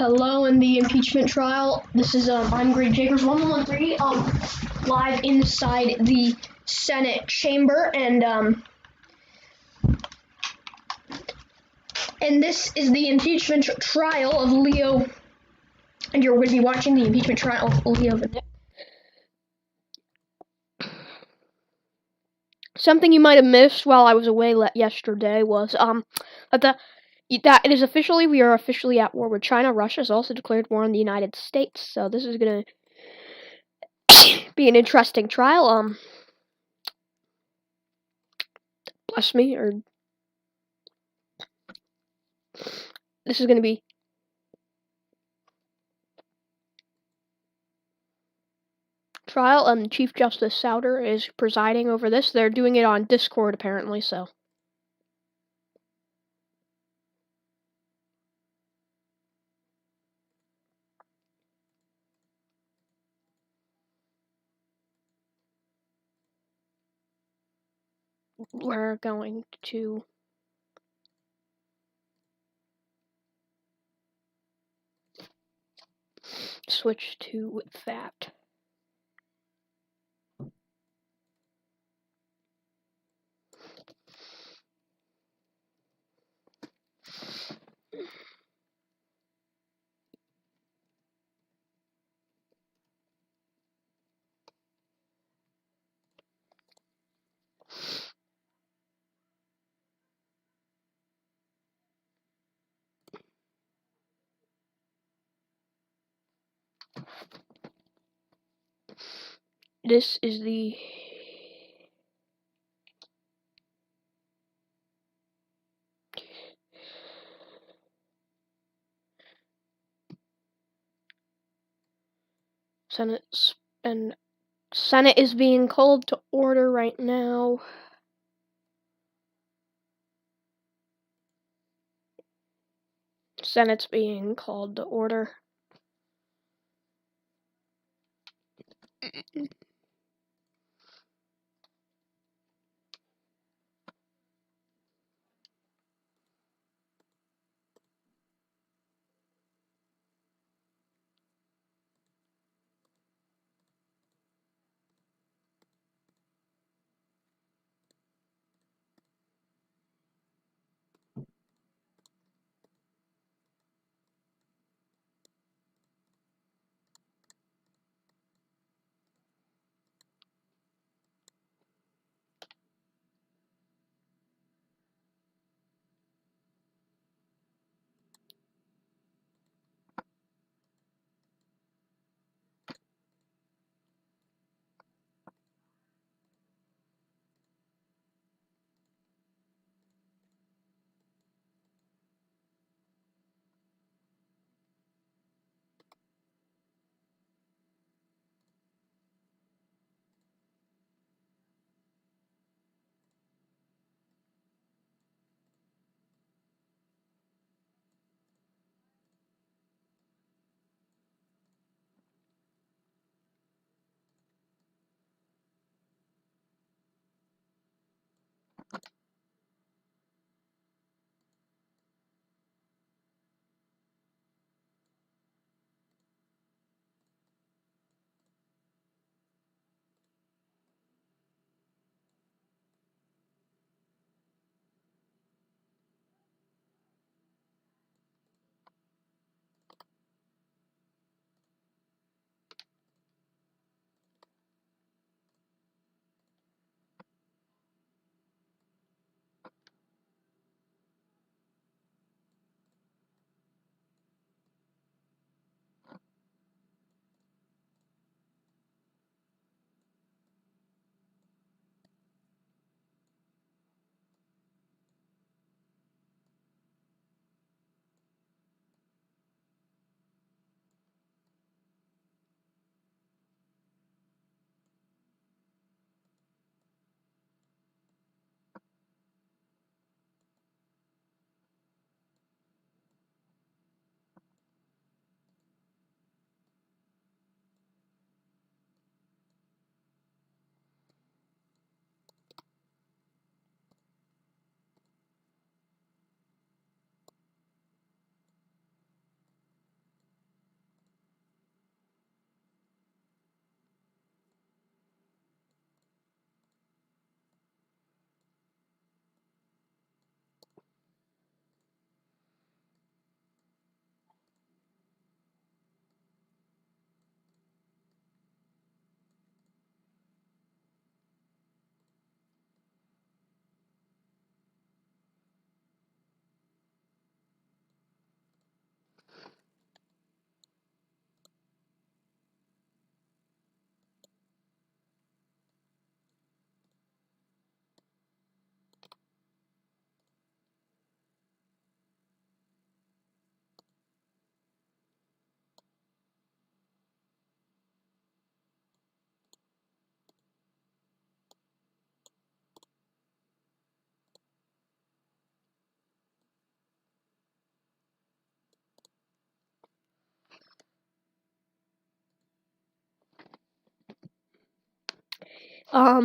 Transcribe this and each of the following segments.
Hello in the impeachment trial. This is I'm Greg Jacobs 1113 live inside the Senate chamber, and this is the impeachment trial of Leo, and you're going to be watching the impeachment trial of Leo Vinick. Something you might have missed while I was away yesterday was that we are officially at war with China. Russia has also declared war on the United States, so this is gonna be an interesting trial. Bless me, or this is gonna be trial. Chief Justice Souter is presiding over this. They're doing it on Discord apparently, so. We're going to switch to that. This is the Senate is being called to order right now. Senate's being called to order.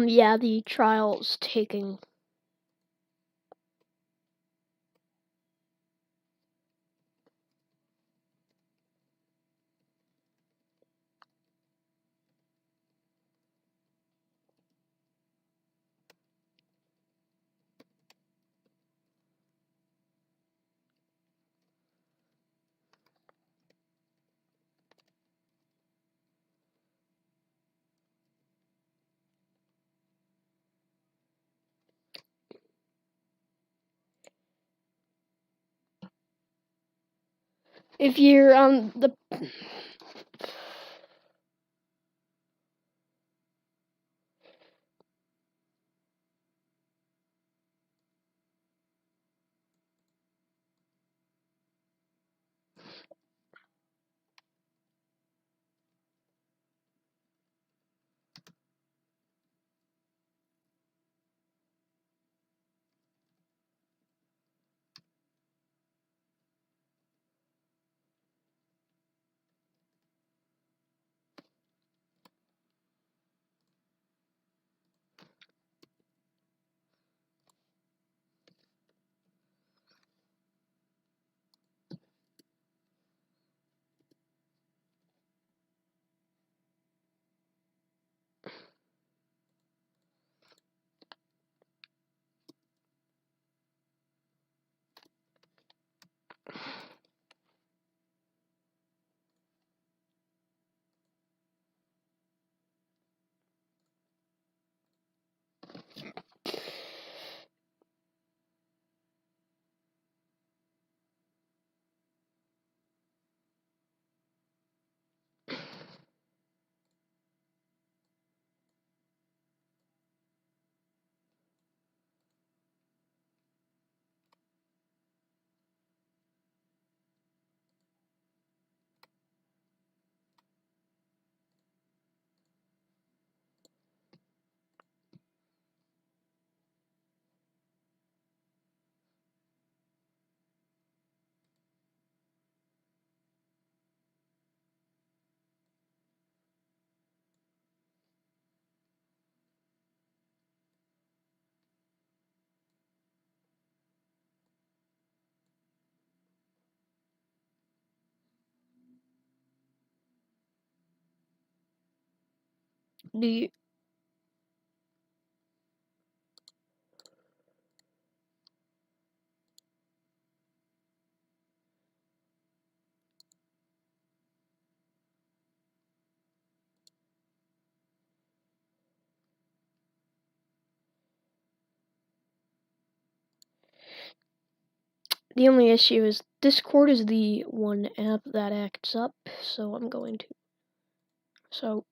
Yeah, the trial's taking. If you're the only issue is Discord is the one app that acts up, so I'm going to. So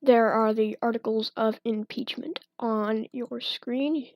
there are the articles of impeachment on your screen.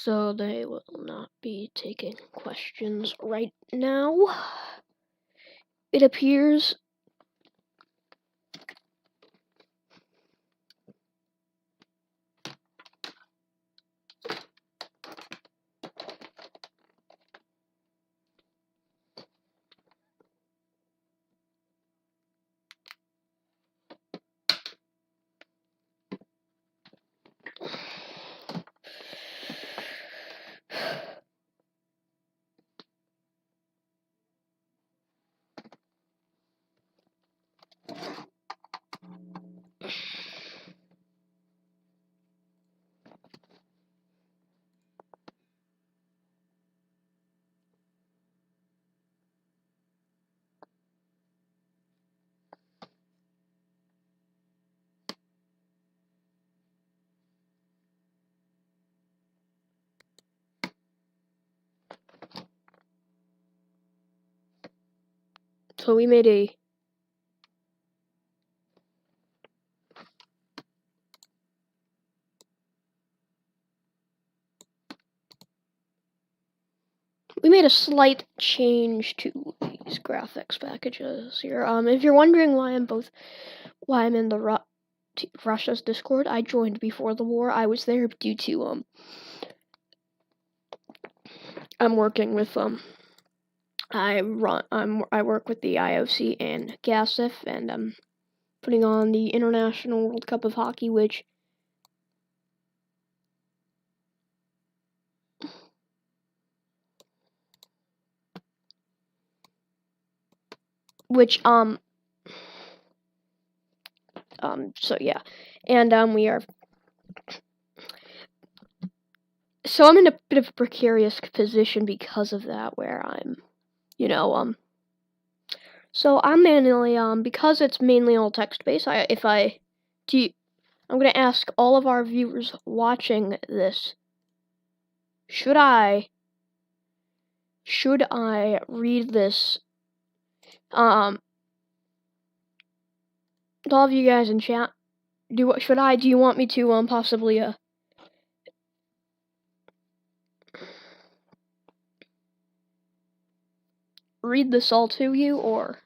So they will not be taking questions right now. It appears. So we made a slight change to these graphics packages here. If you're wondering why I'm in the Russia's Discord, I joined before the war. I was there due to I'm working with I work with the IOC and GASIF, and I'm putting on the International World Cup of Hockey, which so yeah, and we are. So I'm in a bit of a precarious position because of that, where I'm, so I'm mainly, because it's mainly all text-based, I'm gonna ask all of our viewers watching this, should I read this, to all of you guys in chat, do you want me to, possibly, read this all to you, or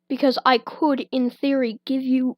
because I could, in theory, give you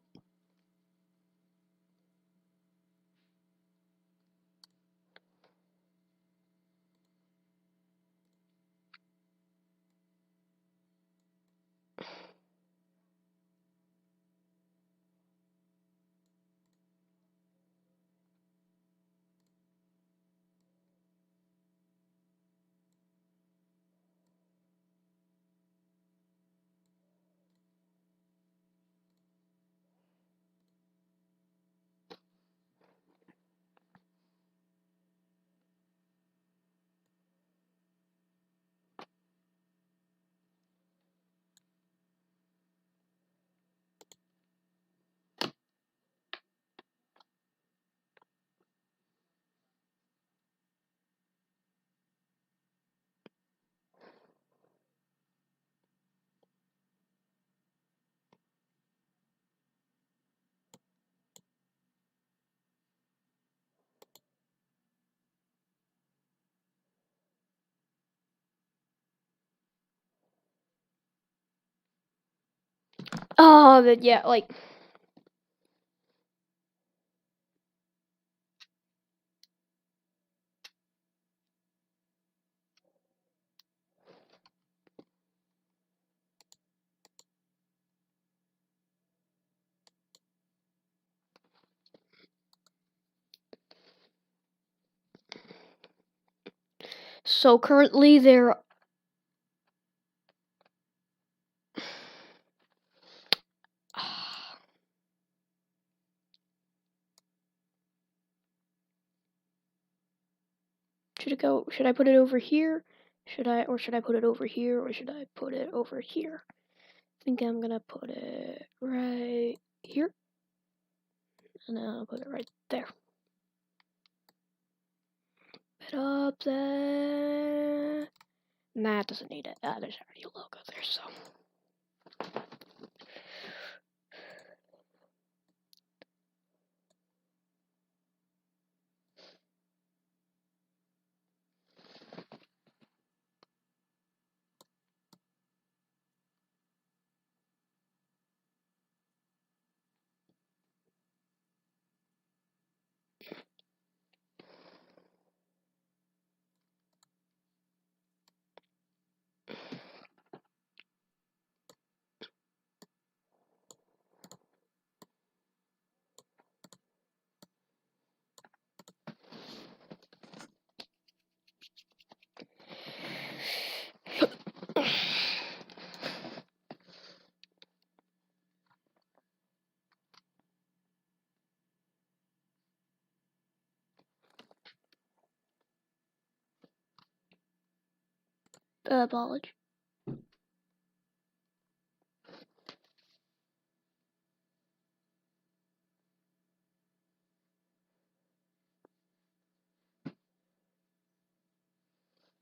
yeah, like, so currently there. Should I put it over here? Should I put it over here, or should I put it over here? I think I'm gonna put it right here, and then I'll put it right there. it up there. Nah, it doesn't need it. There's already a logo there, so. Apology.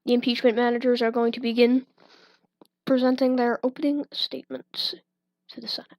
The impeachment managers are going to begin presenting their opening statements to the Senate.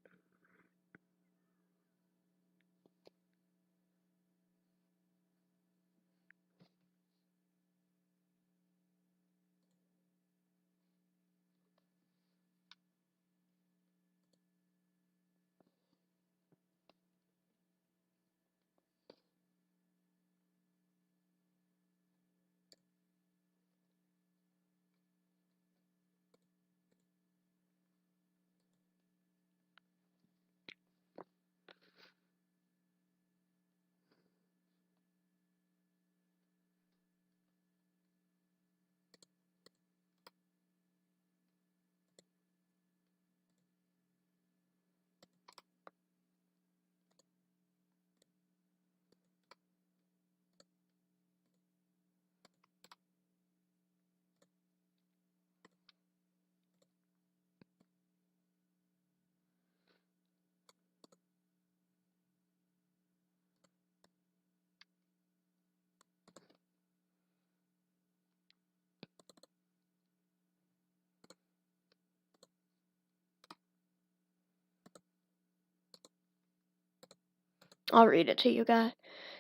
I'll read it to you guys.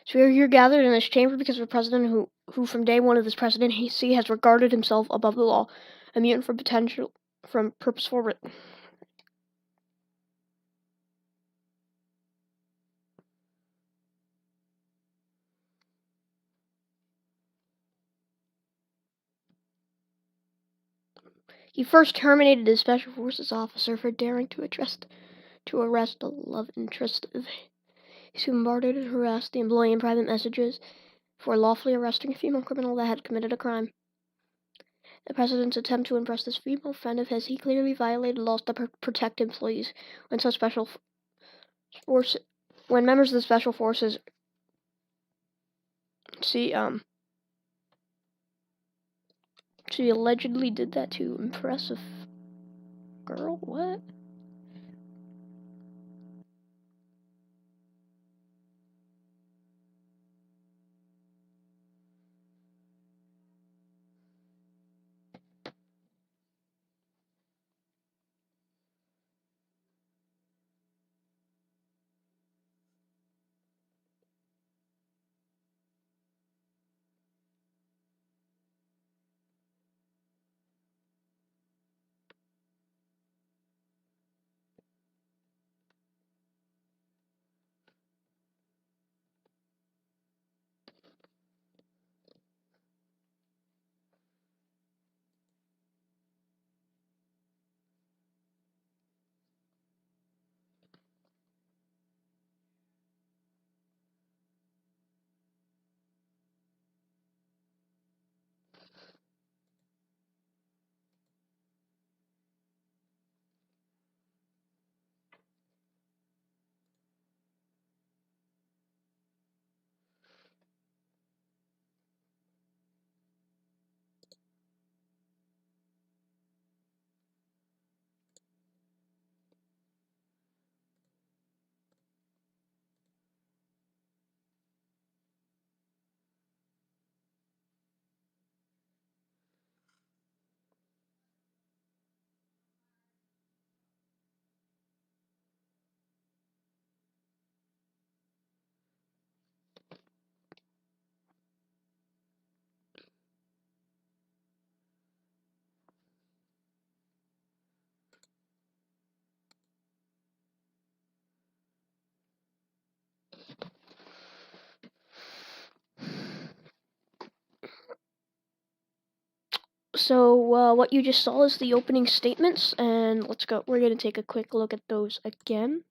So we are here gathered in this chamber because of a president who from day one of his presidency has regarded himself above the law, immune from purposeful written. He first terminated his special forces officer for daring to arrest a love interest of his who bombarded and harassed the employee in private messages for lawfully arresting a female criminal that had committed a crime. The president's attempt to impress this female friend of his, he clearly violated laws that protect employees when when members of the special forces she allegedly did that to impress a girl. What? So what you just saw is the opening statements, and let's go. We're going to take a quick look at those again.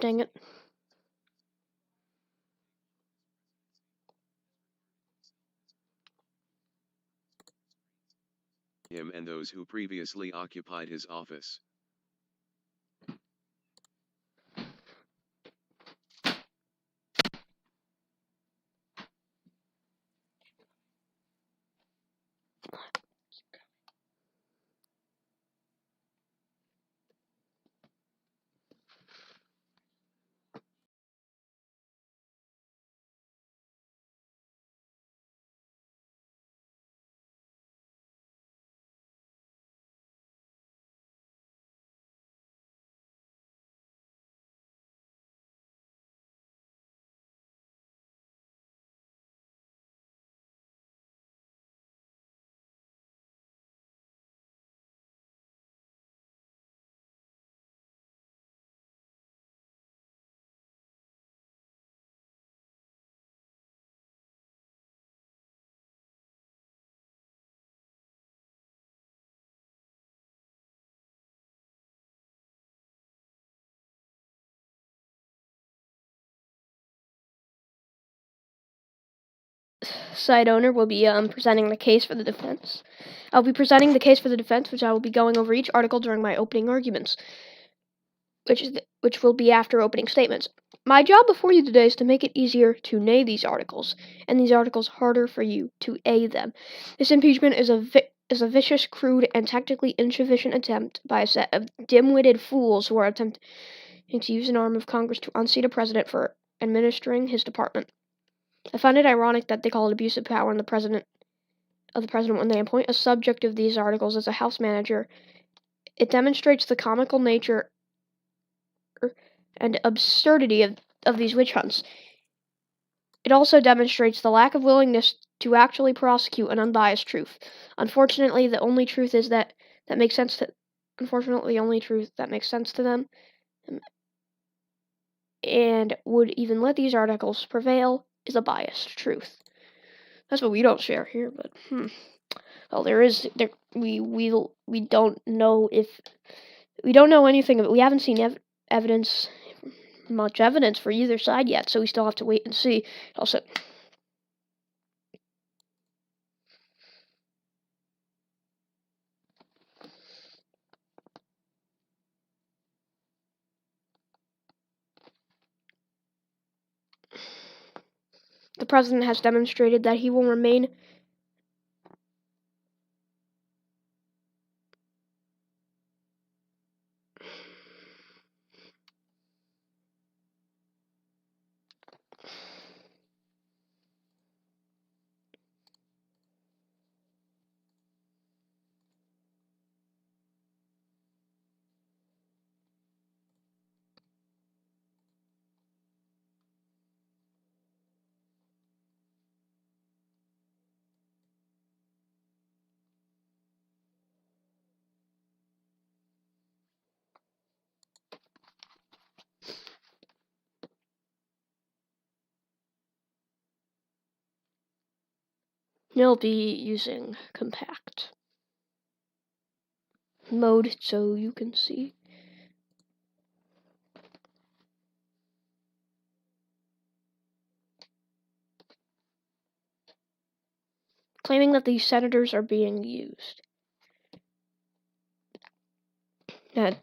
Dang it. Him and those who previously occupied his office. Side owner will be presenting the case for the defense. I'll be presenting the case for the defense, which I will be going over each article during my opening arguments, which will be after opening statements. My job before you today is to make it easier to nay these articles, and these articles harder for you to A them. This impeachment is a vicious, crude, and tactically insufficient attempt by a set of dim-witted fools who are attempting to use an arm of Congress to unseat a president for administering his department. I find it ironic that they call it abuse of power in the president when they appoint a subject of these articles as a House manager. It demonstrates the comical nature and absurdity of these witch hunts. It also demonstrates the lack of willingness to actually prosecute an unbiased truth. Unfortunately, the only truth is that makes sense to unfortunately the only truth that makes sense to them and would even let these articles prevail is a biased truth. That's what we don't share here, but well, we don't know anything of it. We haven't seen much evidence for either side yet, so we still have to wait and see. Also, the president has demonstrated that he will remain he'll be using compact mode so you can see. Claiming that these senators are being used. That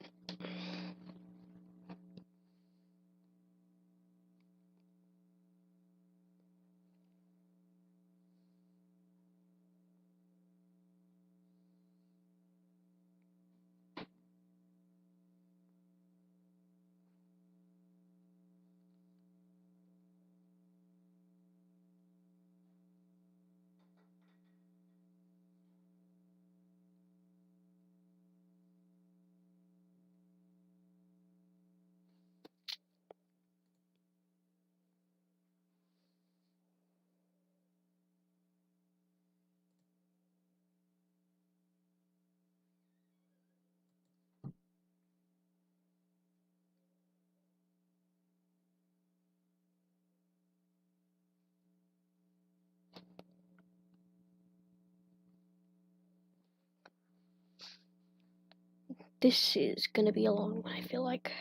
This is gonna be a long one, I feel like.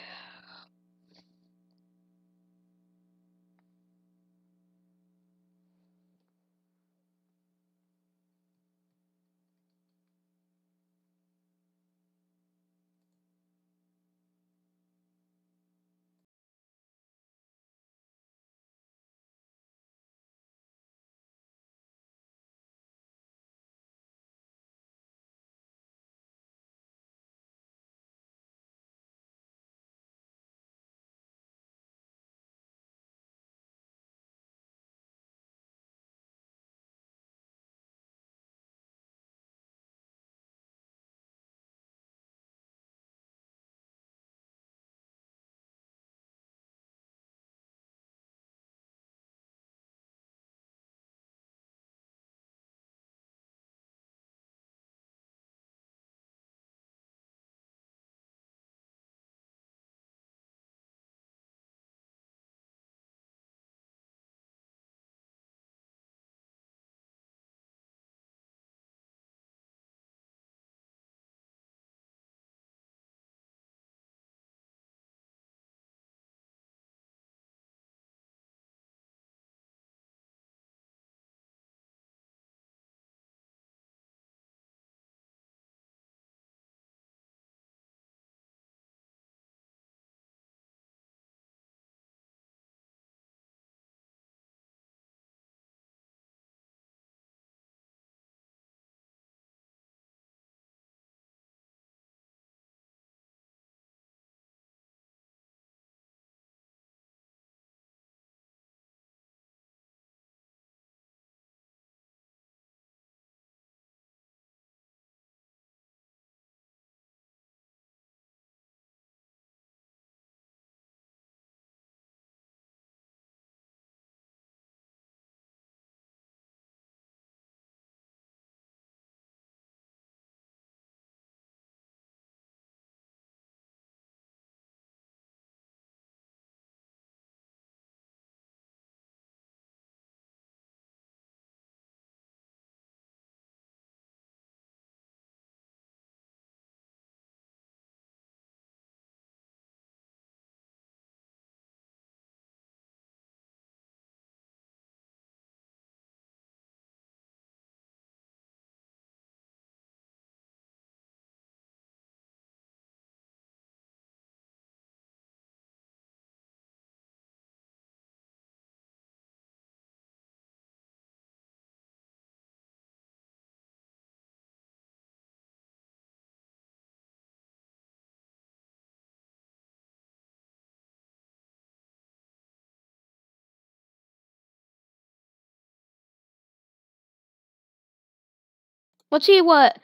Let's see what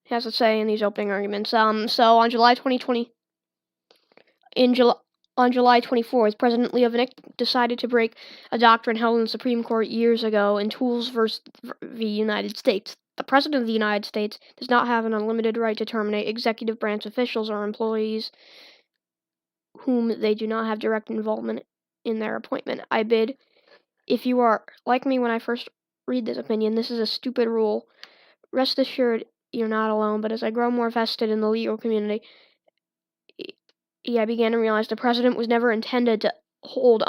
he has to say in these opening arguments. So on July 2020, on July 24th, President Leo Vinick decided to break a doctrine held in the Supreme Court years ago in Tools versus the United States. The President of the United States does not have an unlimited right to terminate executive branch officials or employees whom they do not have direct involvement in their appointment. I bid, if you are like me when I first read this opinion, this is a stupid rule. Rest assured, you're not alone, but as I grow more vested in the legal community, I began to realize the president was never intended to hold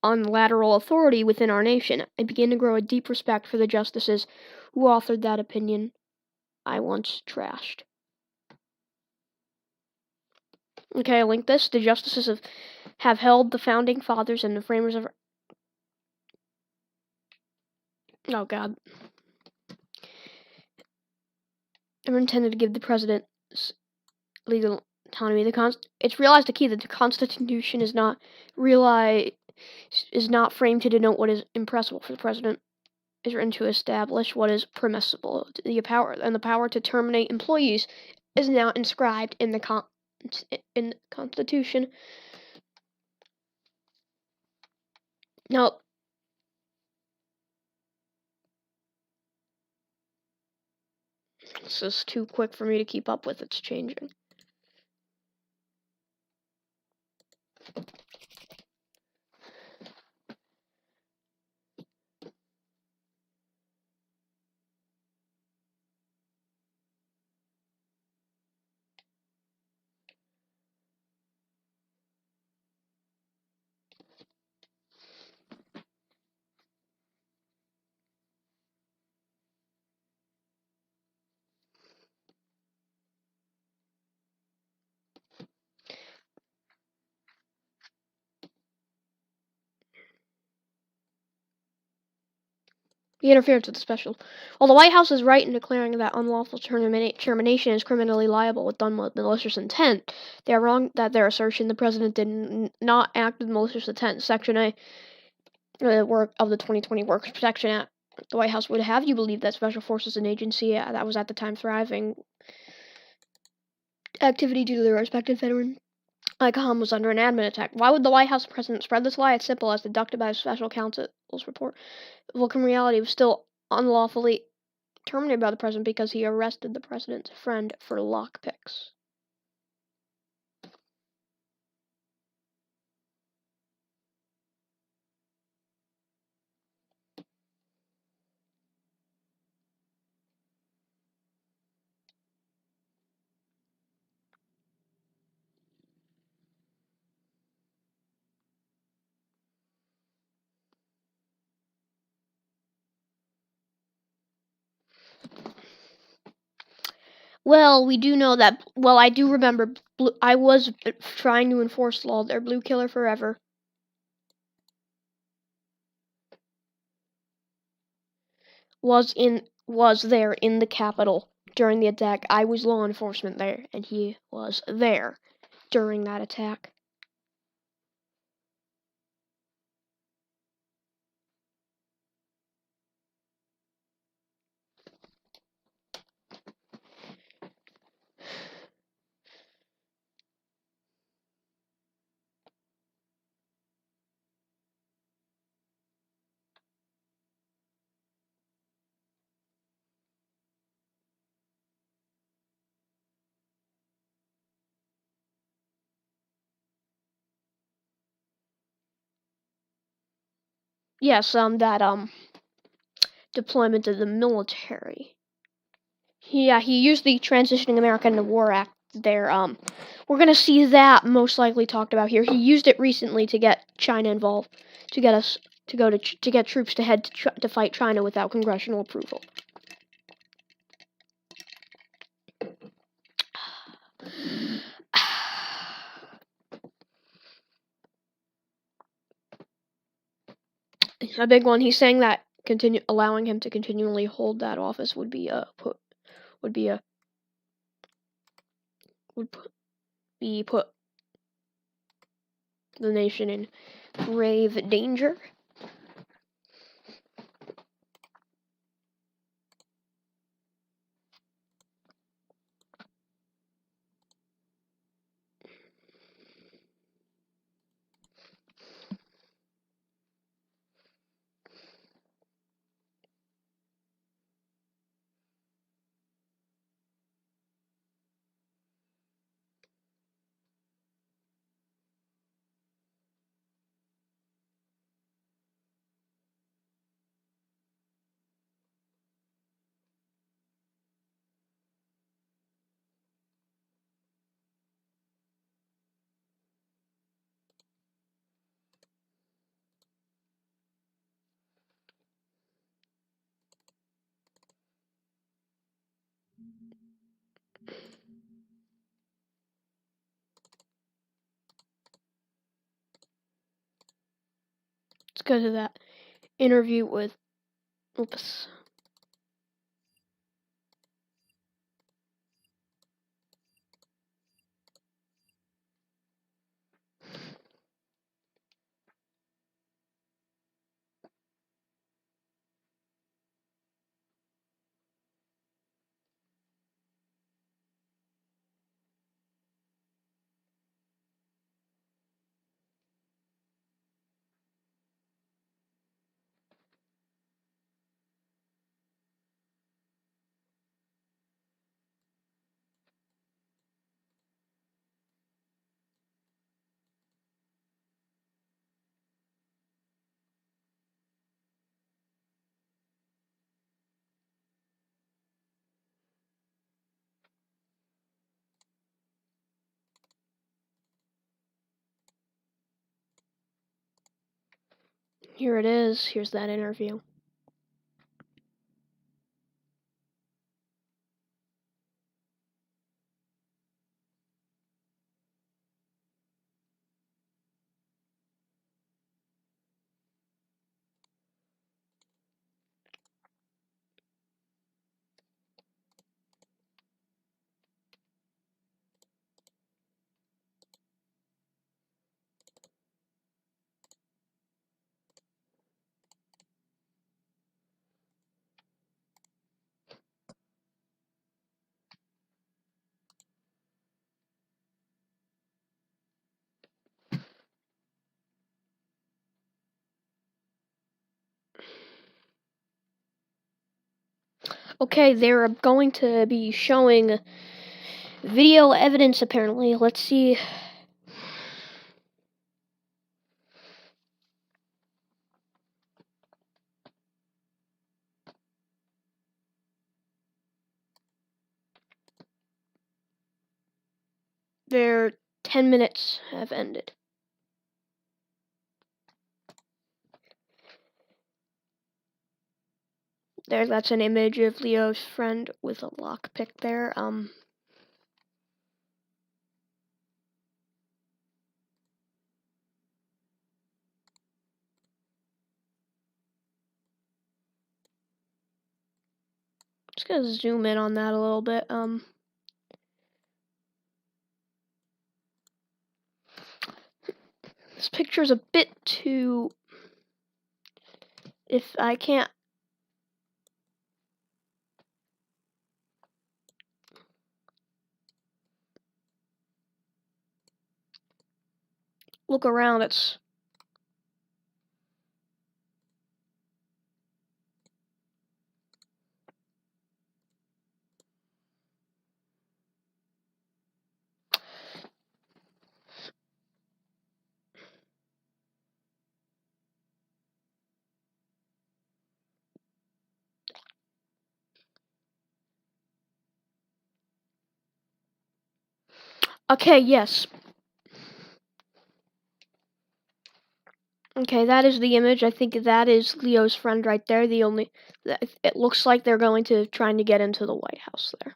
unilateral authority within our nation. I began to grow a deep respect for the justices who authored that opinion I once trashed. Okay, I linked this. The justices have held the founding fathers and the framers of... Oh, God. Never intended to give the president legal autonomy. It's realized the key that the Constitution is not framed to denote what is impermissible for the president. Is written to establish what is permissible. The power to terminate employees is now inscribed in the Constitution. Now, this is too quick for me to keep up with. It's changing. He interfered with the special. While the White House is right in declaring that unlawful termination is criminally liable if done with malicious intent, they are wrong that their assertion the president did not act with malicious intent. Section A of the 2020 Workers Protection Act. The White House would have you believe that Special Forces, an agency that was at the time thriving activity due to their respected veteran ICOM was under an admin attack. Why would the White House president spread this lie? It's simple, as deducted by the special counsel's report. Vulcan reality was still unlawfully terminated by the president because he arrested the president's friend for lockpicks. Well, we do know that. Well, I do remember. I was trying to enforce law there. Blue Killer Forever was there in the Capitol during the attack. I was law enforcement there, and he was there during that attack. Yes, that deployment of the military. Yeah, he used the Transitioning America into War Act there. We're gonna see that most likely talked about here. He used it recently to get China involved, to get us to get troops to head to fight China without congressional approval. A big one. He's saying that allowing him to continually hold that office would be put the nation in grave danger. Let's go to that interview with. Oops. Here it is. Here's that interview. Okay, they're going to be showing video evidence apparently. Let's see. Their 10 minutes have ended. That's an image of Leo's friend with a lockpick there. Just gonna zoom in on that a little bit. This picture's a bit too. If I can't. Look around, it's. Okay, yes. Okay, that is the image. I think that is Leo's friend right there. It looks like they're going to trying to get into the White House there.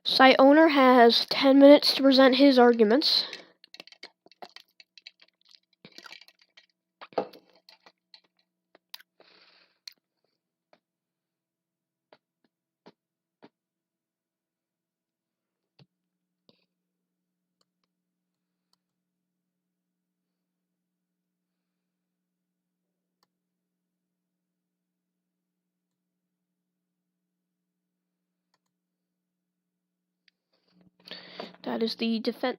Site owner has 10 minutes to present his arguments. That is the defense.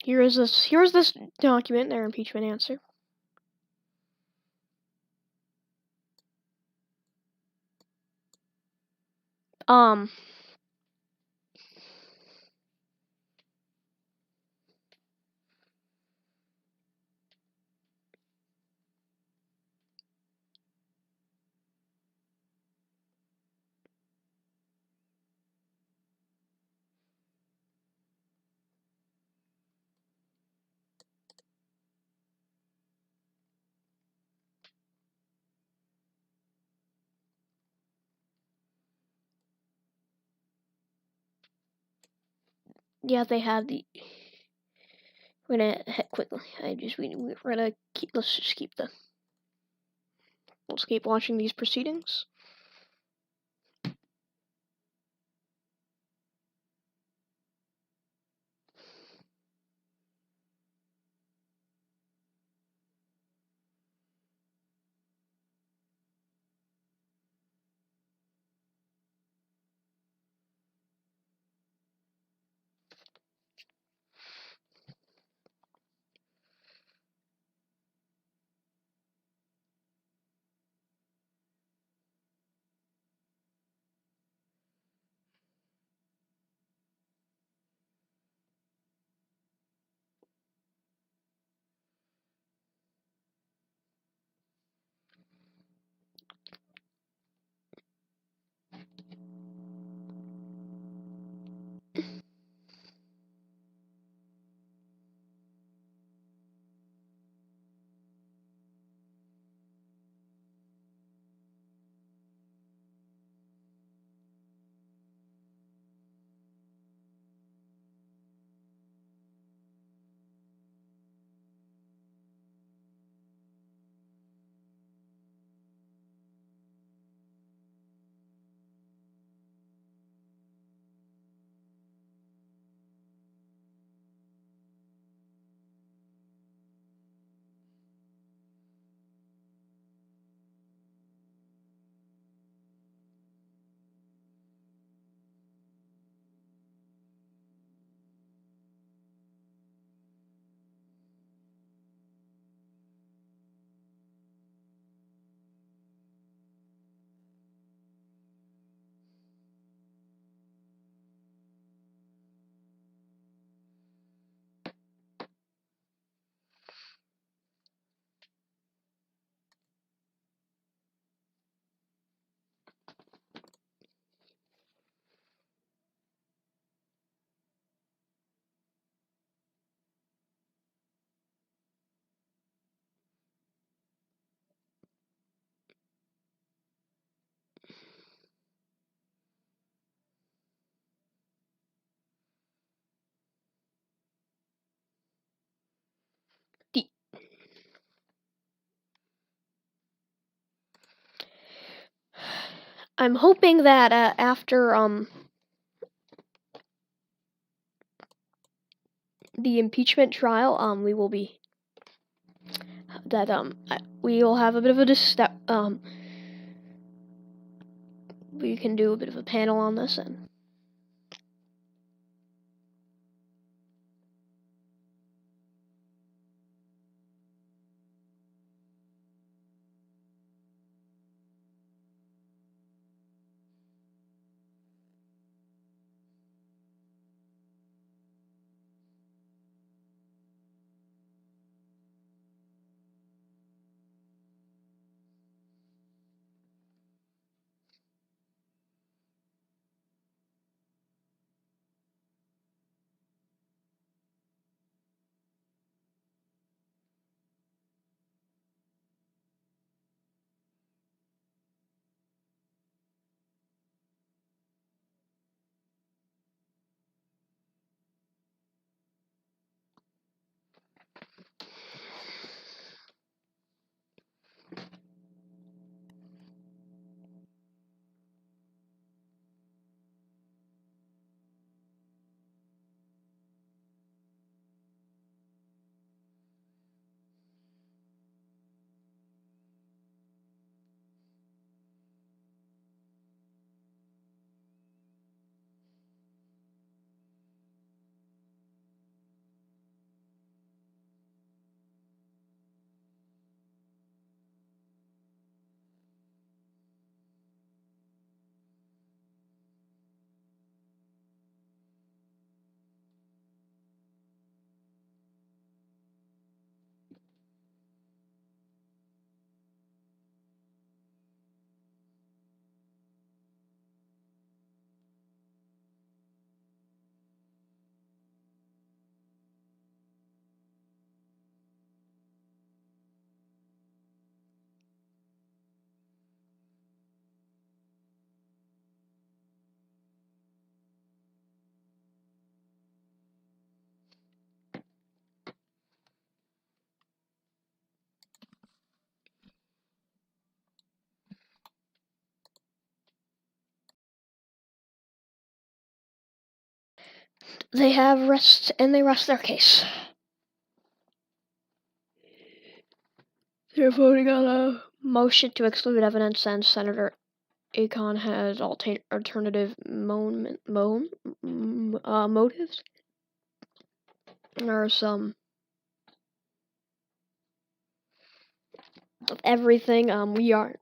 Here's this document, their impeachment answer. Yeah, they have the. We're gonna head quickly. We're gonna keep. Let's just keep the. Let's keep watching these proceedings. I'm hoping that after the impeachment trial, we will be that we will have a bit of a we can do a bit of a panel on this and. They rest their case. They're voting on a motion to exclude evidence, and Senator Akon has alternative motives. There are some of everything. We are.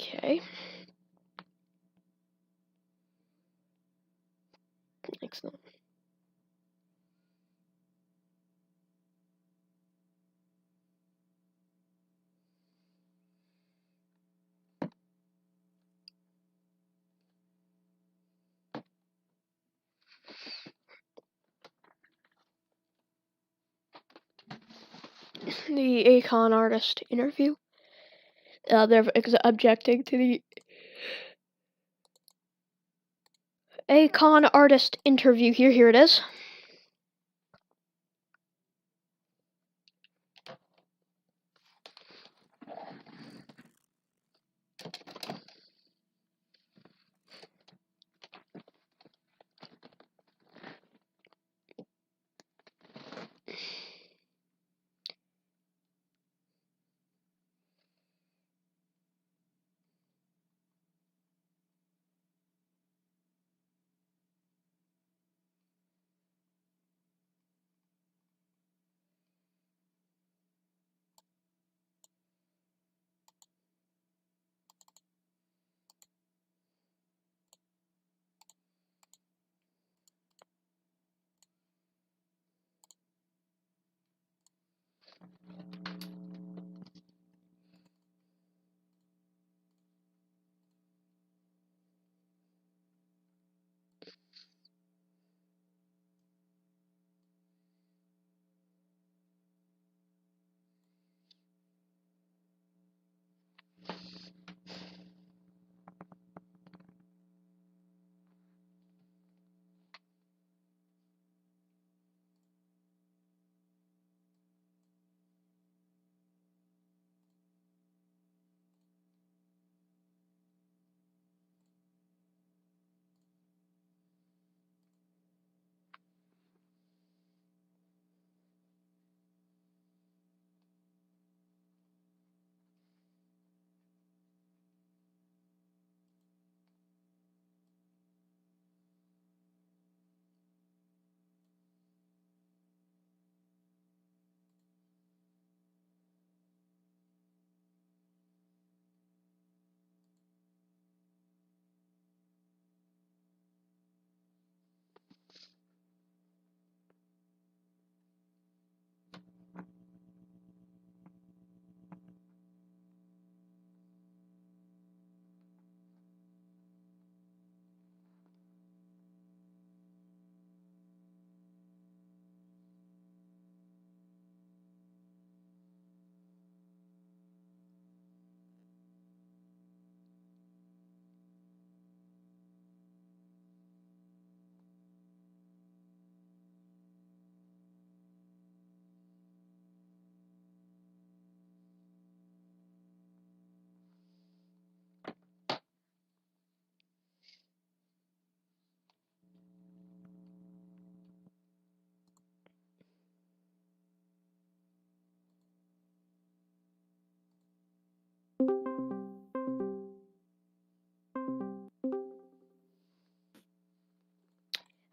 Okay. Excellent. The Akon artist interview. They're objecting to the Akon artist interview here. Here it is.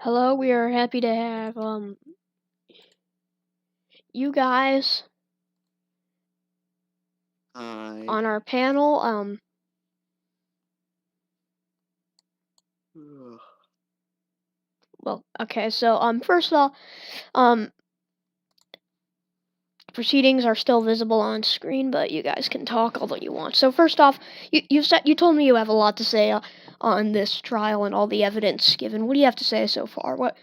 Hello, we are happy to have you guys I on our panel. ugh. Well, okay, so first of all, um proceedings are still visible on screen, but you guys can talk although you want. So first off, you told me you have a lot to say on this trial and all the evidence given. What do you have to say so far? What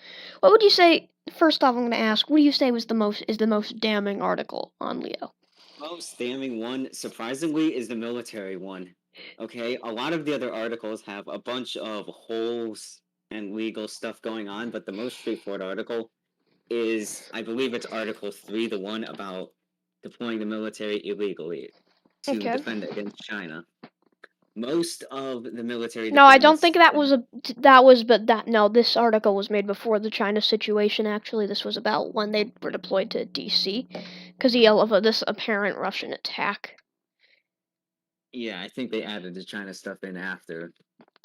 would you say? First off, I'm going to ask, what do you say was the most damning article on Leo? Most damning one, surprisingly, is the military one. Okay, a lot of the other articles have a bunch of holes and legal stuff going on, but the most straightforward article is, I believe it's Article 3, the one about deploying the military illegally to Okay. defend against China. Most of the military No, I don't think deployments, that was but that no, this article was made before the China situation. Actually, this was about when they were deployed to D.C. because of this apparent Russian attack. yeah, I think they added the China stuff in after,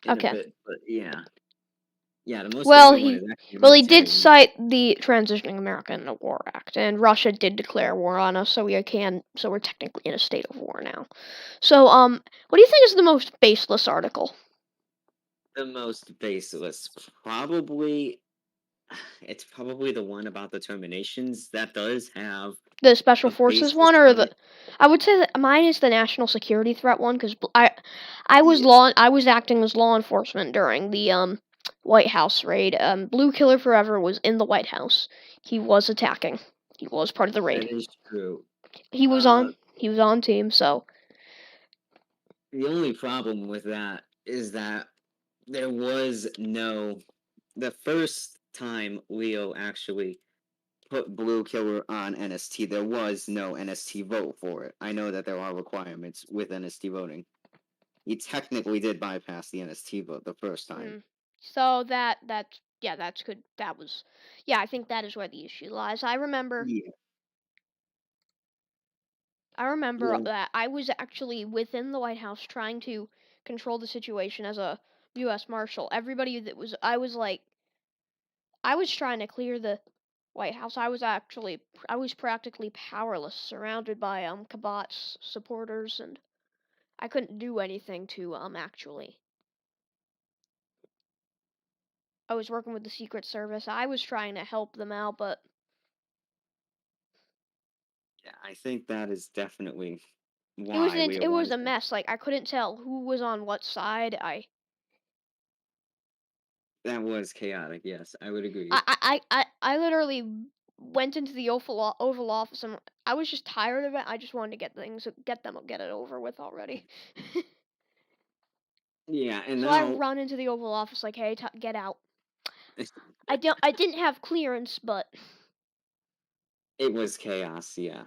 in a Okay. bit, but yeah. Yeah, the most Well, damning one he is actually the well he did military one. cite the Transitioning America in the War Act, and Russia did declare war on us, so we're technically in a state of war now. So, what do you think is the most baseless article? The most baseless, probably it's probably the one about the terminations that does have The special a forces basis one, or on the? it. I would say that mine is the national security threat one because Yeah, I was acting as law enforcement during the White House raid. Blue Killer Forever was in the White House. He was attacking. He was part of the that raid. is true. He he was on team. So The only problem with that is that there was no the first time Leo actually put Blue Killer on NST, there was no NST vote for it. I know that there are requirements with NST voting. He technically did bypass the NST vote the first time. Mm. So that's yeah, that's good. That was yeah, I think that is where the issue lies. Yeah. I remember Yeah, that I was actually within the White House trying to control the situation as a US Marshal. Everybody that was I was trying to clear the White House. I was practically powerless, surrounded by Kabat's supporters, and I couldn't do anything to actually. I was working with the Secret Service. I was trying to help them out, but yeah, I think that is definitely why Leo it was wanted a to. mess. Like I couldn't tell who was on what side. That was chaotic. Yes, I would agree. I literally went into the Oval Office and I was just tired of it. I just wanted to get it over with already. Yeah, and So I now run into the Oval Office like, "Hey, get out." I didn't have clearance, but it was chaos. Yeah,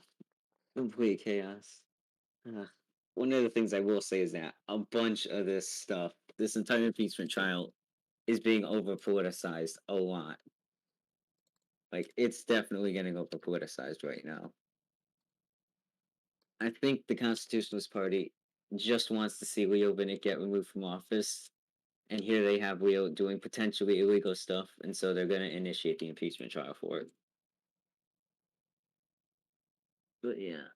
complete chaos. Uh, One of the things I will say is that a bunch of this stuff, this entire impeachment trial, is being over politicized a lot. Like, it's definitely getting over politicized right now. I think the Constitutionalist Party just wants to see Leo Vinick get removed from office, and here they have Leo doing potentially illegal stuff, and so they're going to initiate the impeachment trial for it. But yeah.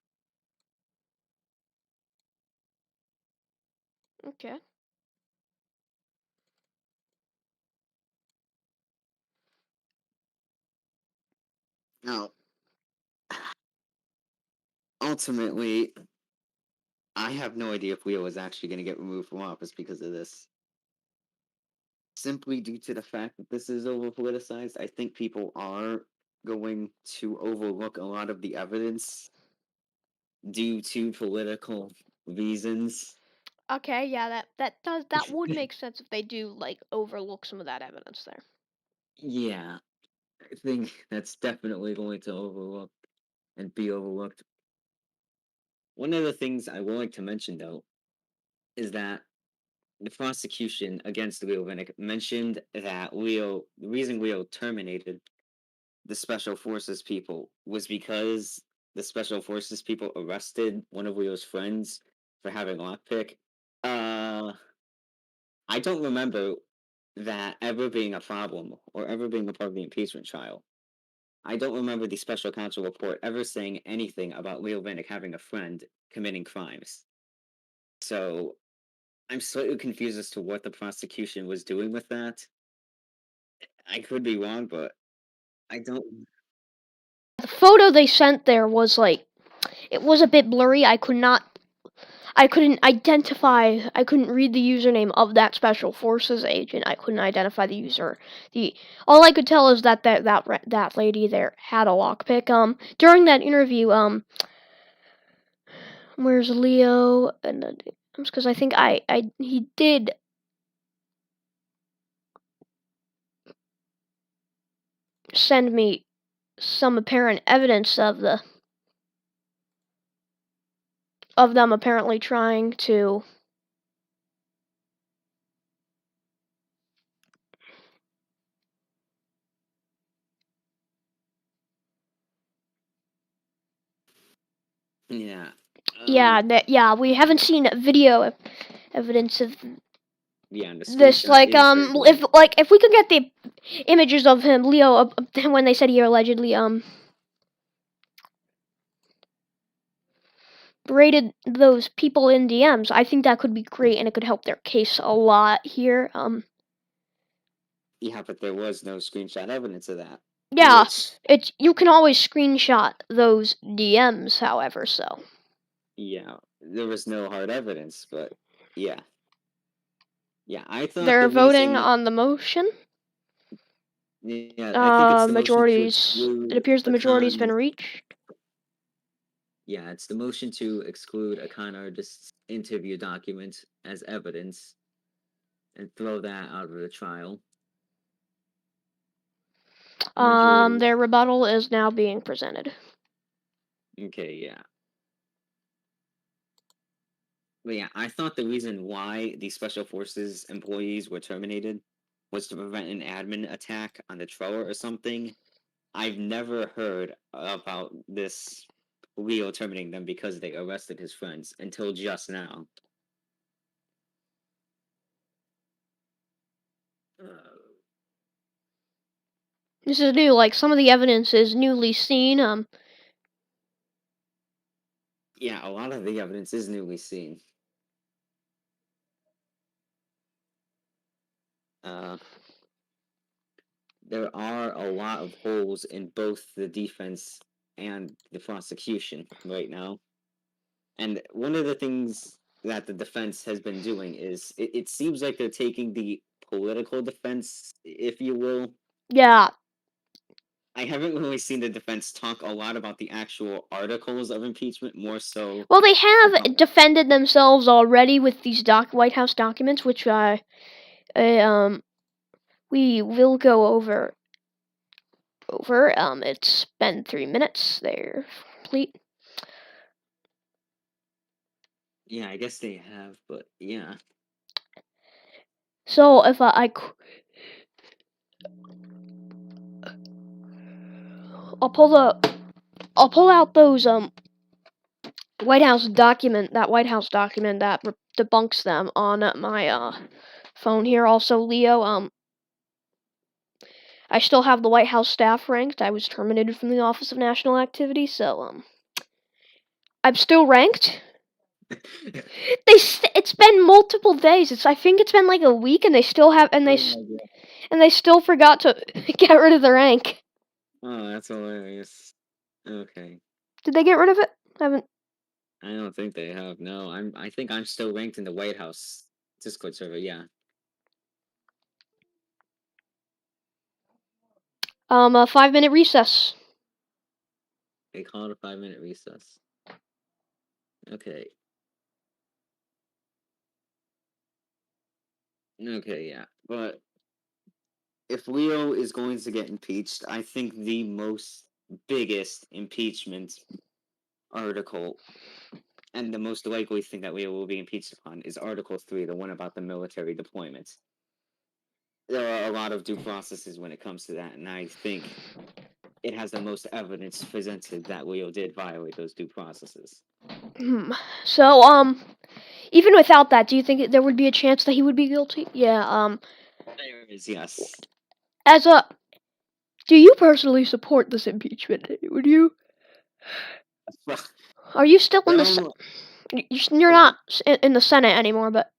okay. Now, ultimately, I have no idea if Leo is actually going to get removed from office because of this. Simply due to the fact that this is over politicized, I think people are going to overlook a lot of the evidence due to political reasons. Okay, yeah, that would make sense if they do like overlook some of that evidence there. Yeah, I think that's definitely going to overlook and be overlooked. One of the things I would like to mention, though, is that the prosecution against Leo Vinick mentioned that the reason Leo terminated the special forces people was because the special forces people arrested one of Leo's friends for having lockpick. Uh, I don't remember that ever being a problem or ever being a part of the impeachment trial. I don't remember the special counsel report ever saying anything about Leo Vinick having a friend committing crimes. So I'm slightly confused as to what the prosecution was doing with that. I could be wrong, but I don't. The photo they sent there was like, it was a bit blurry. I couldn't identify, I couldn't read the username of that special forces agent. I couldn't identify the user. All I could tell is that lady there had a lockpick. During that interview, where's Leo? And because I think he did send me some apparent evidence of them apparently trying to. Yeah. Yeah, we haven't seen video evidence of Yeah, and the this. screenshot is very If we could get the images of him, Leo, when they said he allegedly rated those people in DMs, I think that could be great and it could help their case a lot here. Yeah, but there was no screenshot evidence of that. Yeah, Which, you can always screenshot those DMs, however, so. yeah, there was no hard evidence, but yeah. Yeah, I thought They're the voting reason. on the motion. Yeah, I think it's the motion to It exclude appears the a majority's con. been reached. Yeah, it's the motion to exclude a con artist's interview document as evidence and throw that out of the trial. Majority. Their rebuttal is now being presented. Okay, yeah. But yeah, I thought the reason why the Special Forces employees were terminated was to prevent an admin attack on the Trower or something. I've never heard about this Leo terminating them because they arrested his friends until just now. This is new, like some of the evidence is newly seen. Yeah, a lot of the evidence is newly seen. Uh, there are a lot of holes in both the defense and the prosecution right now. And one of the things that the defense has been doing is it seems like they're taking the political defense, if you will. Yeah. I haven't really seen the defense talk a lot about the actual articles of impeachment, more so. Well, they have About, defended themselves already with these White House documents, which we will go over. It's been 3 minutes. They're complete. yeah, I guess they have, but yeah. So if I'll pull out those White House document that debunks them on my phone here. Also, Leo, I still have the White House staff ranked. I was terminated from the Office of National Activity, so I'm still ranked. It's been multiple days. I think it's been like a week, and they still have and they still forgot to get rid of the rank. Oh, that's hilarious. Okay. Did they get rid of it? I haven't. I don't think they have. No, I think I'm still ranked in the White House Discord server. Yeah. A 5-minute recess. They call it a 5-minute recess. Okay. Okay, yeah. But if Leo is going to get impeached, I think the most biggest impeachment article and the most likely thing that Leo will be impeached upon is Article 3, the one about the military deployments. There are a lot of due processes when it comes to that, and I think it has the most evidence presented that Leo did violate those due processes. So, even without that, do you think there would be a chance that he would be guilty? Yeah, There is, yes. As a, do you personally support this impeachment? Would you? Are you still in the? From, You're from, not in the Senate anymore, but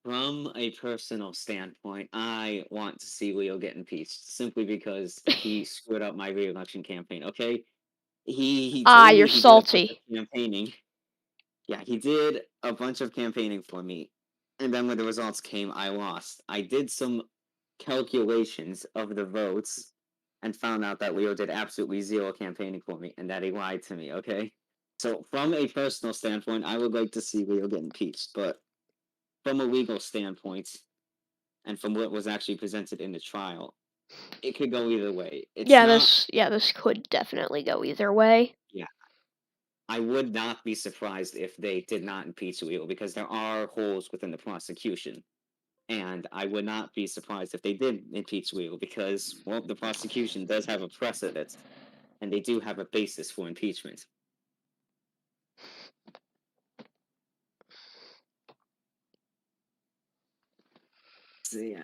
from a personal standpoint, I want to see Leo get impeached simply because he screwed up my re-election campaign. Okay, he told you're me he did a bunch of salty. campaigning. Yeah, he did a bunch of campaigning for me, and then when the results came, I lost. I did some calculations of the votes and found out that Leo did absolutely zero campaigning for me and that he lied to me, okay? So, from a personal standpoint, I would like to see Leo get impeached, but from a legal standpoint, and from what was actually presented in the trial, it could go either way. It's not, This could definitely go either way. yeah, I would not be surprised if they did not impeach Leo because there are holes within the prosecution. And I would not be surprised if they did impeach Leo because, well, the prosecution does have a precedent and they do have a basis for impeachment. So, yeah.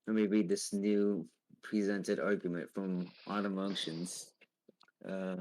Let me read this new presented argument from Autumn Unctions. Uh,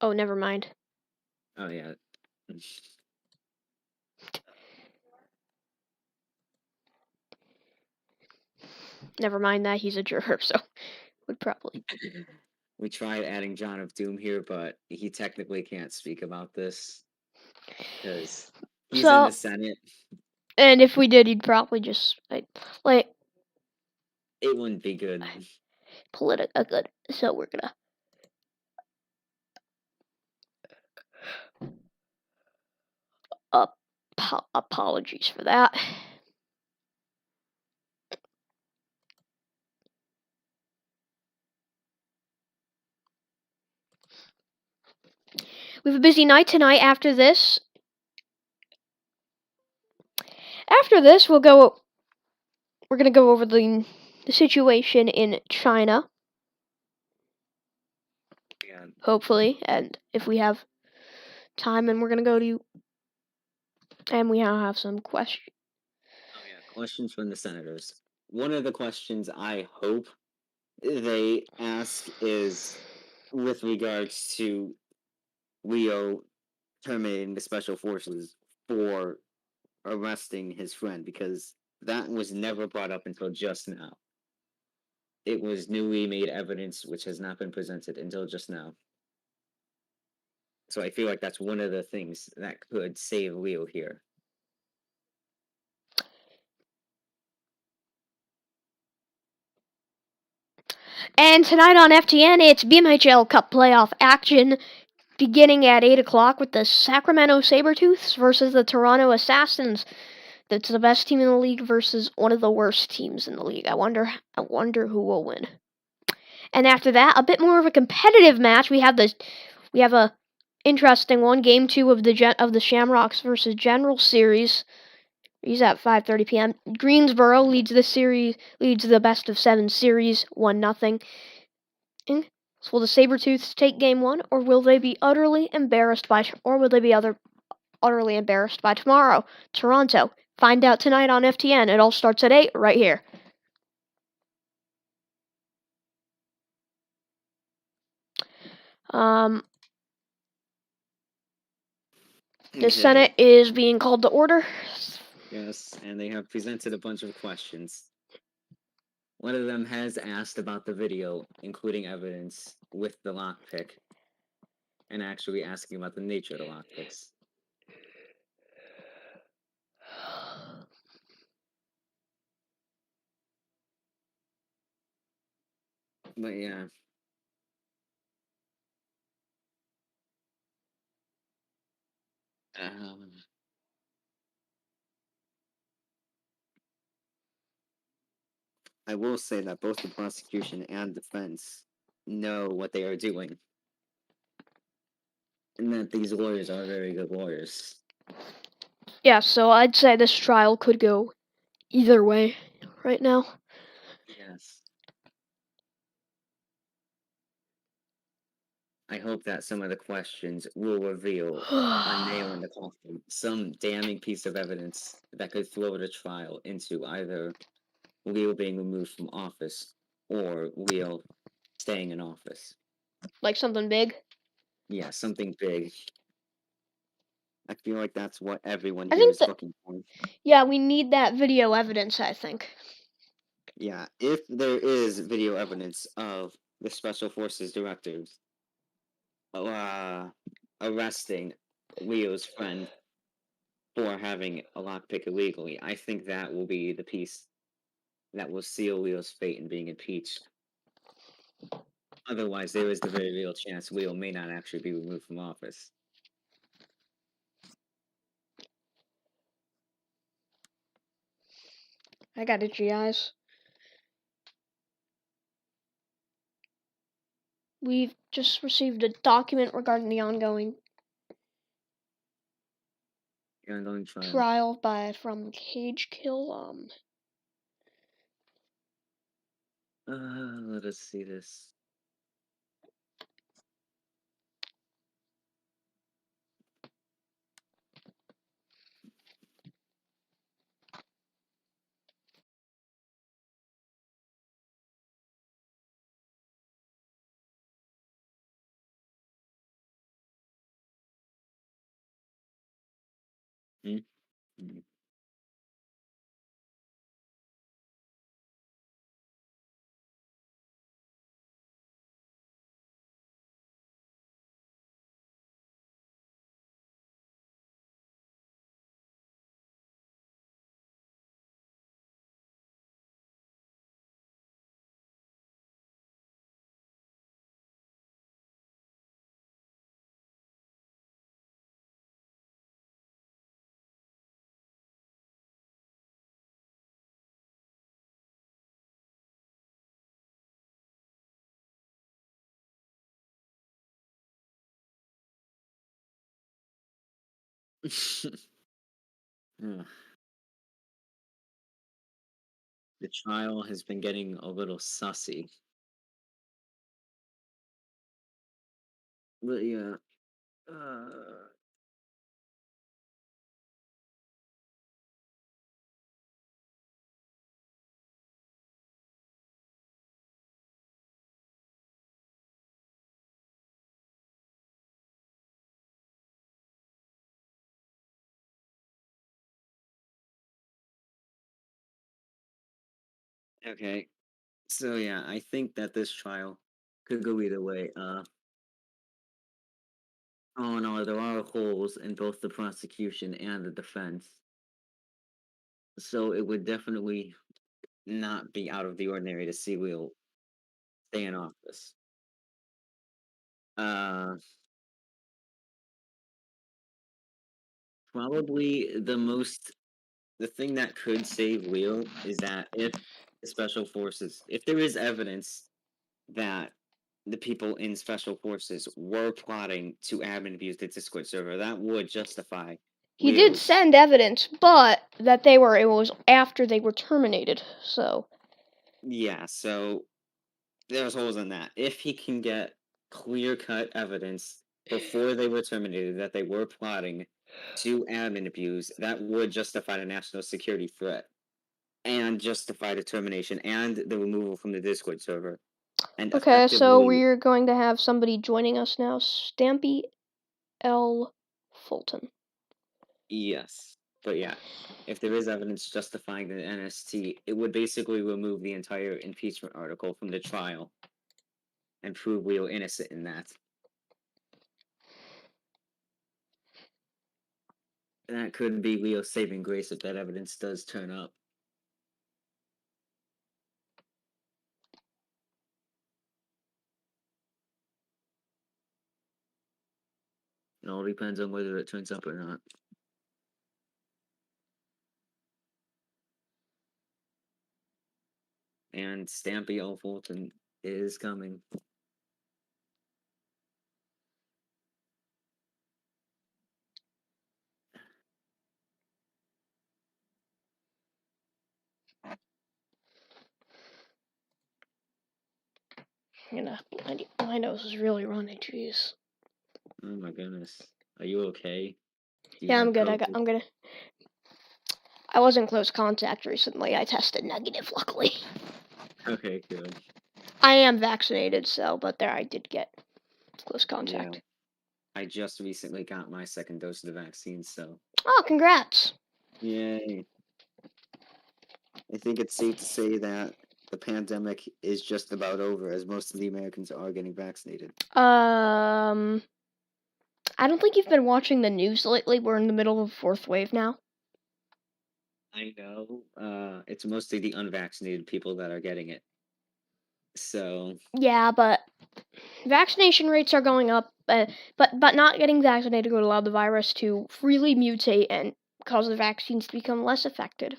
Oh, never mind. oh, yeah. Never mind that he's a juror, so would probably. We tried adding John of Doom here, but he technically can't speak about this because he's in the So, Senate. and if we did, he'd probably just like It wouldn't be good. good. So we're gonna apologies for that. We have a busy night tonight. After this, we're gonna go over the situation in China. Yeah. Hopefully, and if we have time, and we're gonna go to, and we now have some questions. Oh, yeah. Questions from the senators. One of the questions I hope they ask is with regards to Leo terminating the special forces for arresting his friend because that was never brought up until just now. It was newly made evidence which has not been presented until just now. So I feel like that's one of the things that could save Leo here. And tonight on FTN, it's BMHL Cup playoff action beginning at 8 o'clock with the Sacramento Sabertooths versus the Toronto Assassins. That's the best team in the league versus one of the worst teams in the league. I wonder who will win. And after that, a bit more of a competitive match. We have a interesting one, game 2 of the Shamrocks versus General series. He's at 5:30 p.m. Greensboro leads the best of 7 series 1-0. So will the Sabertooths take game 1, or will they be utterly embarrassed by tomorrow? Toronto. Find out tonight on FTN. It all starts at 8 right here. The Okay. Senate is being called to order. Yes, and they have presented a bunch of questions. One of them has asked about the video, including evidence with the lockpick, and actually asking about the nature of the lockpicks. But yeah. Um, I will say that both the prosecution and defense know what they are doing, and that these lawyers are very good lawyers. Yeah, so I'd say this trial could go either way right now. Yes. I hope that some of the questions will reveal a nail in the coffin, some damning piece of evidence that could throw the trial into either Leo being removed from office or Leo staying in office. Like something big. Yeah, something big. I feel like that's what everyone I here think is that, looking for. yeah, we need that video evidence, I think. Yeah, if there is video evidence of the Special Forces directors uh, arresting Leo's friend for having a lockpick illegally, I think that will be the piece that will seal Leo's fate in being impeached. Otherwise, there is the very real chance Leo may not actually be removed from office. I got itchy eyes. We've just received a document regarding the ongoing Ongoing trial. trial from Cage Kill. Let us see this. Hmm? Hmm. Ugh. The trial has been getting a little sussy. But yeah. Uh, okay. So yeah, I think that this trial could go either way. Oh no, there are holes in both the prosecution and the defense. So it would definitely not be out of the ordinary to see Will stay in office. Uh, Probably the thing that could save Will is that if the special forces, if there is evidence that the people in special forces were plotting to admin abuse the Discord server, that would justify He did Will's. send evidence, but that it was after they were terminated. So Yeah, so there's holes in that. If he can get clear cut evidence before they were terminated that they were plotting to admin abuse, that would justify the national security threat and justify the termination and the removal from the Discord server. And okay, so effectively, we're going to have somebody joining us now, Stampy L. Fulton. yes. But yeah, if there is evidence justifying the NST, it would basically remove the entire impeachment article from the trial and prove Leo innocent in that. That could be Leo's saving grace if that evidence does turn up. It all depends on whether it turns up or not. And Stampy O. Fulton is coming. You know, my nose is really running. Jeez. Oh my goodness. Are you okay? Do you Yeah, have I'm good. COVID? I was in close contact recently. I tested negative, luckily. Okay, good. I am vaccinated, but there I did get close Yeah. contact. I just recently got my second dose of the vaccine, so Oh, congrats. yay. I think it's safe to say that the pandemic is just about over, as most of the Americans are getting vaccinated. I don't think you've been watching the news lately. We're in the middle of a fourth wave now. I know. It's mostly the unvaccinated people that are getting it. So, Yeah, but vaccination rates are going up, but not getting vaccinated would allow the virus to freely mutate and cause the vaccines to become less effective.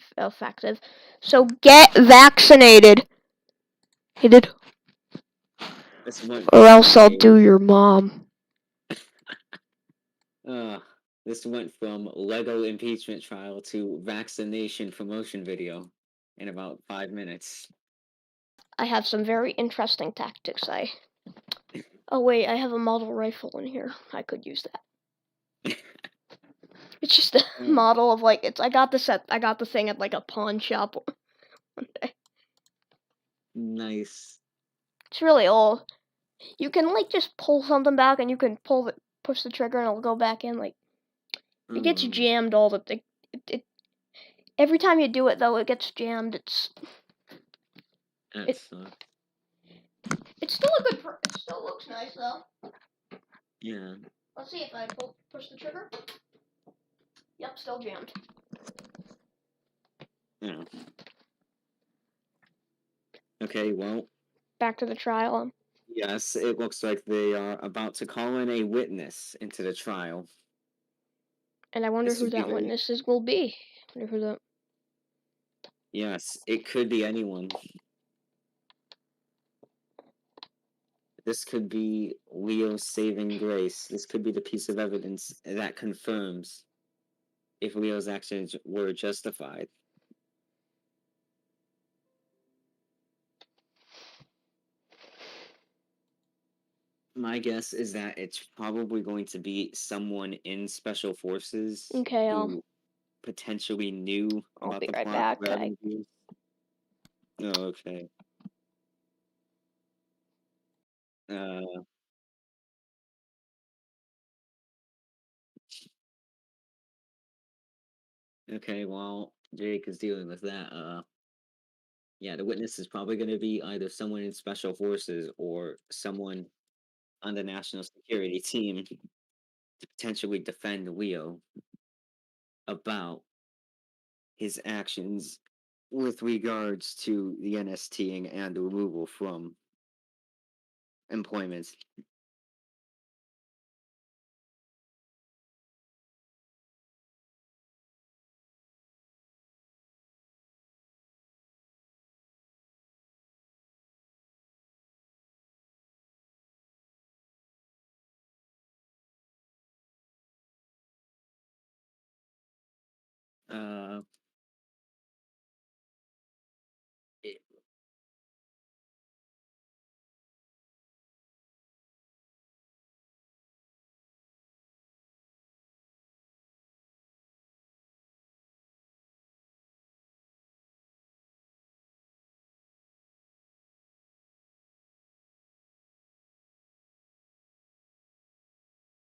So get vaccinated, this went or from else I'll do your mom. uh, this went from Lego impeachment trial to vaccination promotion video in about 5 minutes. I have some very interesting tactics. Oh wait, I have a model rifle in here. I could use that. It's just a Uh, model of like it's. I got the thing at like a pawn shop one day. nice. It's really old. You can like just pull something back, and you can push the trigger, and it'll go back in. Like it gets Oh, jammed all the. Every time you do it though, it gets jammed. that It sucks. it's still a good. It still looks nice though. Yeah. Let's see if I push the trigger. Yep, still jammed. Yeah. Okay, well, Back to the trial. yes, it looks like they are about to call in a witness into the trial. And I wonder This who would be that the witnesses will be. I wonder who that. Yes, it could be anyone. This could be Leo's saving grace. This could be the piece of evidence that confirms if Leo's actions were justified. My guess is that it's probably going to be someone in special forces Okay, who potentially knew I'll about be the right plot to back. grab interviews. Oh, okay. Uh, okay, while Jake is dealing with that, yeah, the witness is probably going to be either someone in special forces or someone on the national security team to potentially defend Leo about his actions with regards to the NSTing and the removal from employment. Uh, it,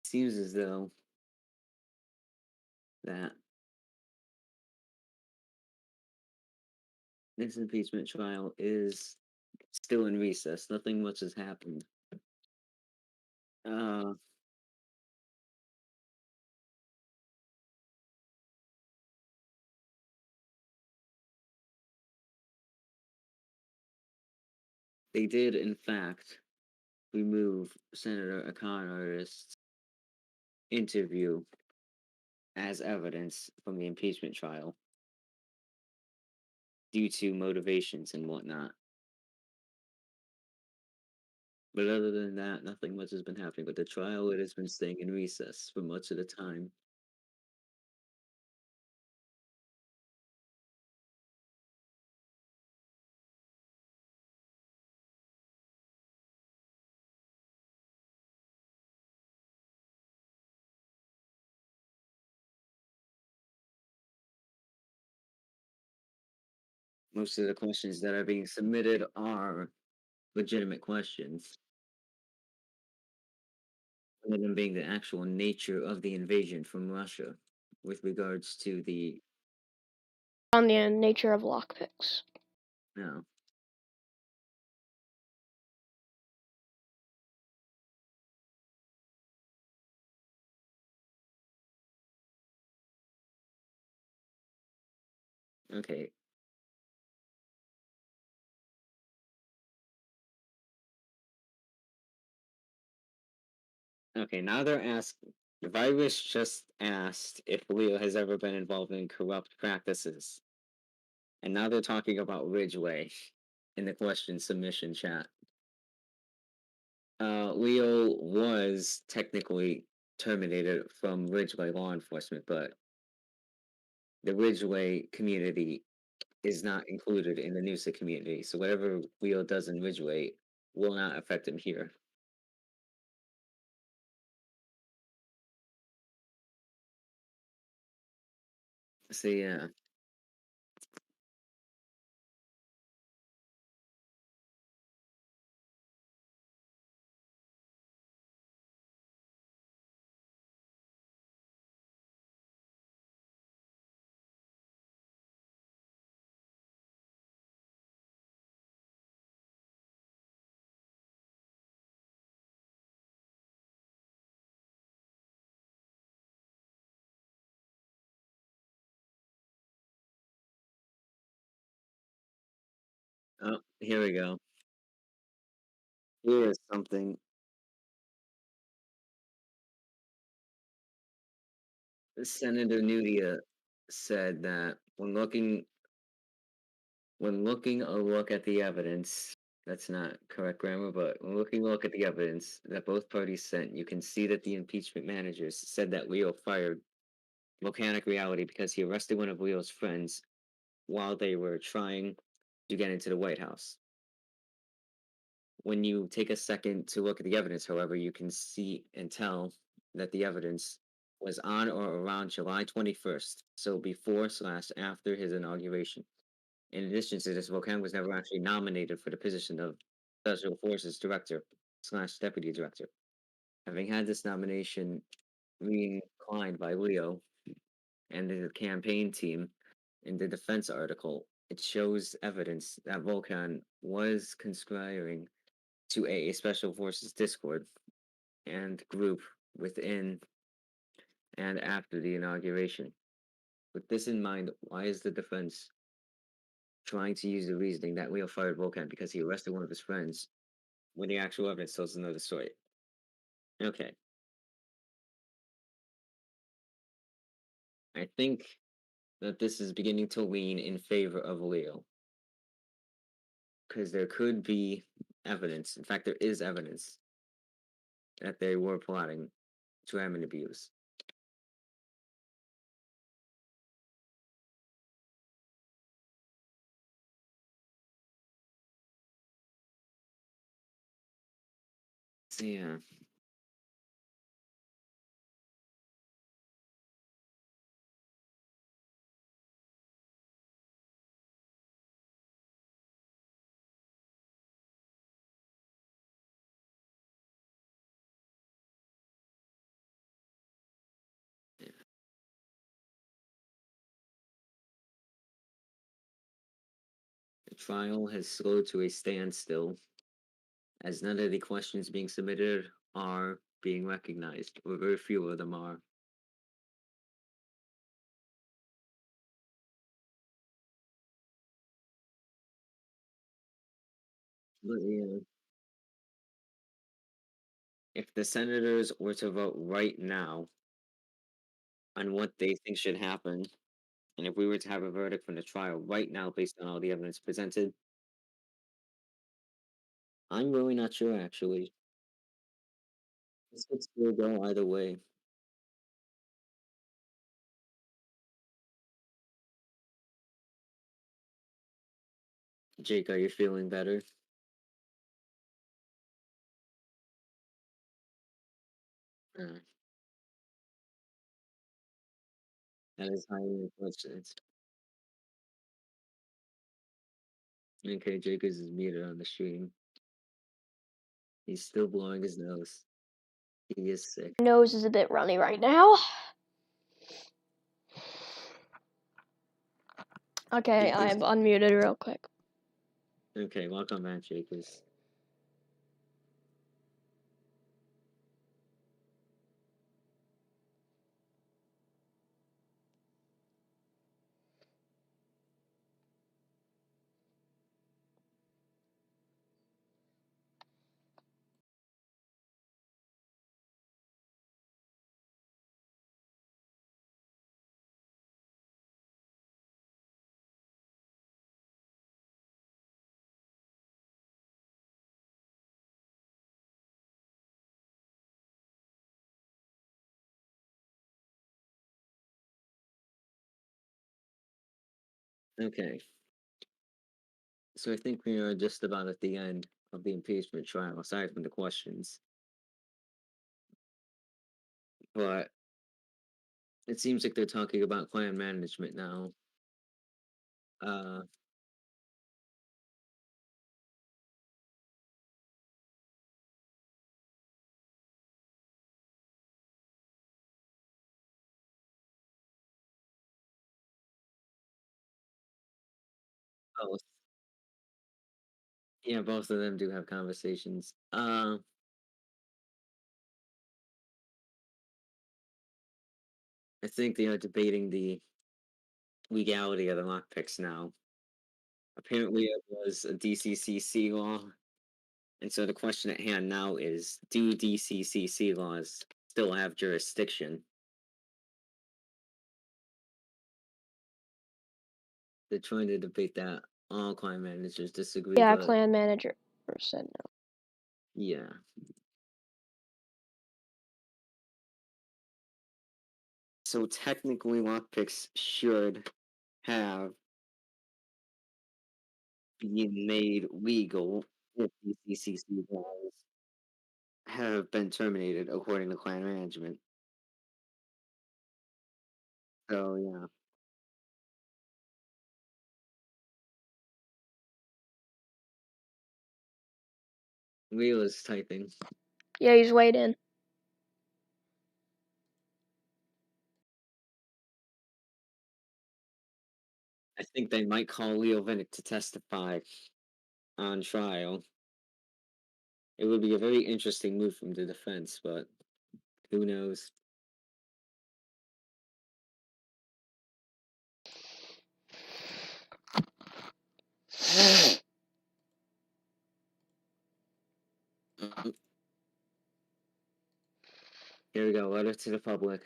seems as though that this impeachment trial is still in recess. Nothing much has happened. Uh, they did, in fact, remove Senator, a con artist, interview as evidence from the impeachment trial due to motivations and whatnot. But other than that, nothing much has been happening. But the trial, it has been staying in recess for much of the time. Most of the questions that are being submitted are legitimate questions, one of them being the actual nature of the invasion from Russia with regards to the On the nature of lockpicks. no. Okay. Okay, now they're asking the virus just asked if Leo has ever been involved in corrupt practices. And now they're talking about Ridgeway in the question submission chat. Leo was technically terminated from Ridgeway law enforcement, but the Ridgeway community is not included in the Noosa community. So whatever Leo does in Ridgeway will not affect him here. So yeah. Oh, here we go. Here is something. Senator Nudia said that when looking a look at the evidence, that's not correct grammar, but when looking a look at the evidence that both parties sent, you can see that the impeachment managers said that Leo fired Volcanic Reality because he arrested one of Leo's friends while they were trying to get into the White House. When you take a second to look at the evidence, however, you can see and tell that the evidence was on or around July 21st, so before slash after his inauguration. In addition to this, Volcan was never actually nominated for the position of Special Forces Director slash Deputy Director. Having had this nomination declined by Leo and the campaign team in the defense article, it shows evidence that Volcan was conspiring to a Special Forces Discord and group within and after the inauguration. With this in mind, why is the defense trying to use the reasoning that Leo fired Volcan because he arrested one of his friends when the actual evidence tells another story? Okay, I think that this is beginning to lean in favor of Leo because there could be evidence. In fact, there is evidence that they were plotting to harm and abuse. So yeah, the trial has slowed to a standstill as none of the questions being submitted are being recognized, or very few of them are. But yeah, if the senators were to vote right now on what they think should happen, and if we were to have a verdict from the trial right now based on all the evidence presented, I'm really not sure actually. This could still go either way. Jake, are you feeling better? Uh, that is highly unfortunate. Okay, Jake is muted on the stream. He's still blowing his nose. He is sick. Nose is a bit runny right now. Okay, I'm unmuted real quick. Okay, welcome back, Jakers. Okay, so I think we are just about at the end of the impeachment trial, aside from the questions. But it seems like they're talking about clan management now. Uh, both. Yeah, both of them do have conversations. I think they are debating the legality of the lockpicks now. Apparently, it was a DCCC law, and so the question at hand now is: do DCCC laws still have jurisdiction? They're trying to debate that. All clan managers disagree, Yeah, but clan manager said no. yeah. So technically, lockpicks should have been made legal if DCCC laws have been terminated, according to clan management. So yeah, Leo is typing. Yeah, he's waiting. I think they might call Leo Vinick to testify on trial. It would be a very interesting move from the defense, but who knows? Um, Here we go. Letter to the public.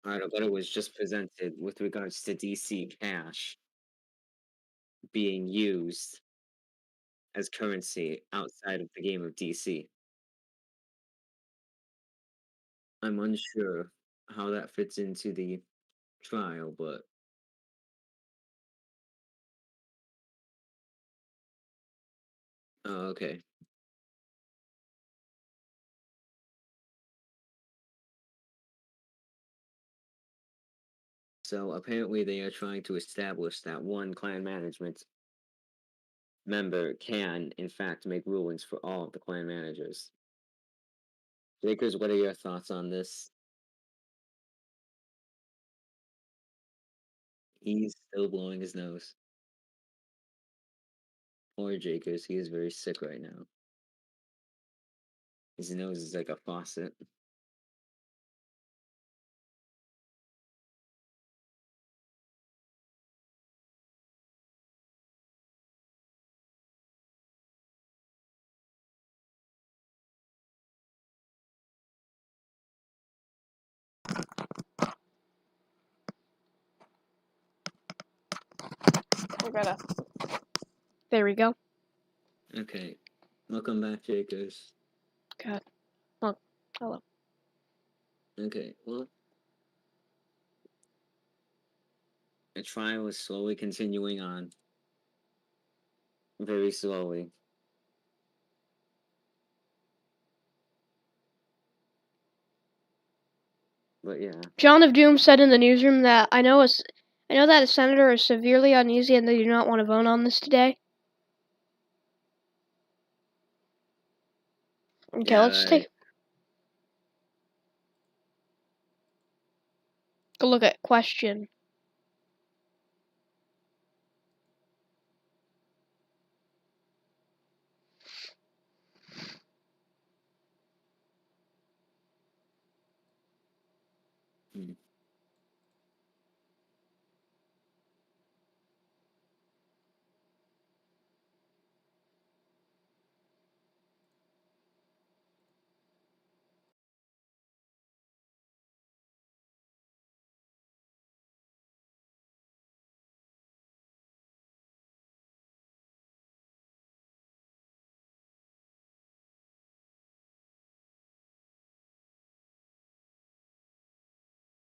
All right, a letter was just presented with regards to DC cash being used as currency outside of the game of DC. I'm unsure how that fits into the trial, but oh, okay. So apparently they are trying to establish that one clan management member can, in fact, make rulings for all of the clan managers. Jakers, what are your thoughts on this? He's still blowing his nose. Poor Jakers, he is very sick right now. His nose is like a faucet. We're gonna. There we go. Okay, welcome back, Jakers. God. Oh, hello. Okay, well, the trial is slowly continuing on, very slowly. But yeah, John of Doom said in the newsroom that I know that a senator is severely uneasy and they do not want to vote on this today. Okay, let's yeah, take a look at question. mm,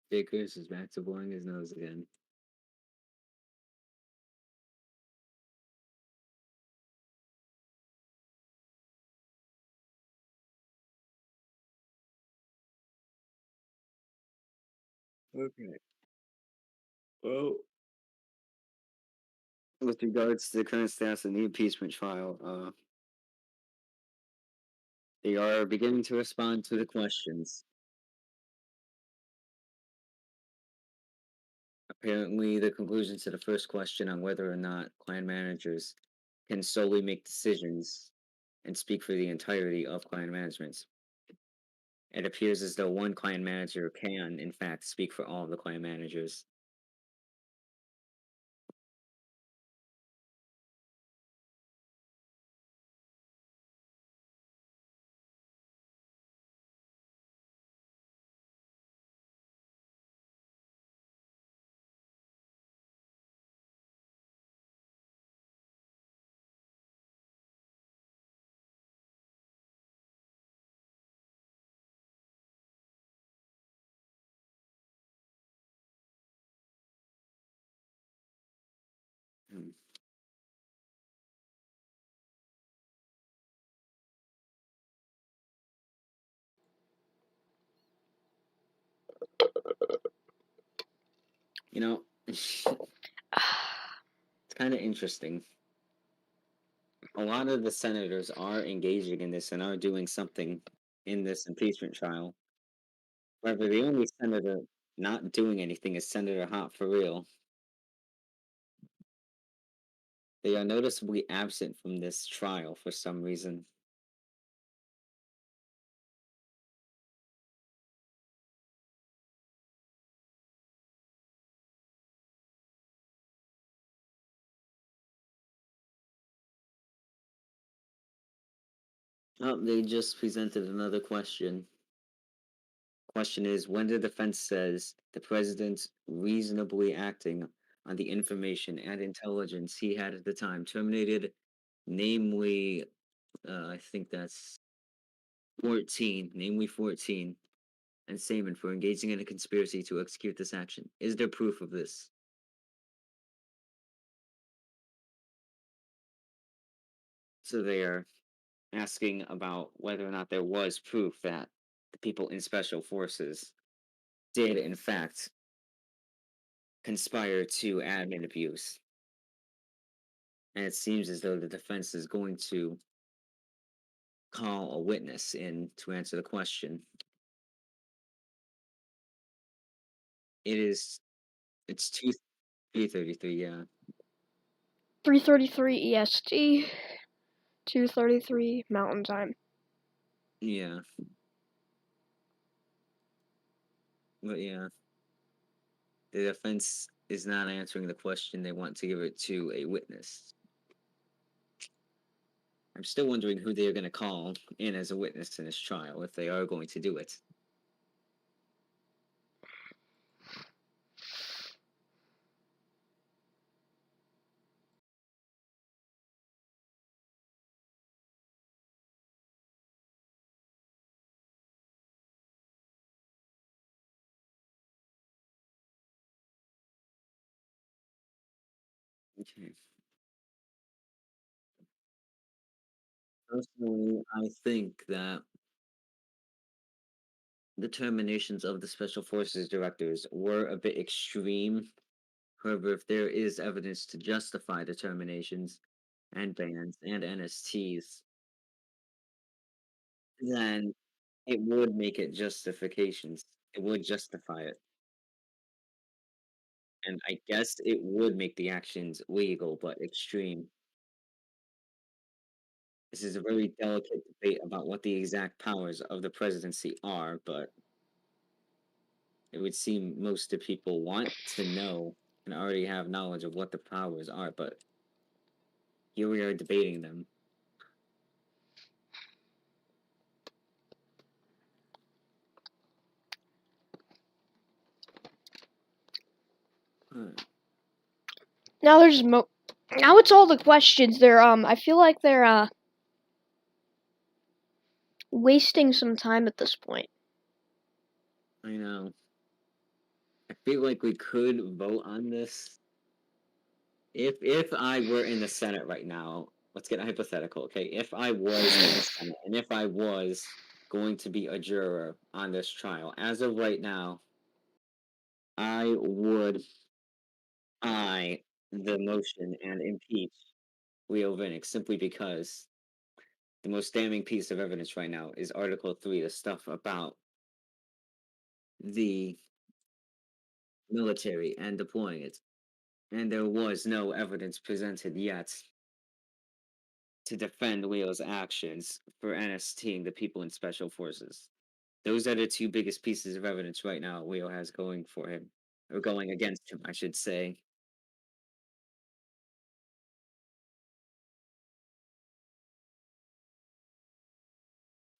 Jakers is back to blowing his nose again. Okay. Well, with regards to the current status of the impeachment trial, they are beginning to respond to the questions. Apparently, the conclusion to the first question on whether or not clan managers can solely make decisions and speak for the entirety of clan management. It appears as though one clan manager can, in fact, speak for all of the clan managers. Hmm. You know, it's kind of interesting. A lot of the senators are engaging in this and are doing something in this impeachment trial. However, the only senator not doing anything is Senator Hot for real. They are noticeably absent from this trial for some reason. Oh, they just presented another question. Question is, when the defense says the president reasonably acting on the information and intelligence he had at the time terminated, namely, I think that's 14, namely 14, and Saman for engaging in a conspiracy to execute this action. Is there proof of this? So they are asking about whether or not there was proof that the people in special forces did, in fact, conspire to admin abuse. and it seems as though the defense is going to call a witness in to answer the question. It is it's 2:33, yeah. 3:33 EST, 2:33 Mountain Time. Yeah. But yeah, the defense is not answering the question. They want to give it to a witness. I'm still wondering who they're going to call in as a witness in this trial if they are going to do it. Okay. Personally, I think that the terminations of the Special Forces directors were a bit extreme. However, if there is evidence to justify the terminations and bans and NSTs, then it would make it justifications. It would justify it. And I guess it would make the actions legal but extreme. This is a very delicate debate about what the exact powers of the presidency are, but it would seem most of people want to know and already have knowledge of what the powers are, but here we are debating them. Huh. Now there's now it's all the questions. I feel like they're wasting some time at this point. I know. I feel like we could vote on this. If I were in the Senate right now, let's get a hypothetical, okay? If I was in the Senate and if I was going to be a juror on this trial, as of right now, I would the motion and impeach Leo Vinick simply because the most damning piece of evidence right now is Article 3, the stuff about the military and deploying it. And there was no evidence presented yet to defend Leo's actions for NSTing the people in special forces. Those are the two biggest pieces of evidence right now Leo has going for him, or going against him, I should say.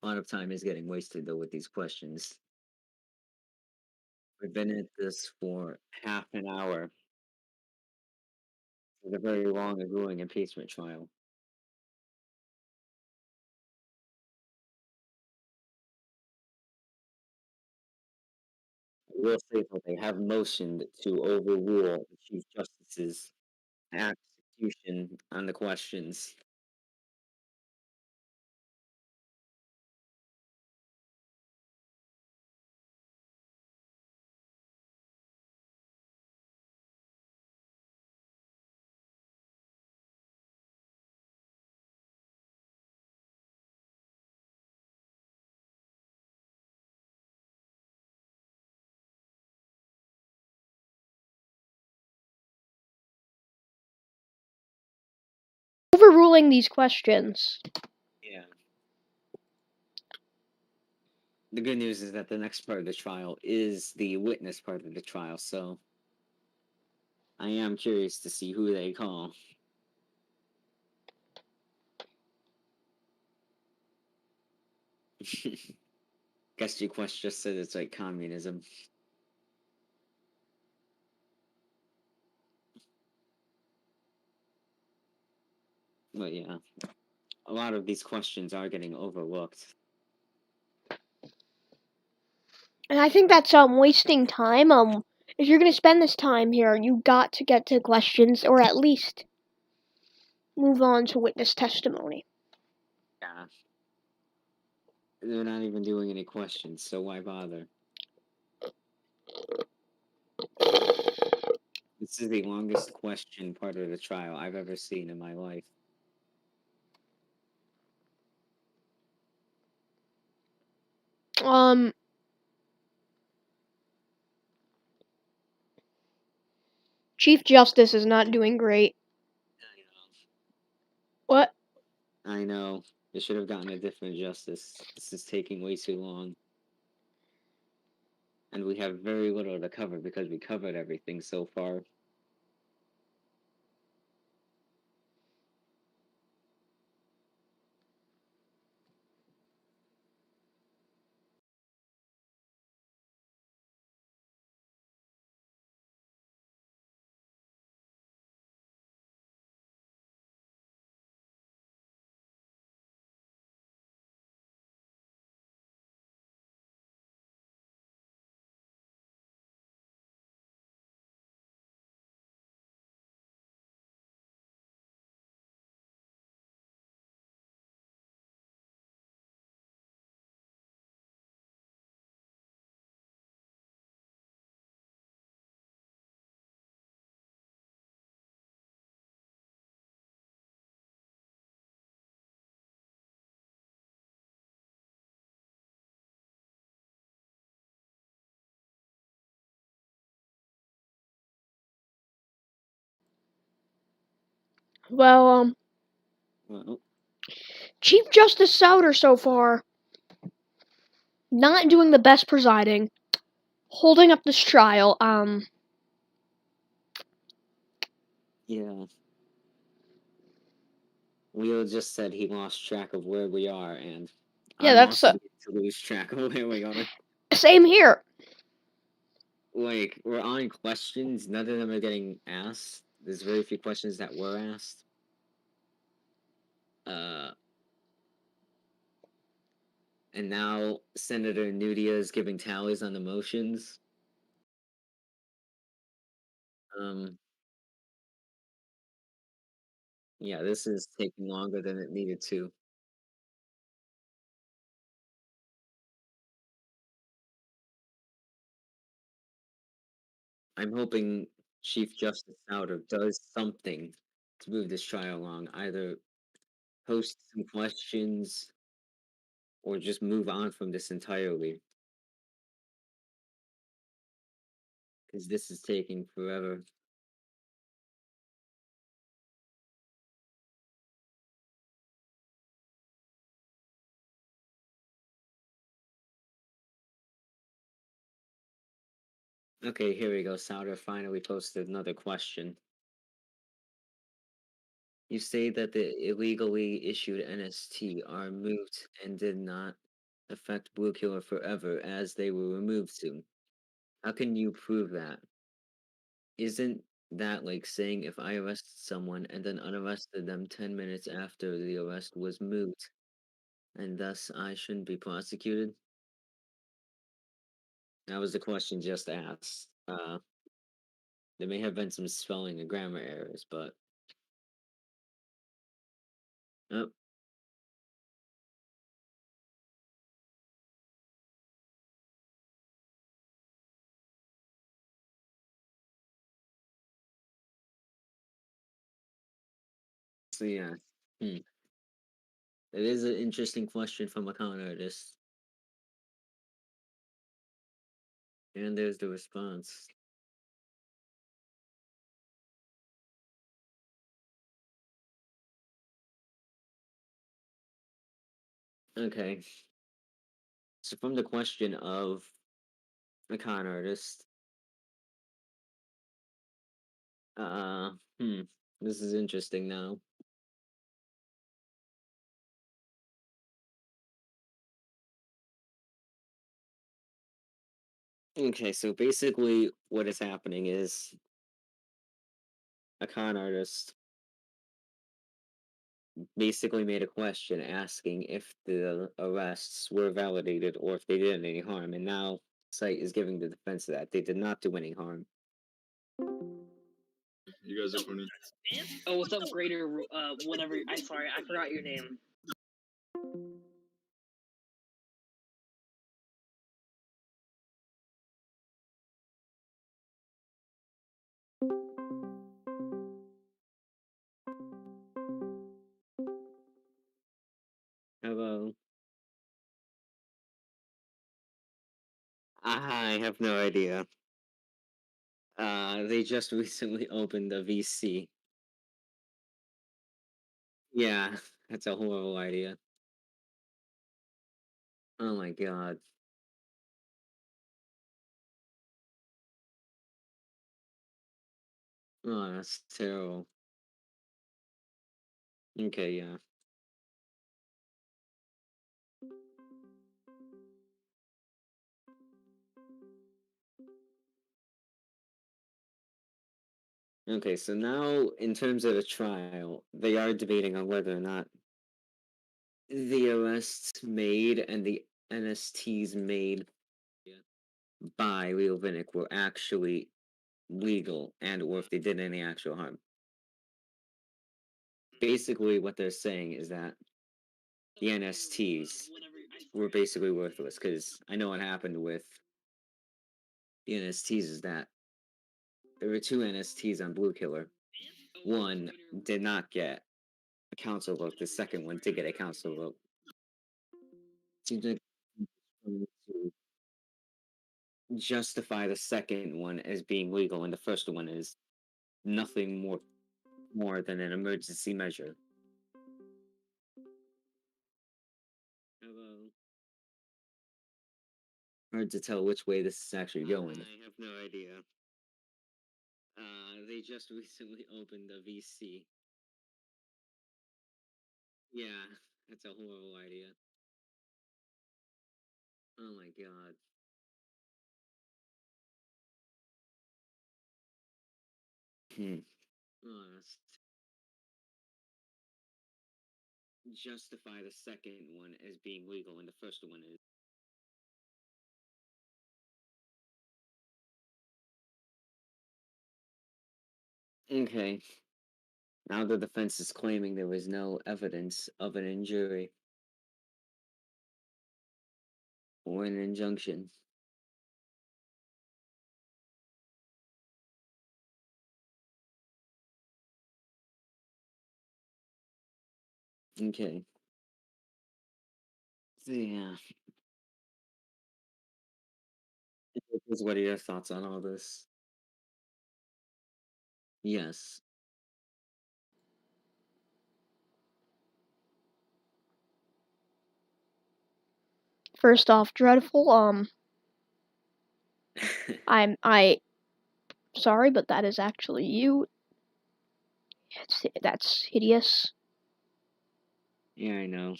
A lot of time is getting wasted though with these questions. We've been at this for half an hour. It's a very long and grueling impeachment trial. I will say that they have motioned to overrule the Chief Justice's execution on the questions. Overruling these questions. Yeah. The good news is that the next part of the trial is the witness part of the trial, so I am curious to see who they call. Guess your question just said it's like communism. But yeah, a lot of these questions are getting overlooked. And I think that's wasting time. If you're gonna spend this time here, you got to get to questions or at least move on to witness testimony. Yeah. They're not even doing any questions, so why bother? This is the longest question part of the trial I've ever seen in my life. Um, Chief Justice is not doing great. What? I know. They should have gotten a different justice. This is taking way too long. And we have very little to cover because we covered everything so far. Well, Well, Chief Justice Souter so far not doing the best presiding, holding up this trial. yeah. Leo just said he lost track of where we are, and Yeah, I'm that's also beginning to lose track of where we are. same here. Like, we're on questions, none of them are getting asked. There's very few questions that were asked. Uh, and now Senator Nudia is giving tallies on the motions. Um, yeah, this is taking longer than it needed to. I'm hoping Chief Justice Souter does something to move this trial along, either post some questions or just move on from this entirely, because this is taking forever. Okay, here we go. Souter finally posted another question. You say that the illegally issued NST are moot and did not affect Blue Killer forever as they were removed to. How can you prove that? Isn't that like saying if I arrested someone and then unarrested them 10 minutes after the arrest was moot, and thus I shouldn't be prosecuted? That was the question just asked. There may have been some spelling and grammar errors, but oh, so yeah. Hmm. It is an interesting question from a con artist. And there's the response. Okay. So from the question of a con artist, uh, hmm, this is interesting now. Okay, so basically what is happening is a con artist basically made a question asking if the arrests were validated or if they did any harm, and now site is giving the defense of that they did not do any harm. You guys are funny. Oh, what's up, Grader? Whatever. I sorry, I forgot your name. Hello. I have no idea. They just recently opened a VC. Yeah, that's a horrible idea. Oh my god. Oh, that's terrible. Okay, yeah. Okay, so now in terms of the trial, they are debating on whether or not the arrests made and the NSTs made by Leo Vinick were actually legal and or if they did any actual harm. Basically, what they're saying is that the NSTs were basically worthless because I know what happened with the NSTs is that there were two NSTs on Blue Killer. One did not get a council vote. The second one did get a council vote. Seems like to justify the second one as being legal, and the first one is nothing more than an emergency measure. Hello. Hard to tell which way this is actually going. I have no idea. They just recently opened a VC. Yeah, that's a horrible idea. Oh my god. Hmm. Oh, that's justify the second one as being legal, and the first one is. Okay. Now the defense is claiming there was no evidence of an injury or an injunction. Okay. So, yeah. What are your thoughts on all this? Yes. First off, dreadful. I sorry, but that is actually you. That's hideous. Yeah, I know.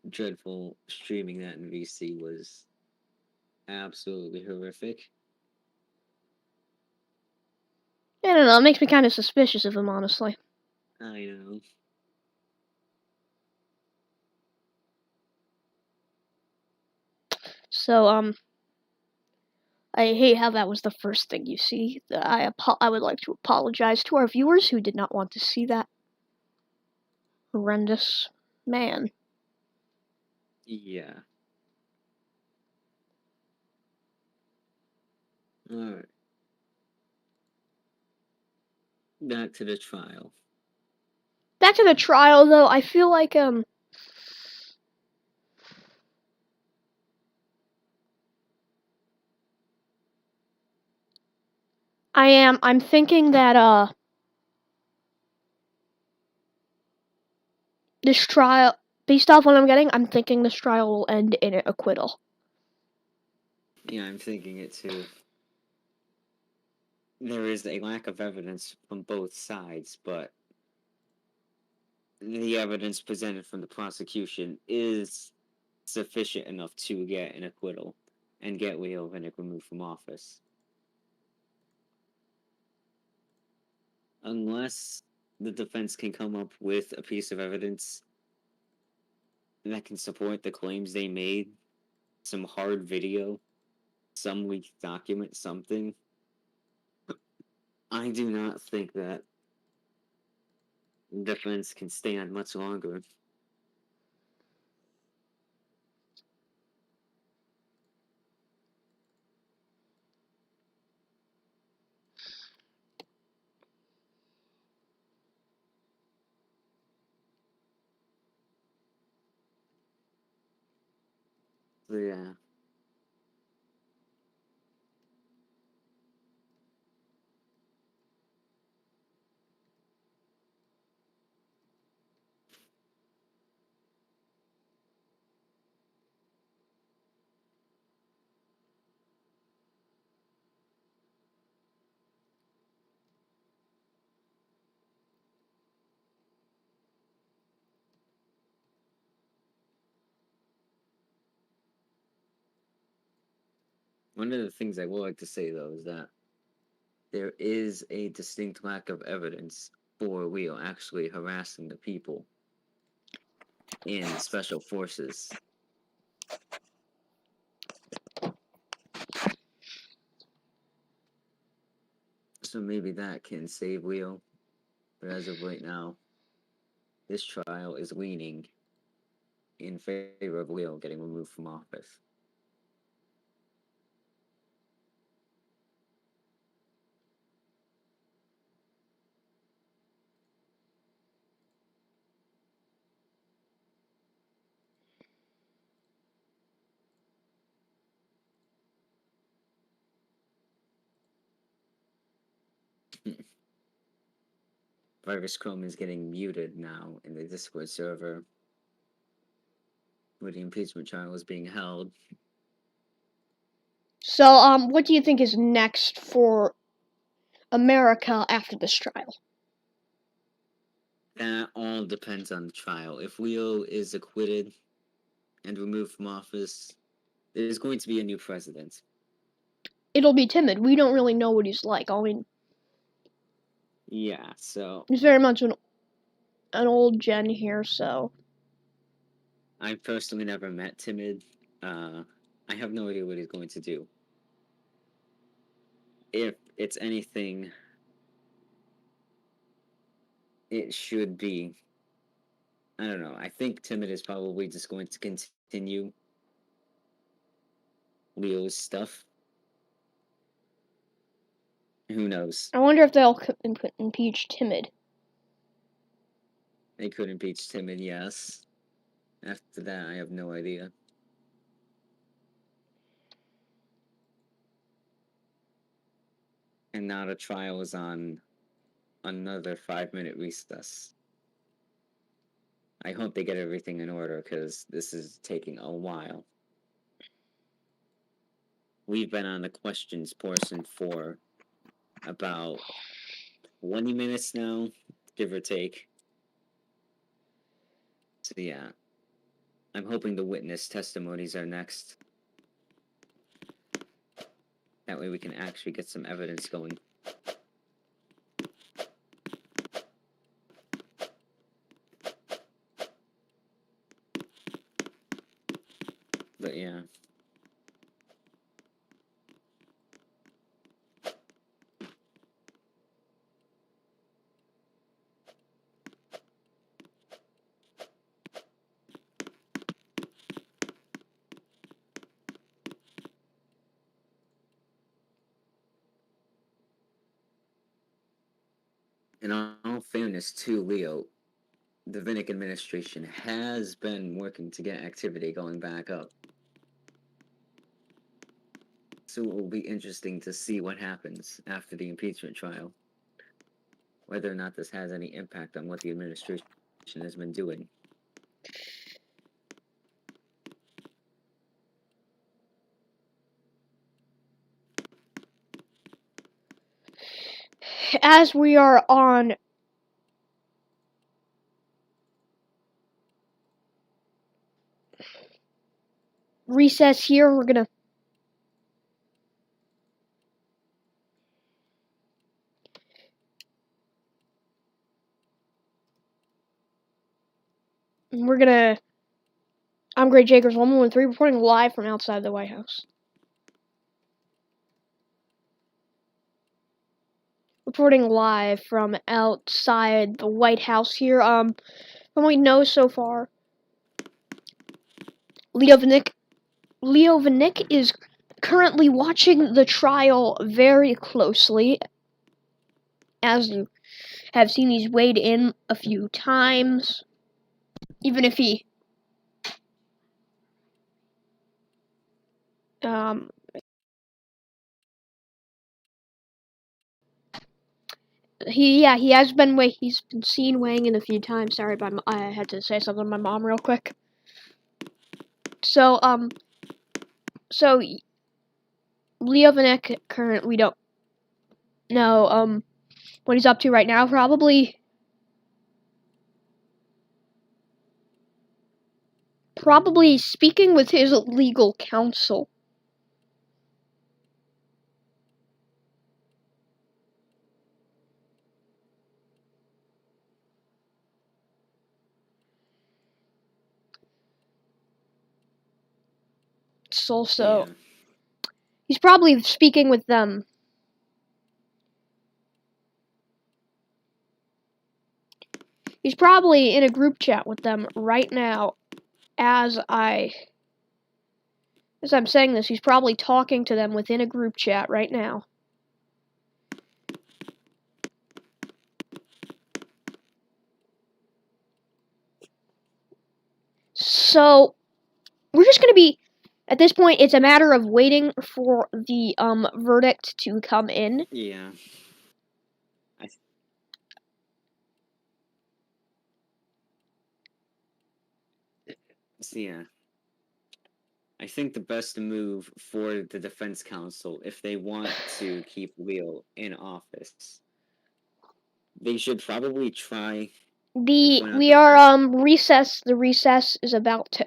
Dreadful streaming that in VC was absolutely horrific. I don't know. It makes me kind of suspicious of him, honestly. I know. So I hate how that was the first thing you see. I would like to apologize to our viewers who did not want to see that horrendous man. Yeah. Alright. Back to the trial. Back to the trial, though. I feel like I'm thinking that this trial, based off what I'm getting, I'm thinking this trial will end in an acquittal. Yeah, I'm thinking it too. There is a lack of evidence from both sides, but the evidence presented from the prosecution is sufficient enough to get an acquittal and get Leo Vinick removed from office. Unless the defense can come up with a piece of evidence that can support the claims they made, some hard video, some leaked document, something, I do not think that defense can stand much longer. So, yeah. One of the things I would like to say, though, is that there is a distinct lack of evidence for Leo actually harassing the people in special forces. So maybe that can save Leo. But as of right now, this trial is leaning in favor of Leo getting removed from office. Virus Chrome is getting muted now in the Discord server where the impeachment trial is being held. So, what do you think is next for America after this trial? That all depends on the trial. If Leo is acquitted and removed from office, there's going to be a new president. It'll be timid. We don't really know what he's like. I mean, Yeah, so he's very much an old gen here, so. I've personally never met Timid. I have no idea what he's going to do. If it's anything, it should be. I don't know. I think Timid is probably just going to continue Leo's stuff. Who knows? I wonder if they'll impeach Timid. They could impeach Timid, yes. After that, I have no idea. And now the trial is on another 5-minute recess. I hope they get everything in order because this is taking a while. We've been on the questions portion for about 20 minutes now, give or take. So, yeah. I'm hoping the witness testimonies are next. That way we can actually get some evidence going. But, yeah. In all fairness to Leo, the Vinick administration has been working to get activity going back up. So it will be interesting to see what happens after the impeachment trial. Whether or not this has any impact on what the administration has been doing. As we are on recess here, we're gonna I'm Great Jakers 113 reporting live from outside the White House. Reporting live from outside the White House here. From what we know so far, Leo Vinick is currently watching the trial very closely. As you have seen, he's weighed in a few times. Even if he Um, he has been he's been seen weighing in a few times. Sorry, I had to say something to my mom real quick. So Leo Vinick we don't know what he's up to right now. Probably speaking with his legal counsel. It's also he's probably speaking with them. He's probably in a group chat with them right now as I'm saying this. He's probably talking to them within a group chat right now. So we're just gonna be at this point. It's a matter of waiting for the verdict to come in. Yeah. So, yeah. I think the best move for the defense counsel, if they want to keep Leo in office, they should probably try. We are recess. The recess is about to.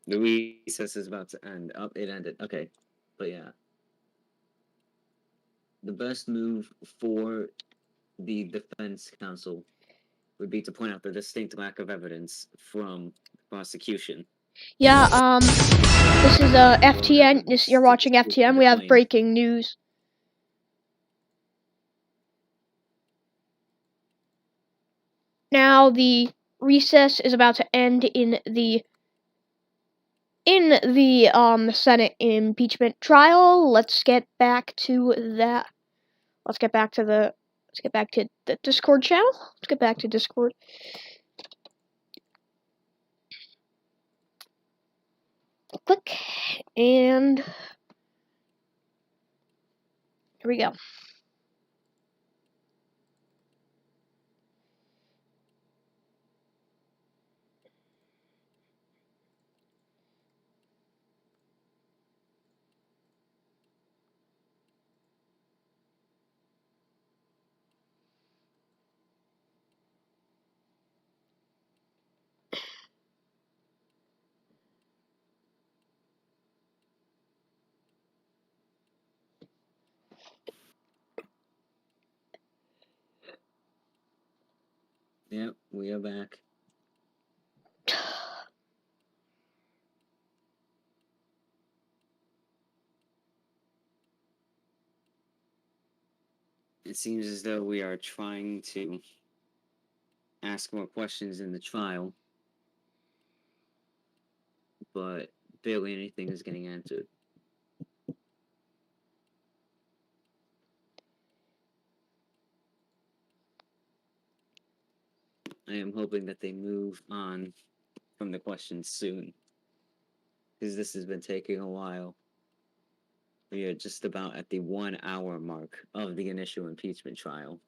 The recess is about to end. Oh, it ended. Okay, but yeah, the best move for the defense counsel would be to point out the distinct lack of evidence from the prosecution. Yeah. This is FTN. You're watching FTN. We have breaking news. Now the recess is about to end in the Senate impeachment trial. Let's get back to that. Let's get back to the Discord channel. Let's get back to Discord. Click and here we go. Yep, we are back. It seems as though we are trying to ask more questions in the trial, but barely anything is getting answered. I am hoping that they move on from the questions soon, because this has been taking a while. We are just about at the 1 hour mark of the initial impeachment trial.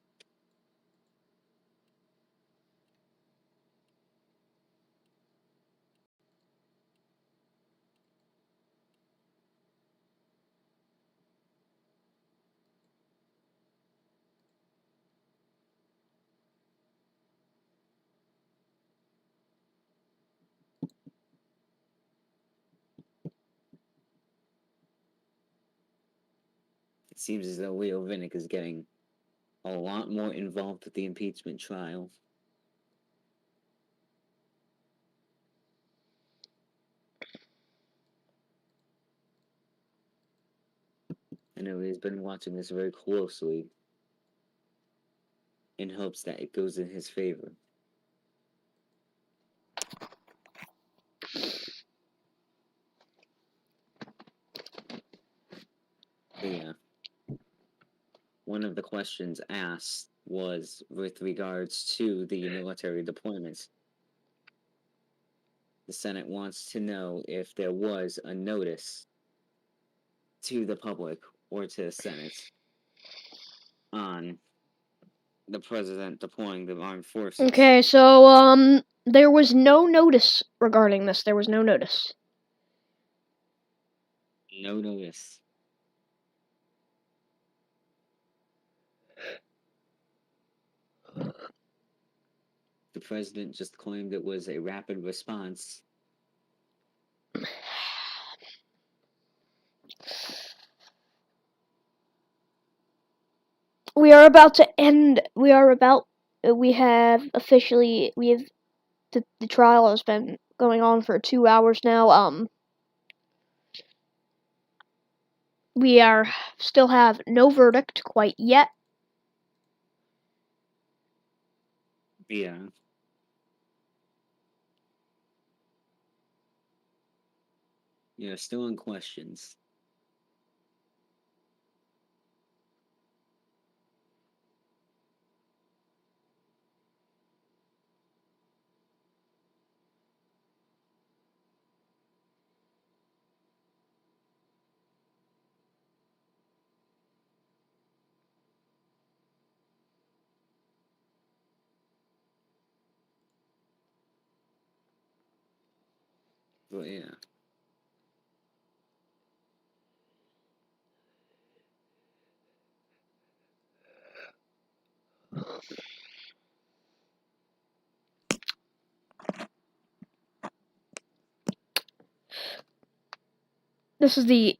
It seems as though Leo Vinick is getting a lot more involved with the impeachment trial. I know he's been watching this very closely in hopes that it goes in his favor. But yeah. One of the questions asked was with regards to the military deployments. the Senate wants to know if there was a notice to the public or to the Senate on the president deploying the armed forces. Okay, so there was no notice regarding this. There was no notice. No notice. The president just claimed it was a rapid response. We are about to end. We have officially. The trial has been going on for 2 hours now. We still have no verdict quite yet. Yeah. Yeah, still in questions. But yeah. This is the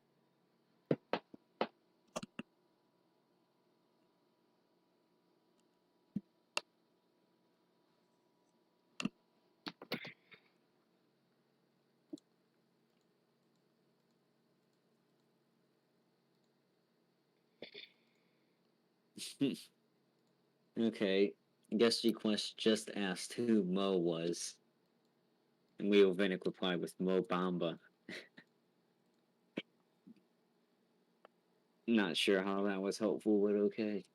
Okay. I guess G-Quest just asked who Mo was. And Leo Vinick replied with Mo Bamba. Not sure how that was helpful, but okay.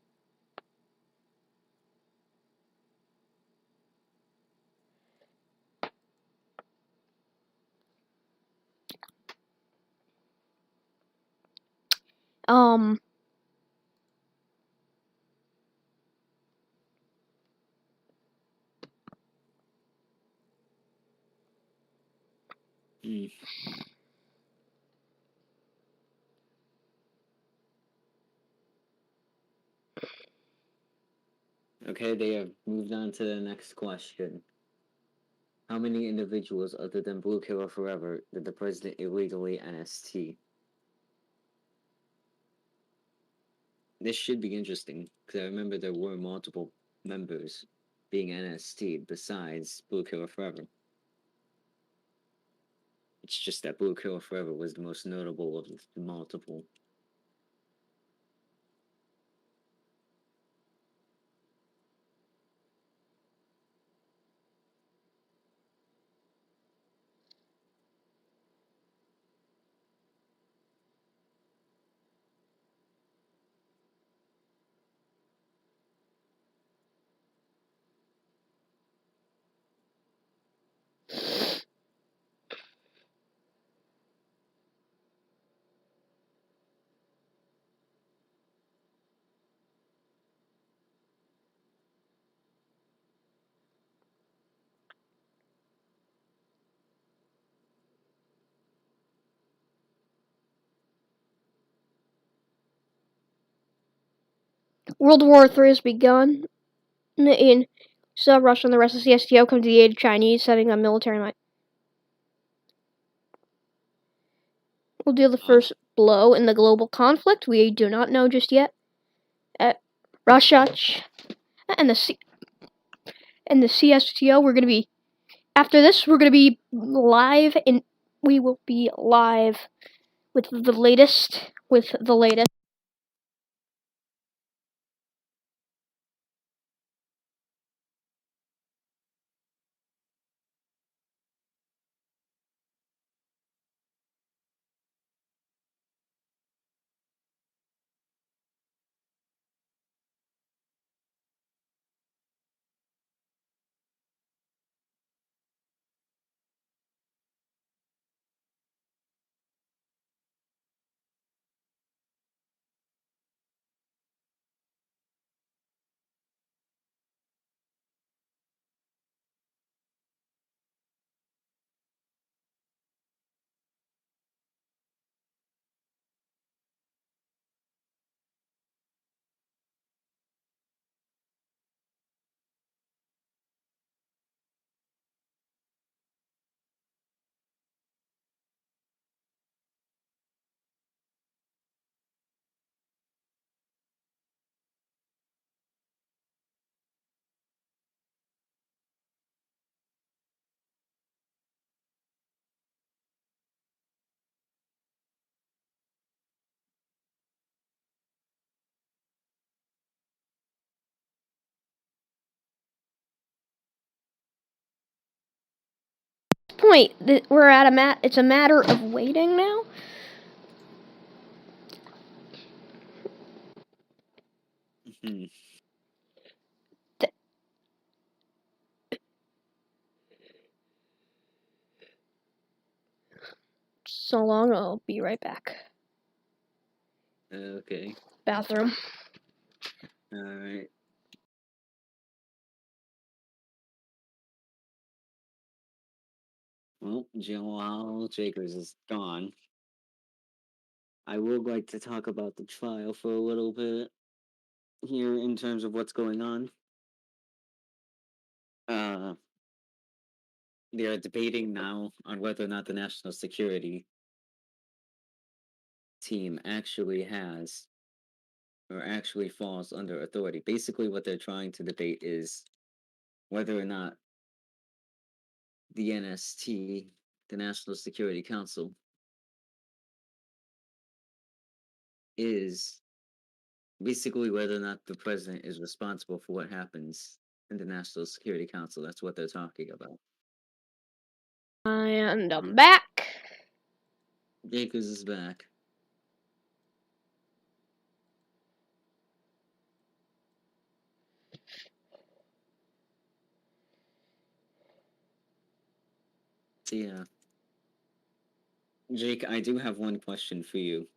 um. Mm. Okay, they have moved on to the next question. How many individuals other than Blue Killer Forever did the president illegally NST? This should be interesting, because I remember there were multiple members being NST'd besides Blue Killer Forever. It's just that Blue Killer Forever was the most notable of the multiple. World War III has begun. In Russia and the rest of CSTO come to the aid of Chinese, setting up military might. We'll deal the first blow in the global conflict. We do not know just yet. Russia and the CSTO. We're gonna be after this. We're gonna be live, and we will be live with the latest. point, we're at it's a matter of waiting now. Mhm. So long, I'll be right back. Okay. Bathroom. All right. Well, Joel Jakers is gone. I would like to talk about the trial for a little bit here in terms of what's going on. Uh, they are debating now on whether or not the national security team actually has or actually falls under authority. Basically, what they're trying to debate is whether or not the NST, the National Security Council, is basically whether or not the president is responsible for what happens in the National Security Council. That's what they're talking about. And I'm back. Jakers is back. So yeah. Jake, I do have one question for you.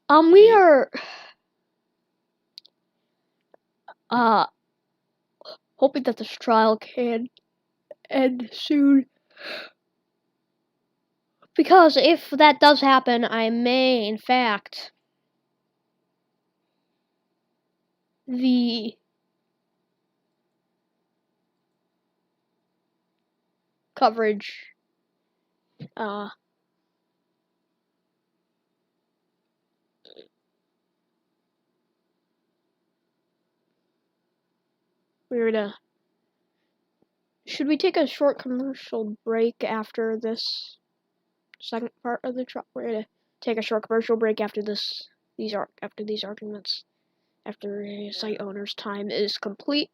We Jake? are hoping that this trial can end soon. Because if that does happen, I may, in fact, the coverage, we're gonna. Should we take a short commercial break after this second part of the trial? We're gonna take a short commercial break after these arguments. After the site owner's time is complete.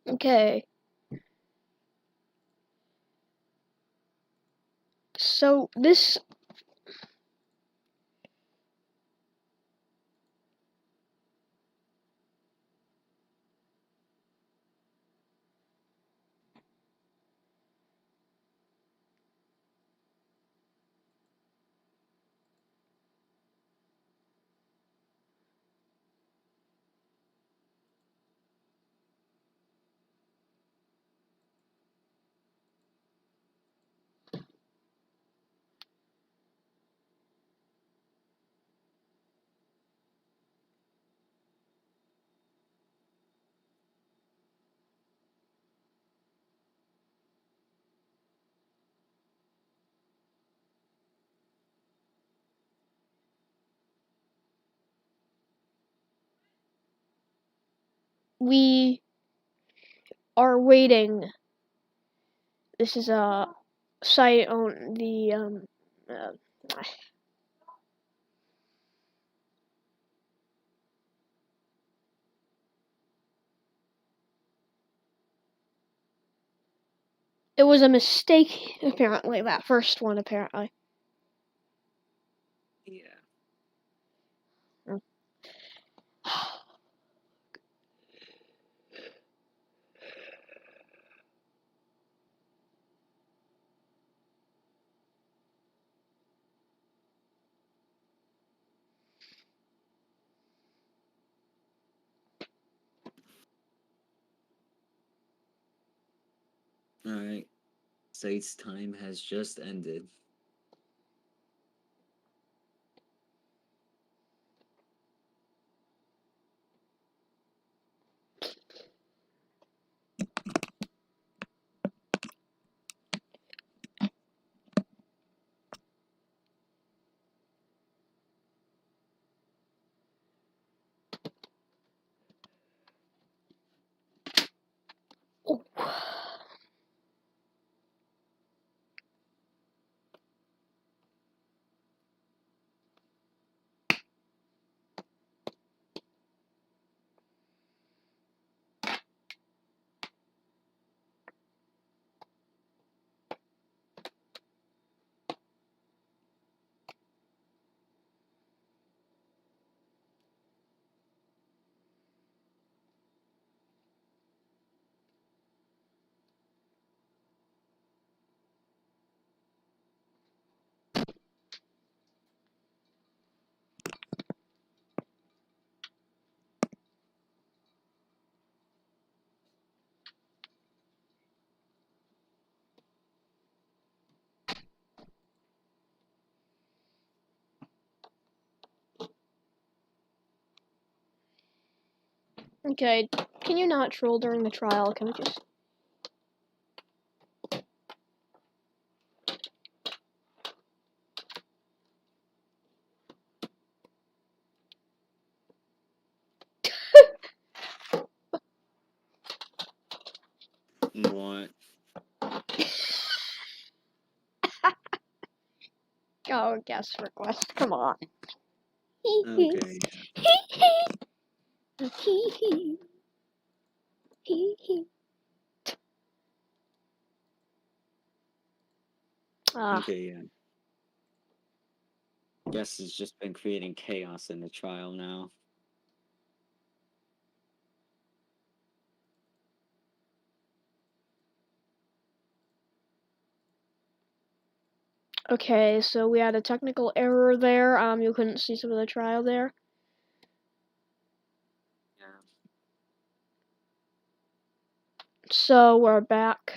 Okay. So this we are waiting. This is a site on the it was a mistake apparently, that first one apparently. Yeah. Alright. Site's time has just ended. Oh. Okay, can you not troll during the trial? Can we just... What? Oh, guest request. Come on. Okay. Ah, Okay, yeah. Guess has just been creating chaos in the trial now. okay, so we had a technical error there. You couldn't see some of the trial there. Yeah. So we're back.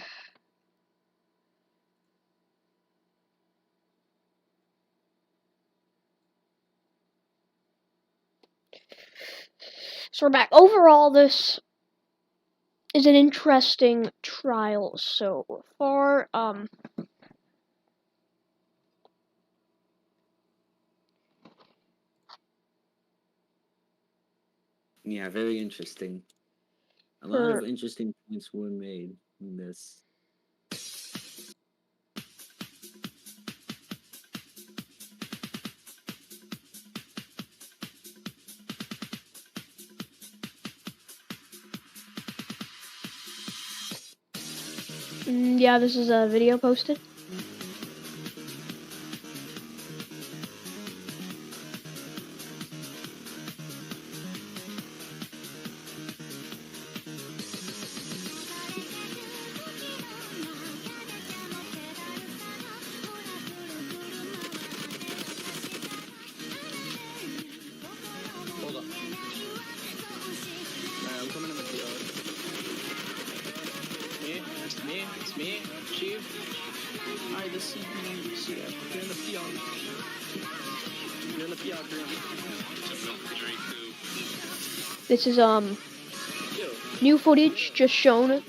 So we're back. Overall, this is an interesting trial so far. Yeah, very interesting. A lot For of interesting points were made in this. yeah, this is a video posted. Hold on. I'm coming in with the It's me, Chief. Hi, this is me. You're in the field. You're in the field, This is Yo, new footage just shown.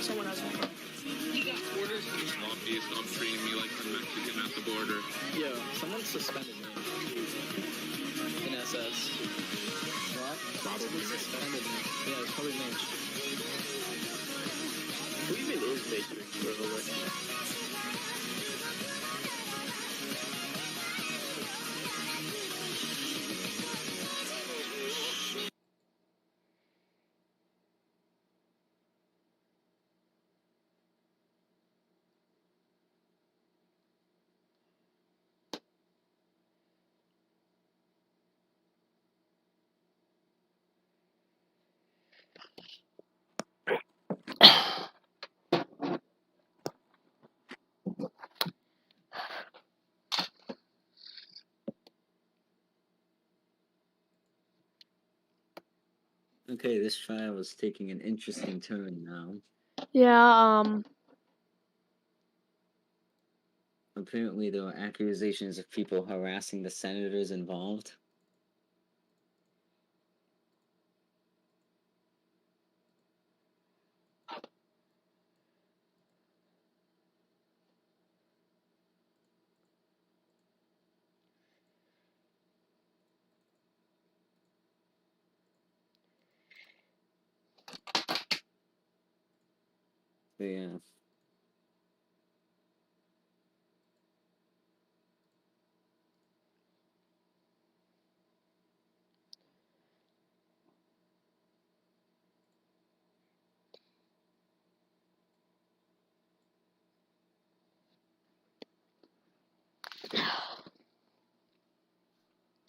someone has my phone. Stop treating me like a Mexican at the border. Yo, someone suspended me in SS. What? Someone suspended me. Yeah, it's probably Mitch. Who even is Matrix, bro? Okay, this trial is taking an interesting turn now. Yeah, Apparently, there were accusations of people harassing the senators involved. But yeah.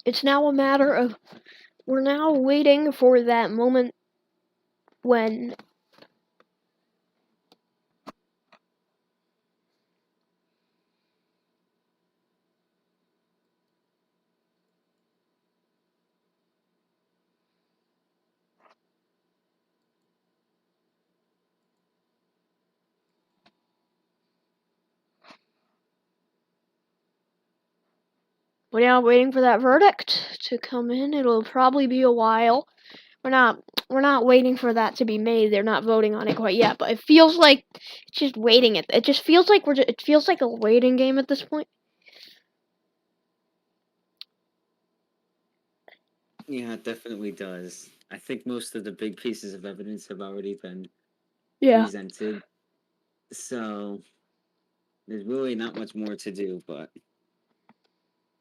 it's now a matter of we're now waiting for that moment when we're now waiting for that verdict to come in. It'll probably be a while. we're not waiting for that to be made. They're not voting on it quite yet, but it feels like it's just waiting. It just feels like it feels like a waiting game at this point. Yeah, it definitely does. I think most of the big pieces of evidence have already been Yeah. presented, so there's really not much more to do, but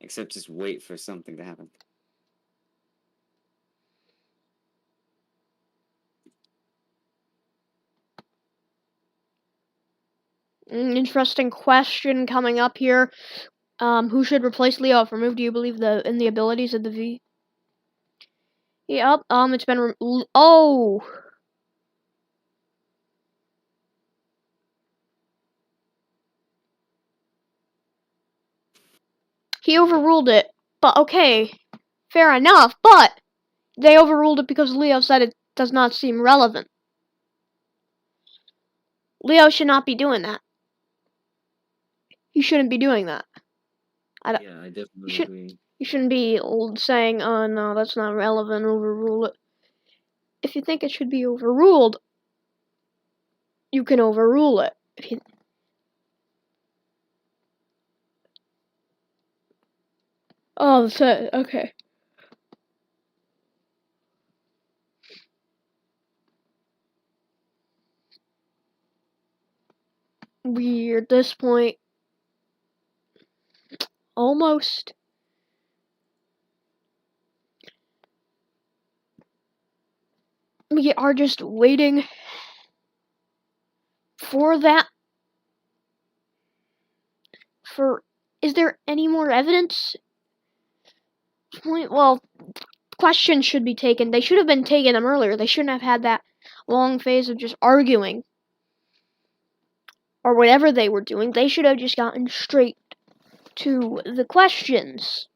except just wait for something to happen. Interesting question coming up here. Who should replace Leo if removed? Do you believe in the abilities of the V? Yep. It's been oh. He overruled it. But okay, fair enough. But they overruled it because Leo said it does not seem relevant. Leo should not be doing that. You shouldn't be doing that. Yeah, I definitely agree. You shouldn't be saying, "Oh no, that's not relevant. Overrule it." If you think it should be overruled, you can overrule it. If you Oh, that's it. Okay. We're at this point almost. We are just waiting for that. Is there any more evidence? Well, questions should be taken. They should have been taking them earlier. They shouldn't have had that long phase of just arguing or whatever they were doing. They should have just gotten straight to the questions.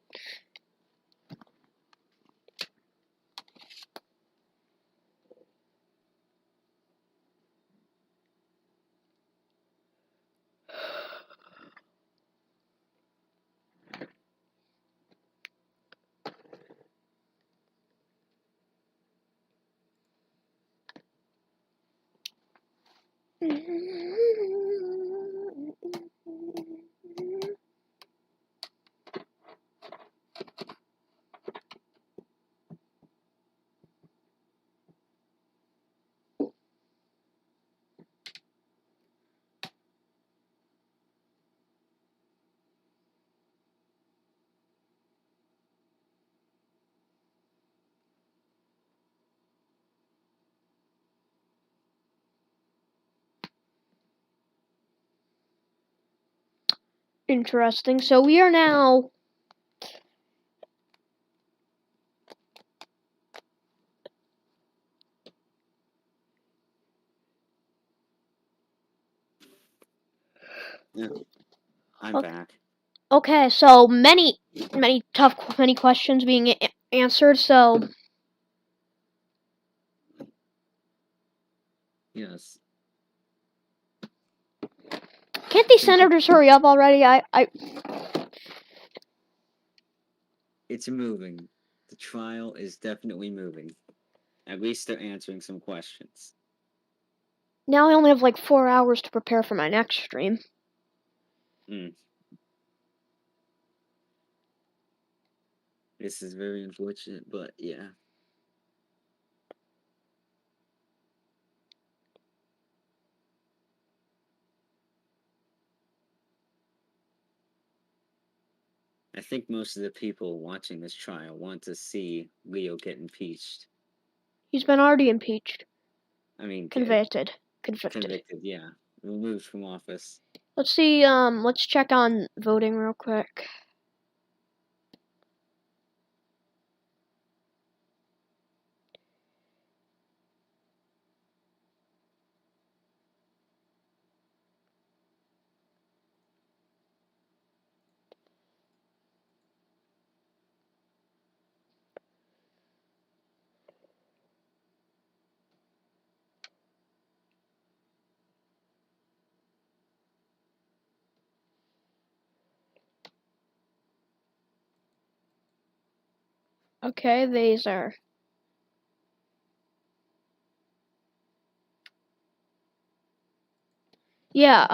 Interesting. So we are now Yeah, I'm back. okay. So many questions being answered. So Yes. can't these senators hurry up already? It's moving. The trial is definitely moving. At least they're answering some questions. Now I only have like 4 hours to prepare for my next stream. This is very unfortunate, but yeah. I think most of the people watching this trial want to see Leo get impeached. He's been already impeached. I mean, Convicted. convicted, yeah. Removed from office. Let's see, let's check on voting real quick. Okay, these are Yeah,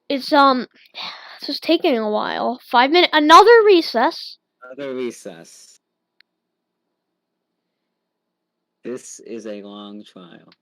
it's just taking a while. 5 minutes, another recess. Another recess. This is a long trial.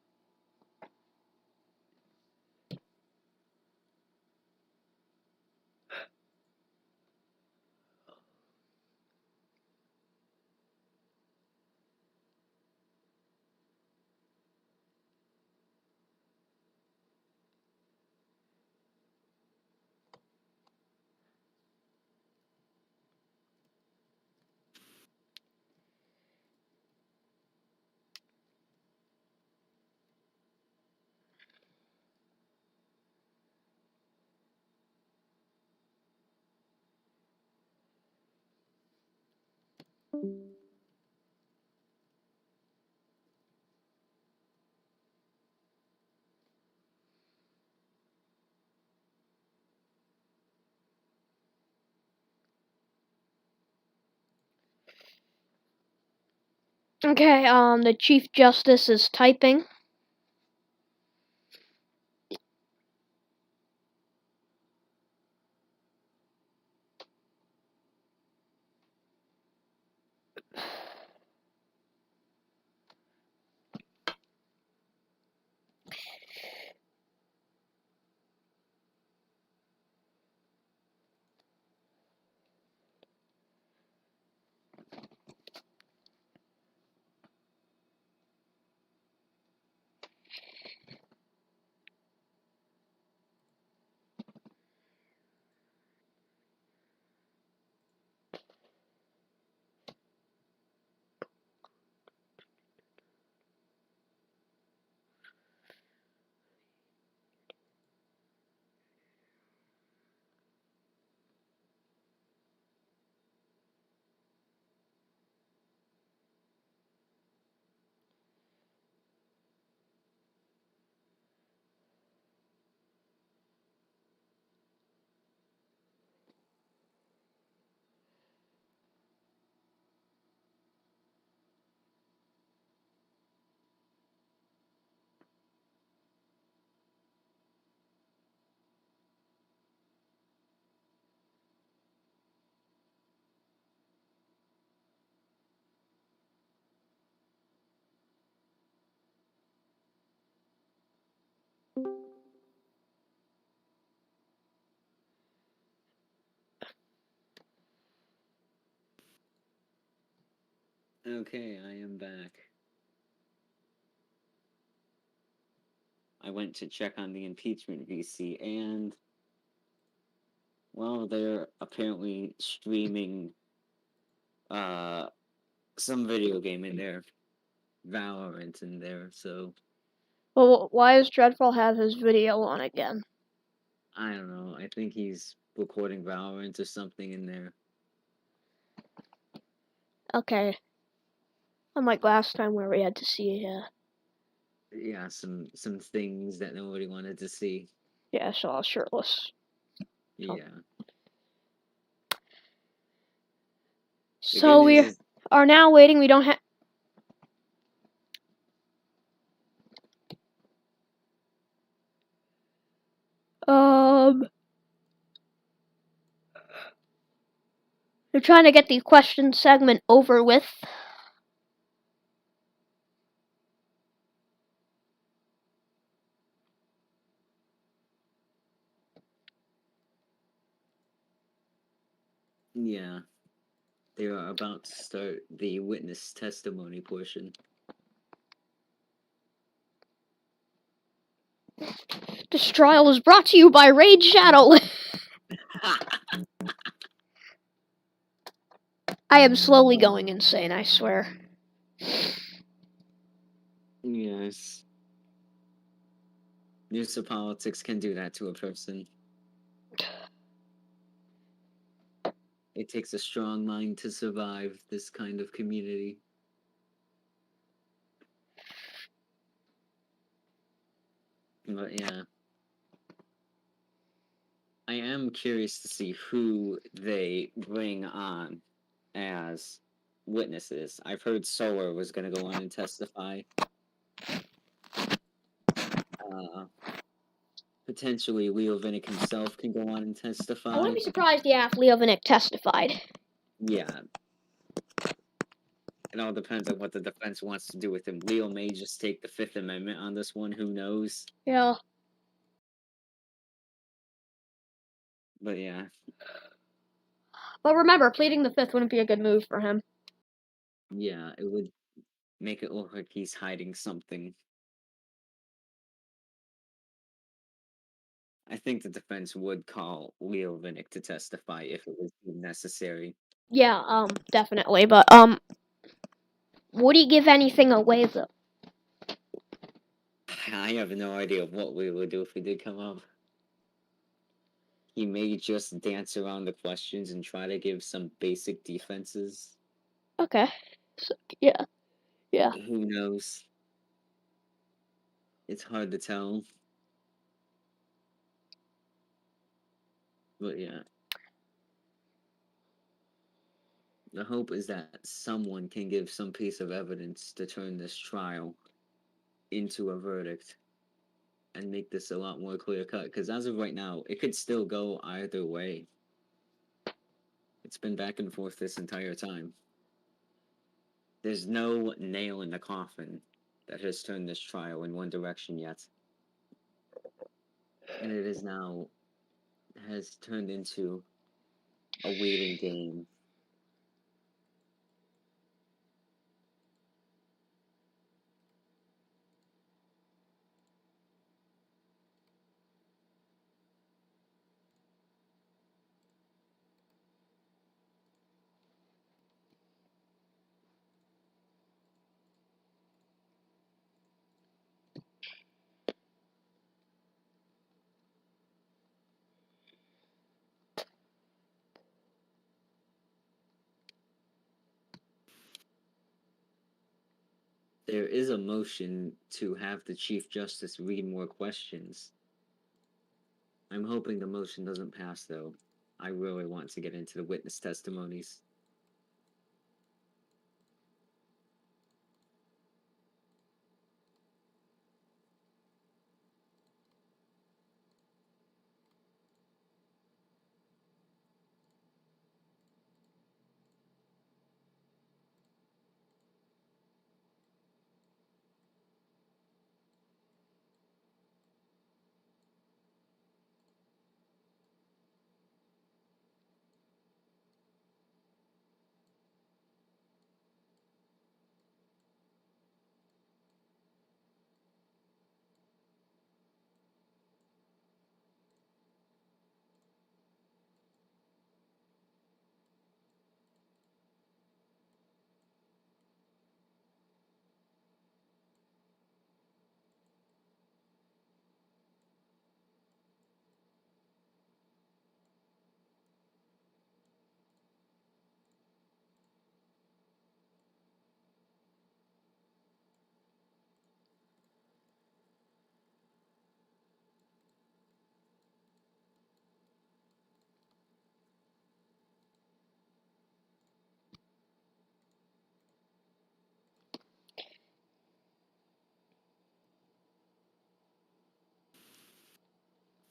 Okay, the Chief Justice is typing. Okay, I am back. I went to check on the impeachment VC, and well, they're apparently streaming some video game in there, Valorant in there. So Well, why does Dreadful have his video on again? I don't know. I think he's recording Valorant or something in there. Okay. Unlike last time where we had to see, Yeah, some things that nobody wanted to see. yeah, so I was shirtless. Yeah. So we are now waiting. We don't have. They're trying to get the question segment over with. Yeah. They are about to start the witness testimony portion. This trial was brought to you by Raid Shadow. I am slowly going insane, I swear. Yes. News of politics can do that to a person. It takes a strong mind to survive this kind of community. But yeah. I am curious to see who they bring on as witnesses. I've heard Solar was going to go on and testify. Potentially Leo Vinick himself can go on and I testify. wouldn't be surprised, yeah, if Leo Vinick testified. Yeah. It all depends on what the defense wants to do with him. Leo may just take the Fifth Amendment on this one, who knows? Yeah. But yeah. But remember, pleading the Fifth wouldn't be a good move for him. Yeah, it would make it look like he's hiding something. I think the defense would call Leo Vinick to testify if it was necessary. Yeah, definitely. But, would he give anything away, though? I have no idea what we would do if he did come up. He may just dance around the questions and try to give some basic defenses. Okay. So, yeah. Yeah. Who knows? It's hard to tell. But yeah. The hope is that someone can give some piece of evidence to turn this trial into a verdict and make this a lot more clear cut. Because as of right now, it could still go either way. It's been back and forth this entire time. There's no nail in the coffin that has turned this trial in one direction yet. And it is now has turned into a waiting game. There is a motion to have the Chief Justice read more questions. I'm hoping the motion doesn't pass, though. I really want to get into the witness testimonies.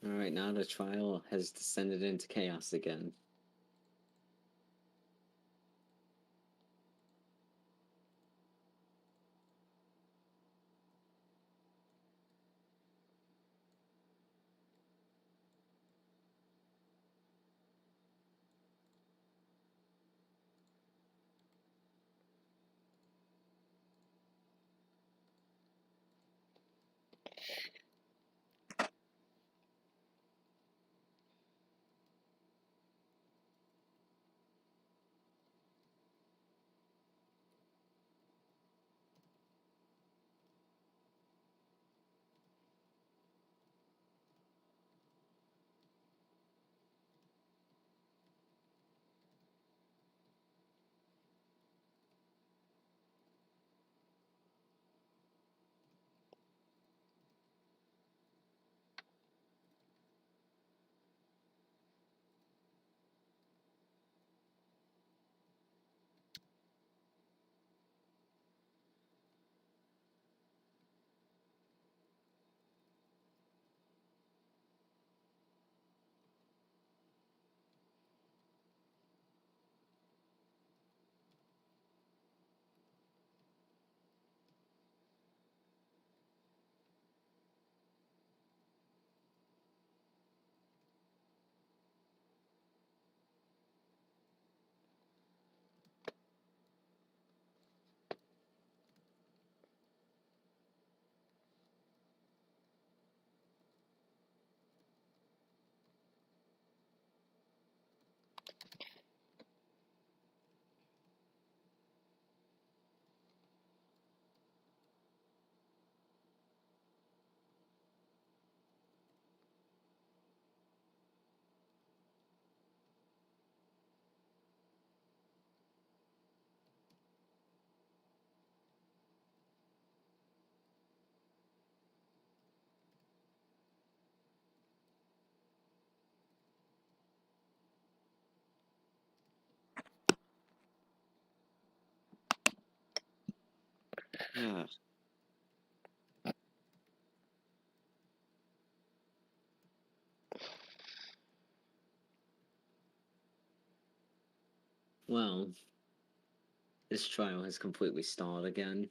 Alright, now the trial has descended into chaos again. Ah. Well, this trial has completely stalled again.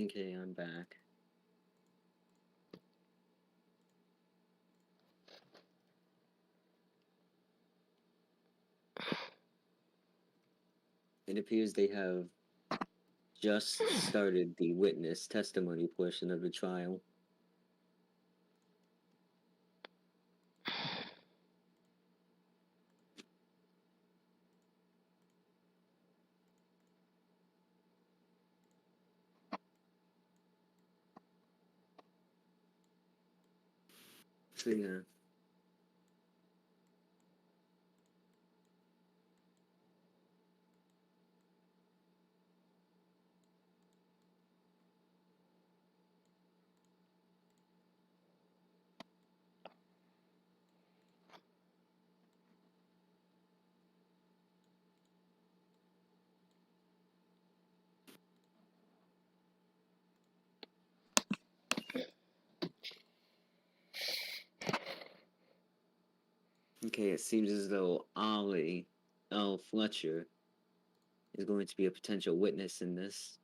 Okay, I'm back. It appears they have just started the witness testimony portion of the trial. So yeah. Okay, it seems as though Ollie L. Fletcher is going to be a potential witness in this.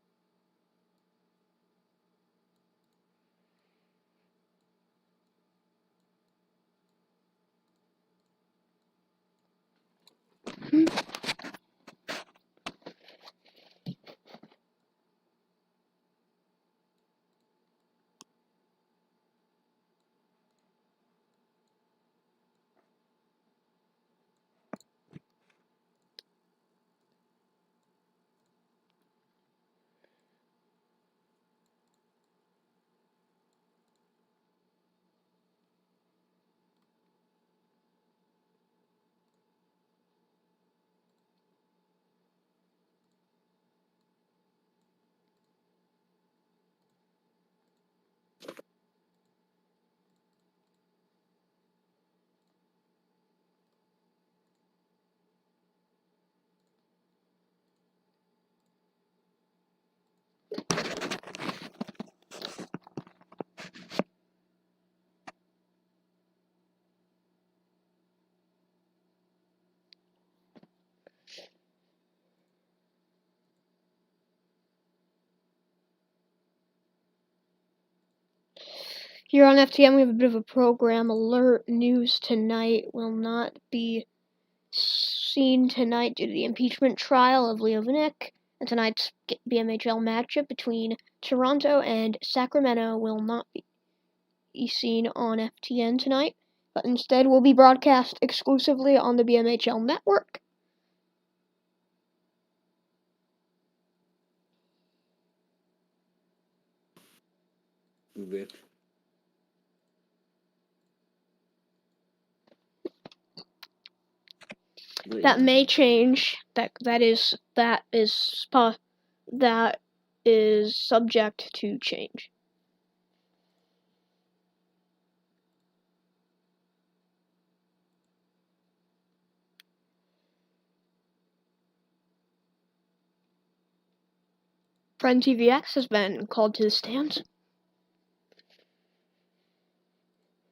Here on FTM, we have a bit of a program alert. News tonight will not be seen tonight due to the impeachment trial of Leo Vinick, and tonight's BMHL matchup between Toronto and Sacramento will not be seen on FTN tonight, but instead will be broadcast exclusively on the BMHL network. Rip. But That yeah. may change. That is subject to change. Friend TVX has been called to the stands.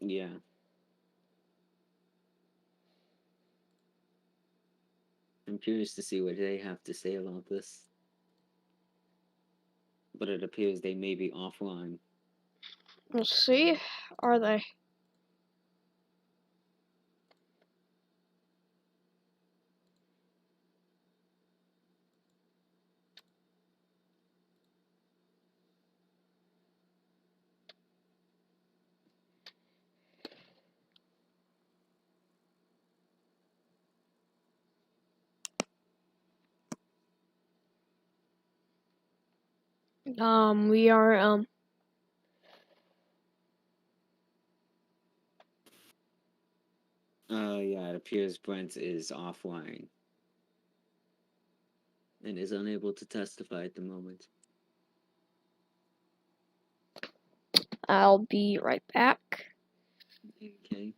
Yeah. I'm curious to see what they have to say about this. But it appears they may be offline. We'll see. Are they? We are Yeah, it appears Brent is offline and is unable to testify at the moment. I'll be right back. Okay.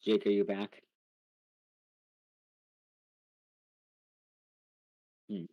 Jake, are you back? Hmm.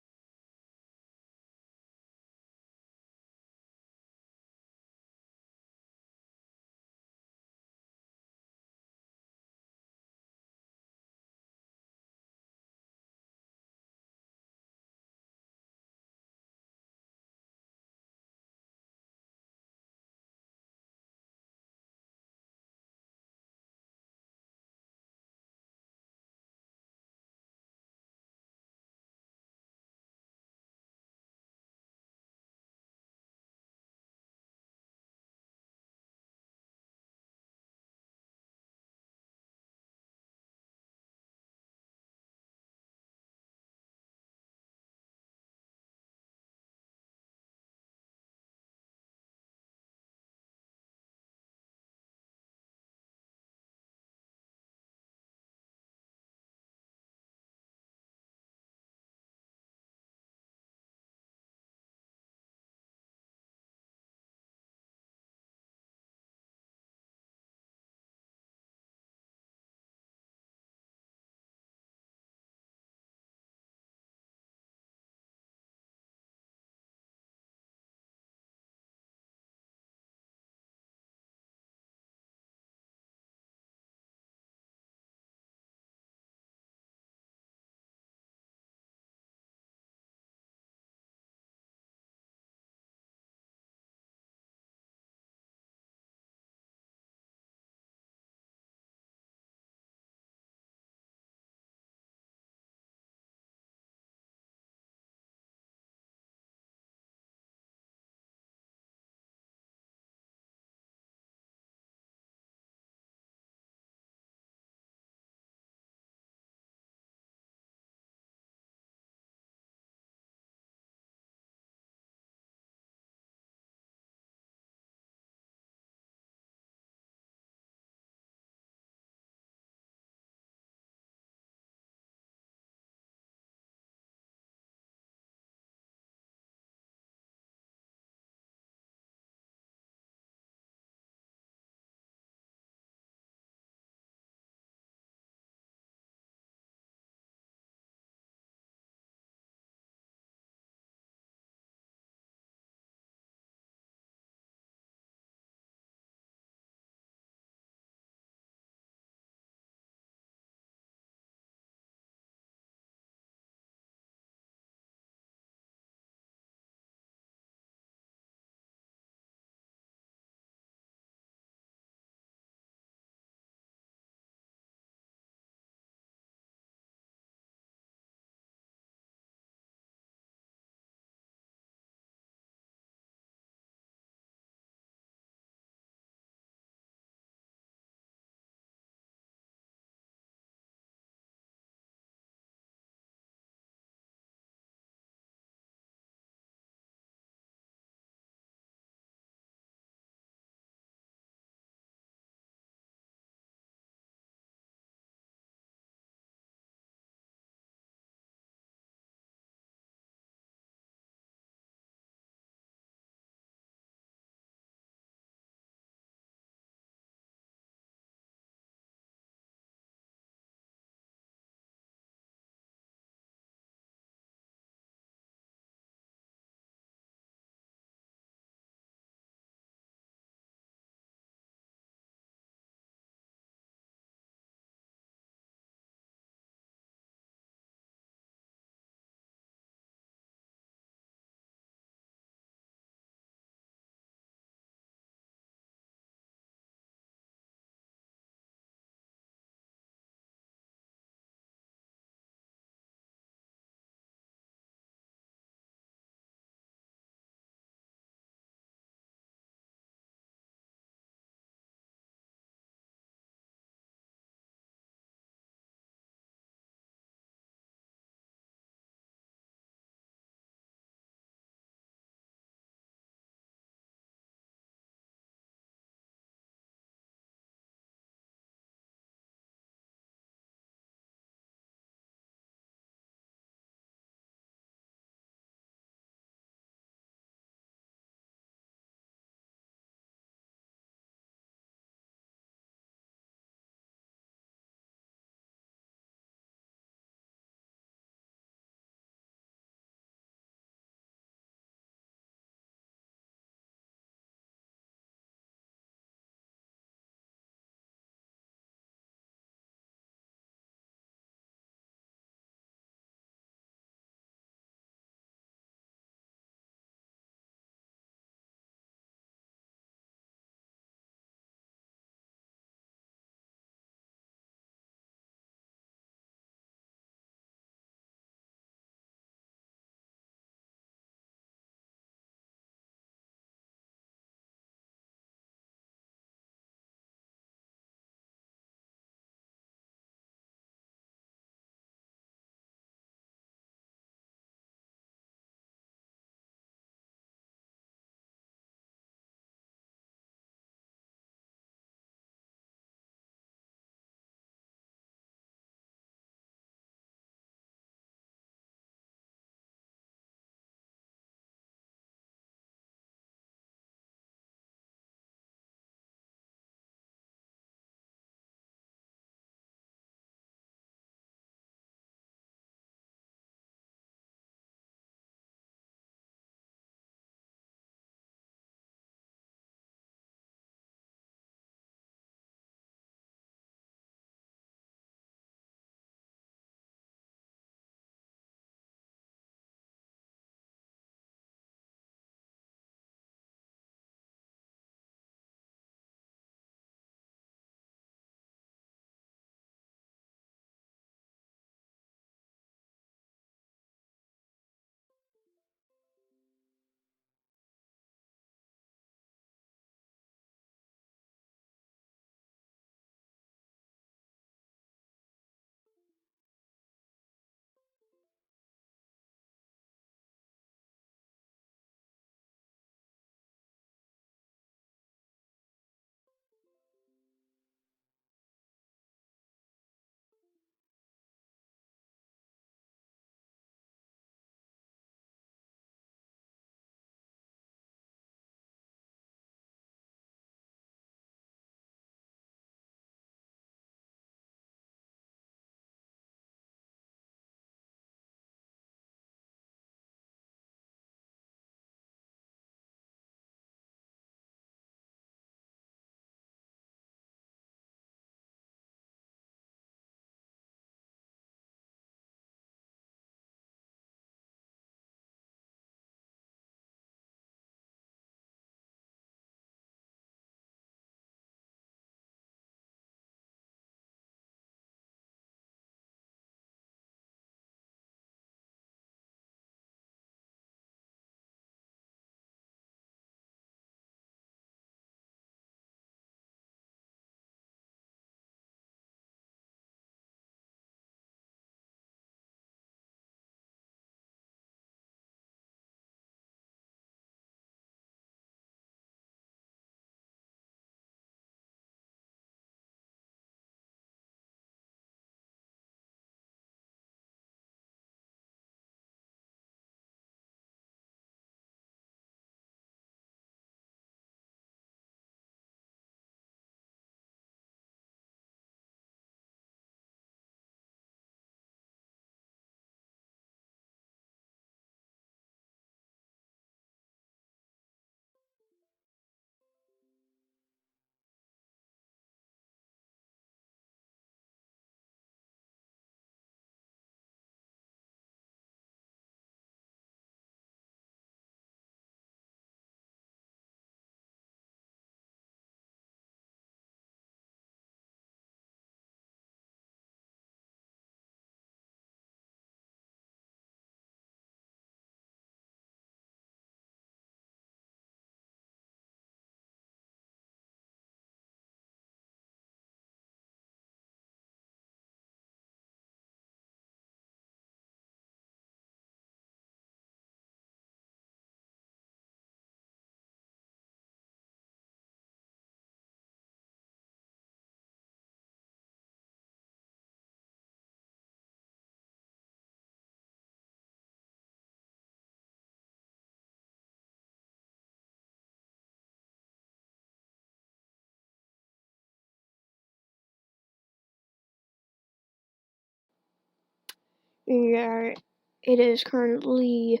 Yeah, it is currently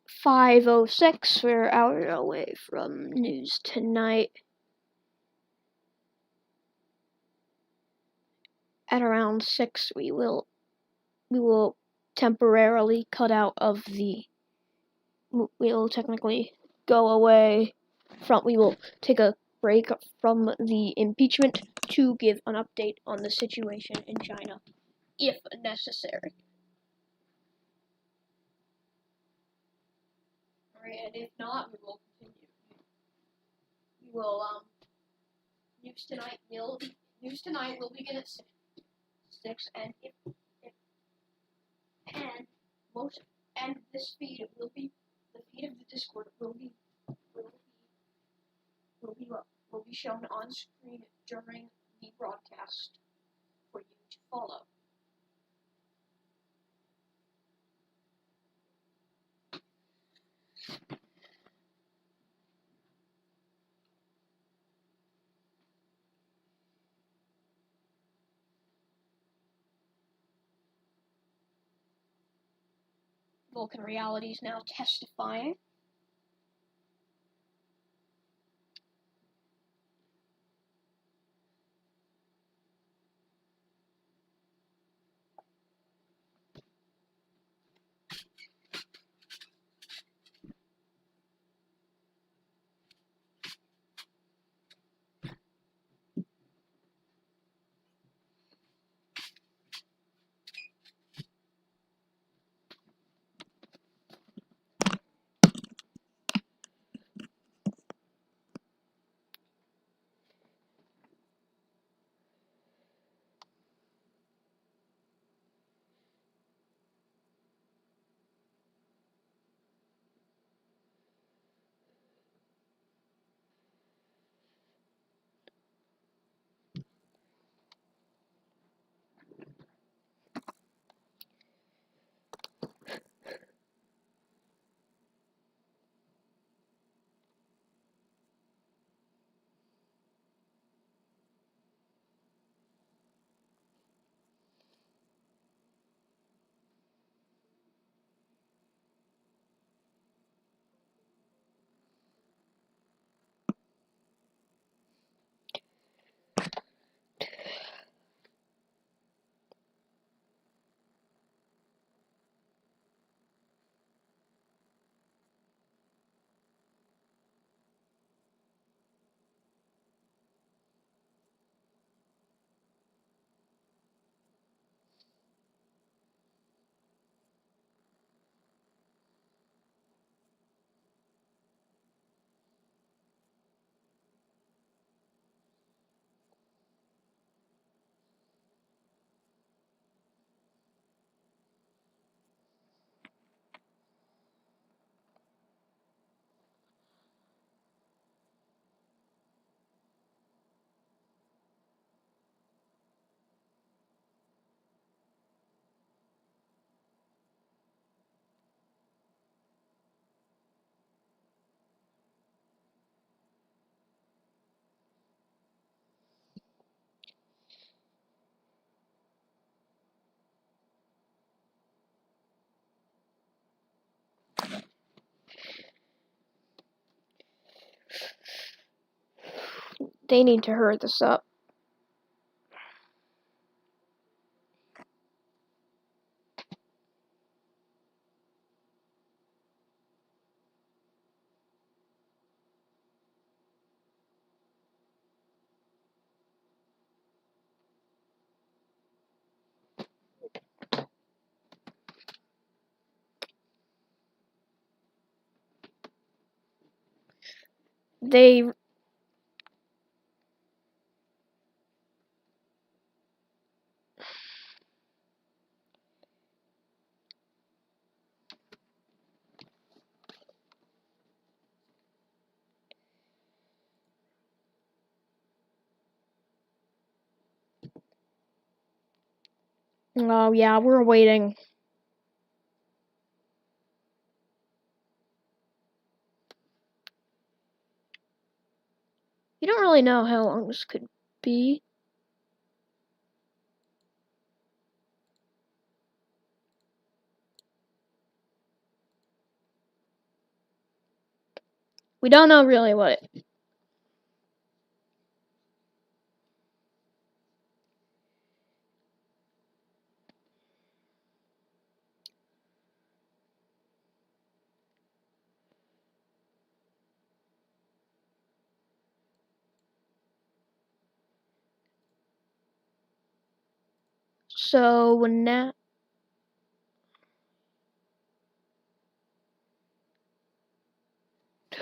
5:06. We're hours away from news tonight. At around 6, we will temporarily cut out of the. We'll technically go away from. We will take a break from the impeachment to give an update on the situation in China, if necessary. Alright, and if not, we will continue. We will news tonight will begin at 6, and this feed will be the feed of the Discord will be shown on screen during the broadcast for you to follow. Vulcan Reality is now testifying. They need to hurry this up. They Oh yeah, we're waiting. You don't really know how long this could be. We don't know really what it. So when that.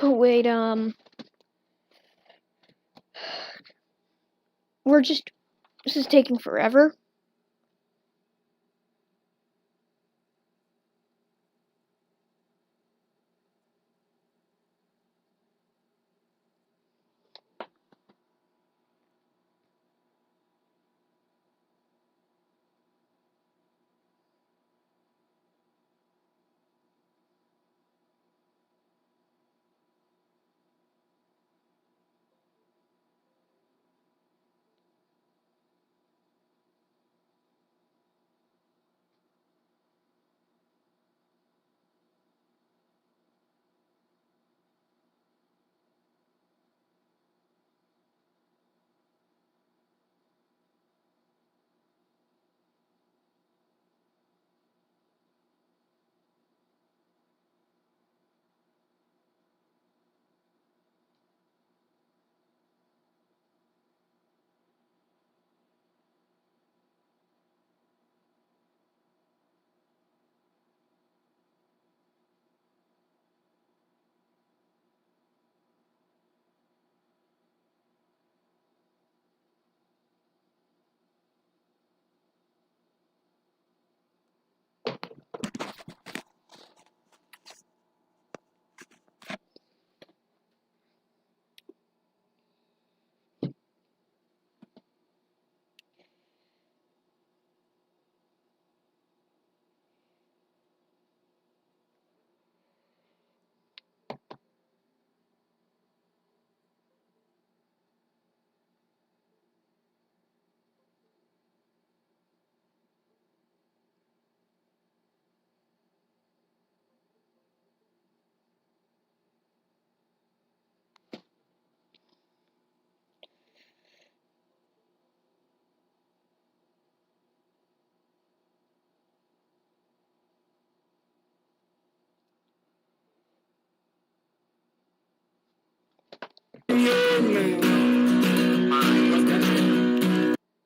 Oh, wait, we're just. This is taking forever.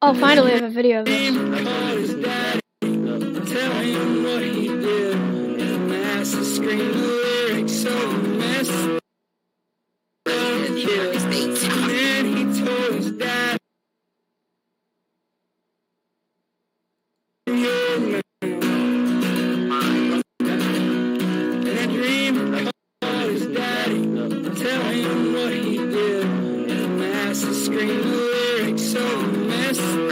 Oh, finally, I have a video of this. Tell him what he did. His master screamed the lyrics so messed up. And then he told his dad. And I dreamed about his daddy. Tell him what he did. His master screamed the lyrics so messed up.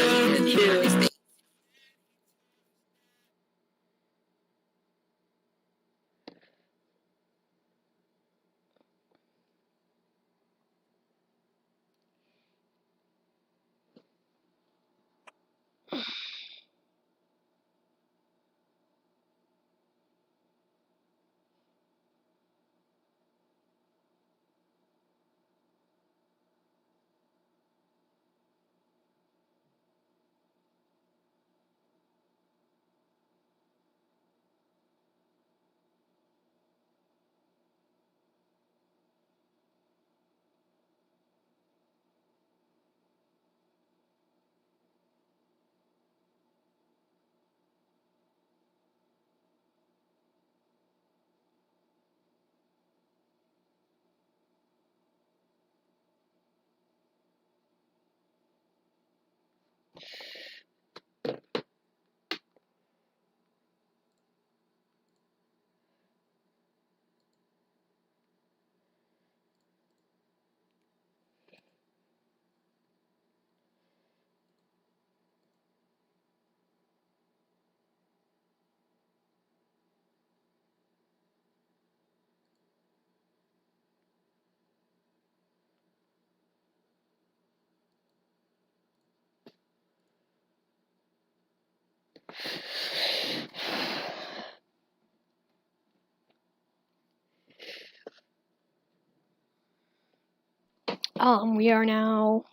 We are now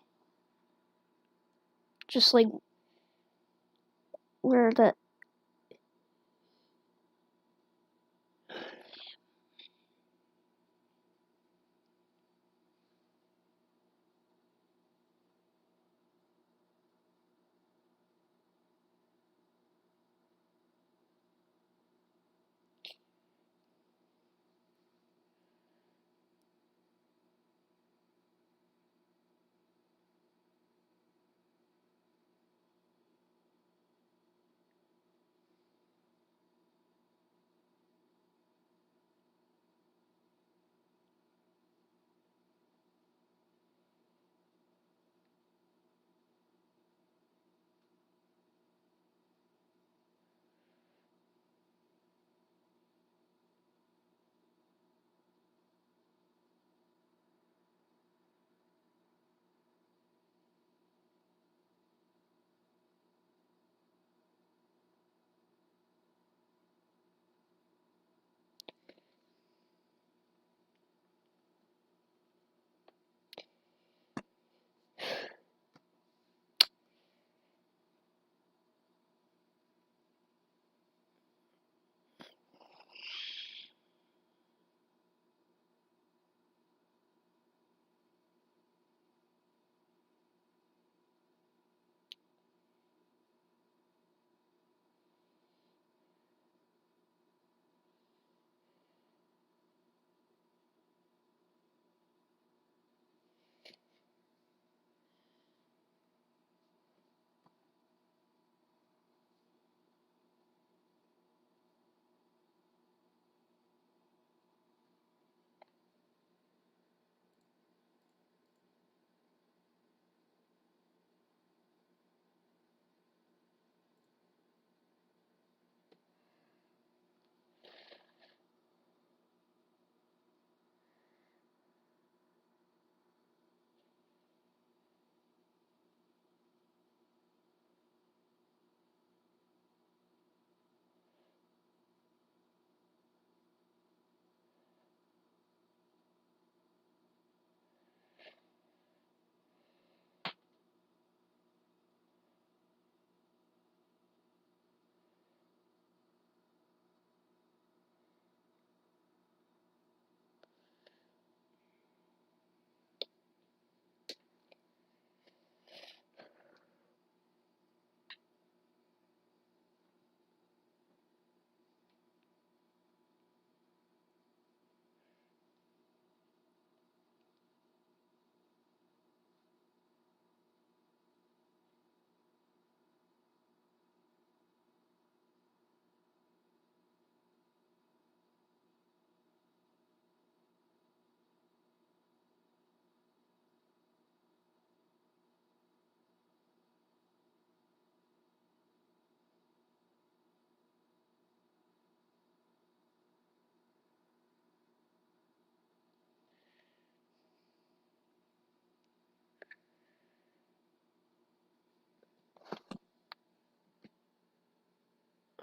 just like where the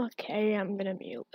okay, I'm gonna mute.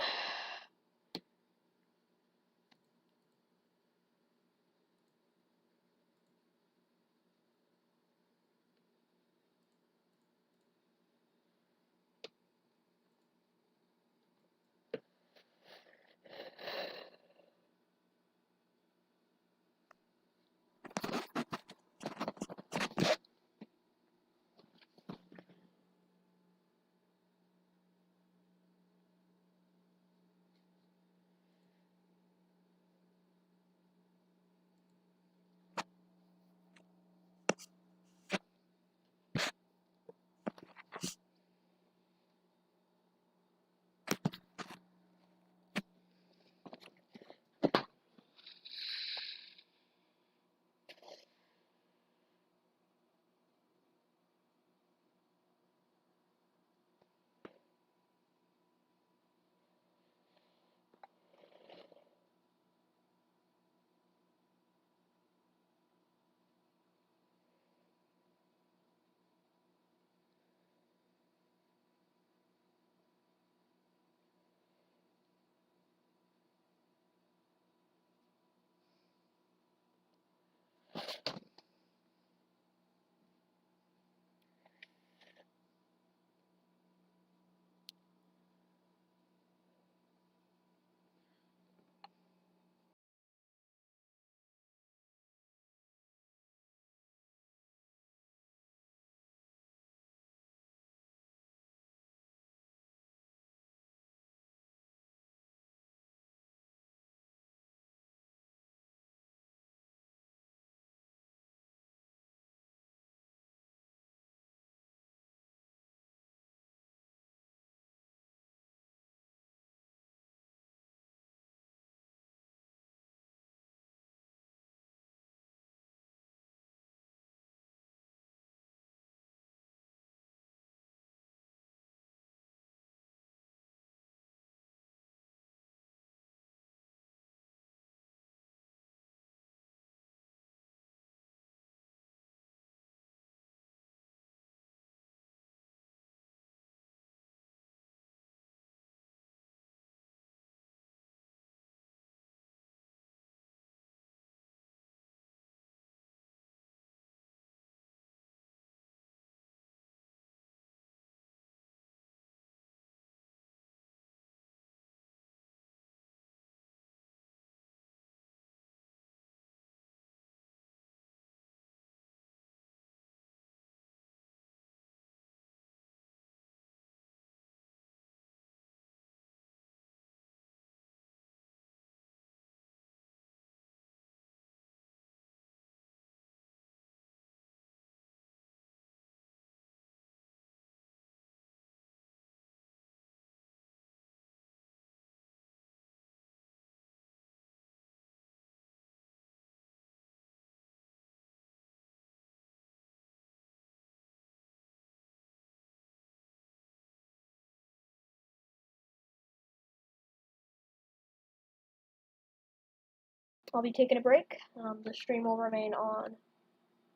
I'll be taking a break. The stream will remain on,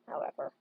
however.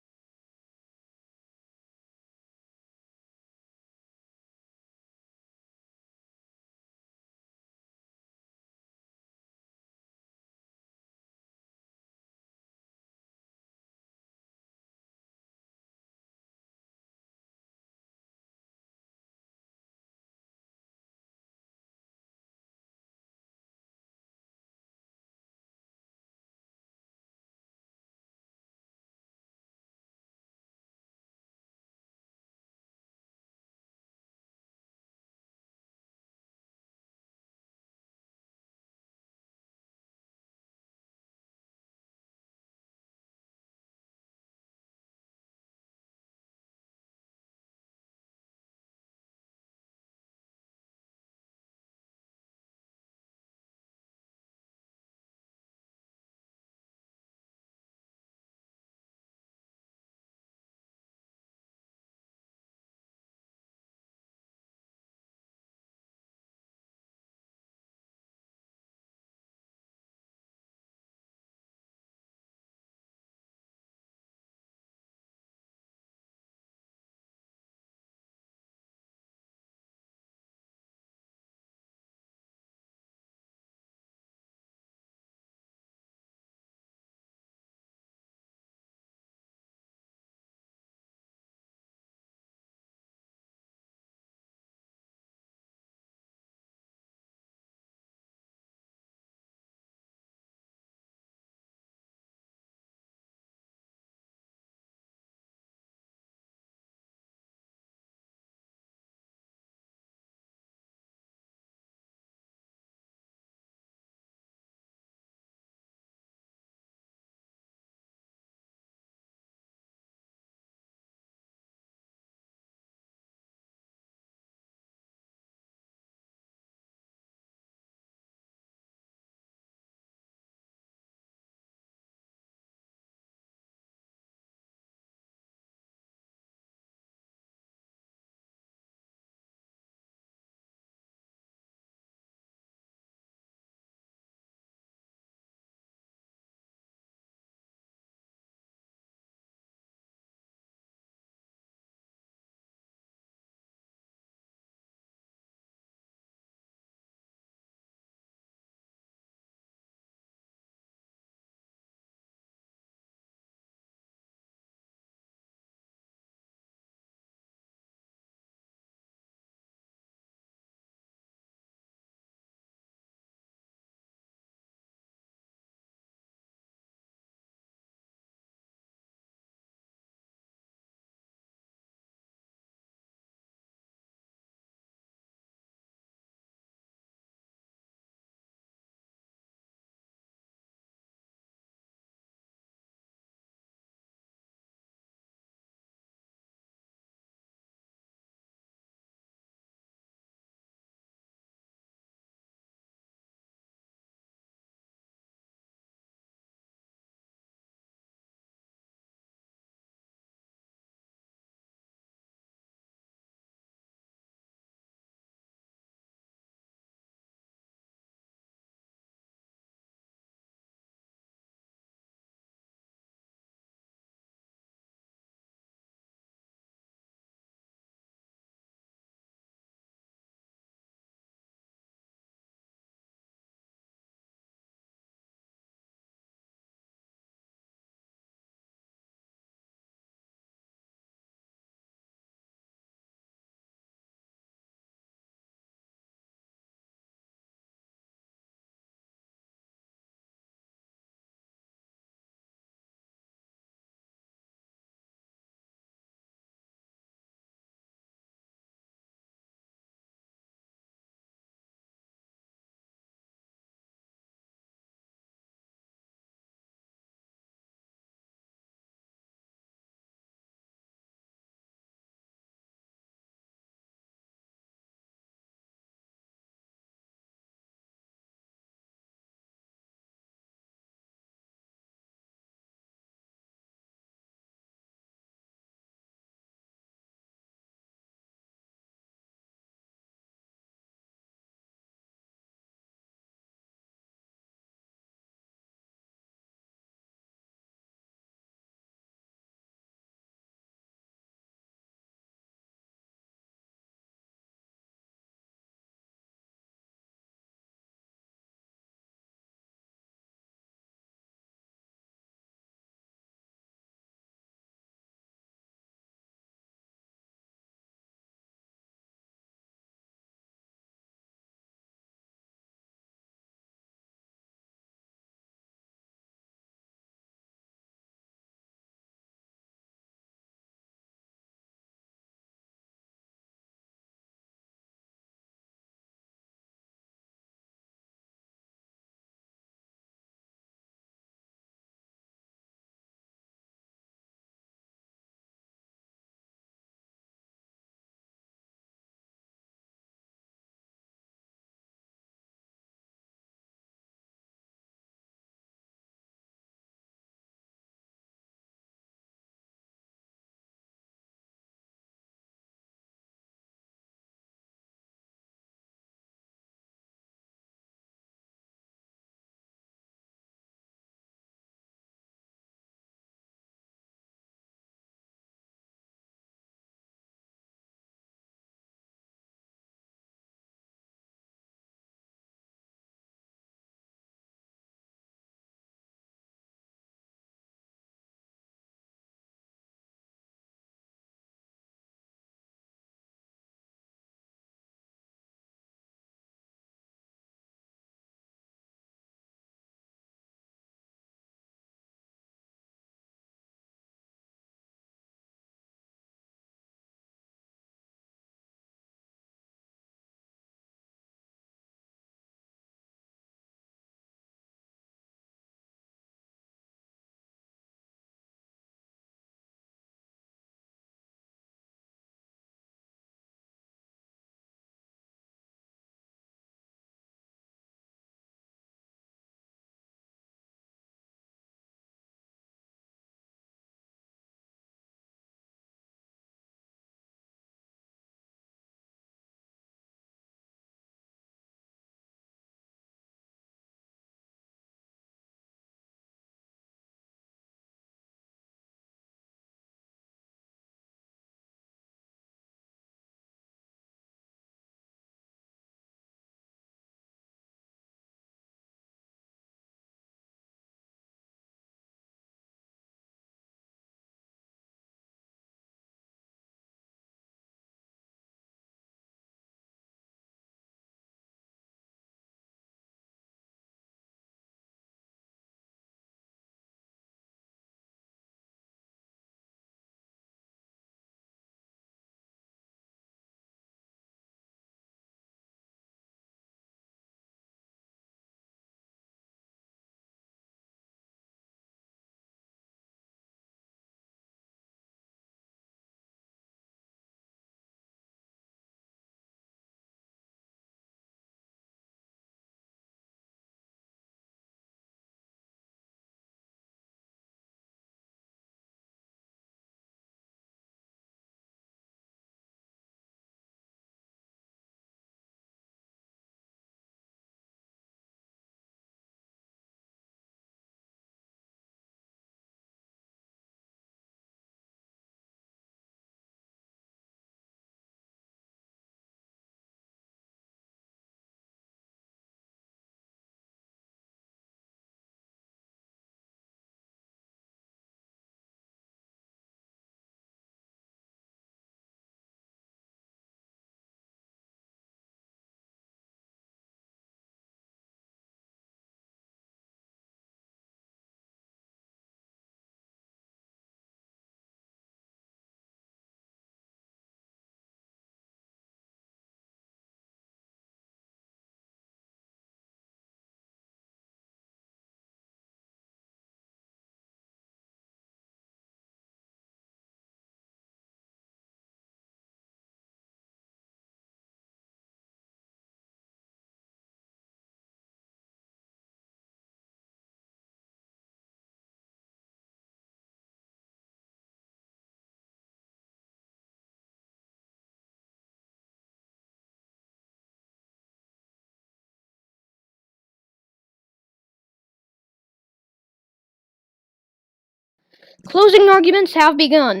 Closing arguments have begun.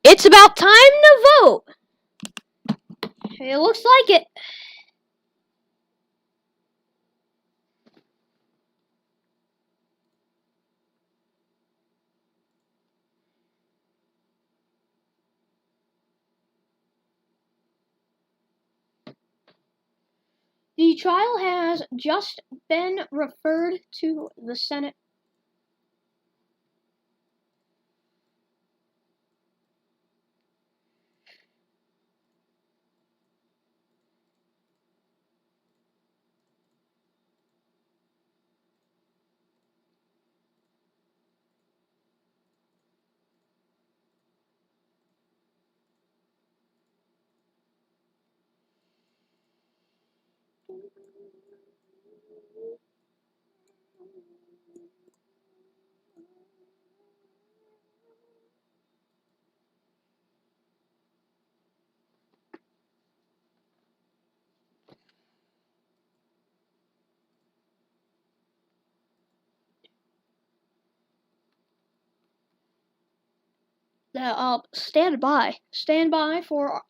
It's about time to vote. It looks like it. The trial has just been referred to the Senate.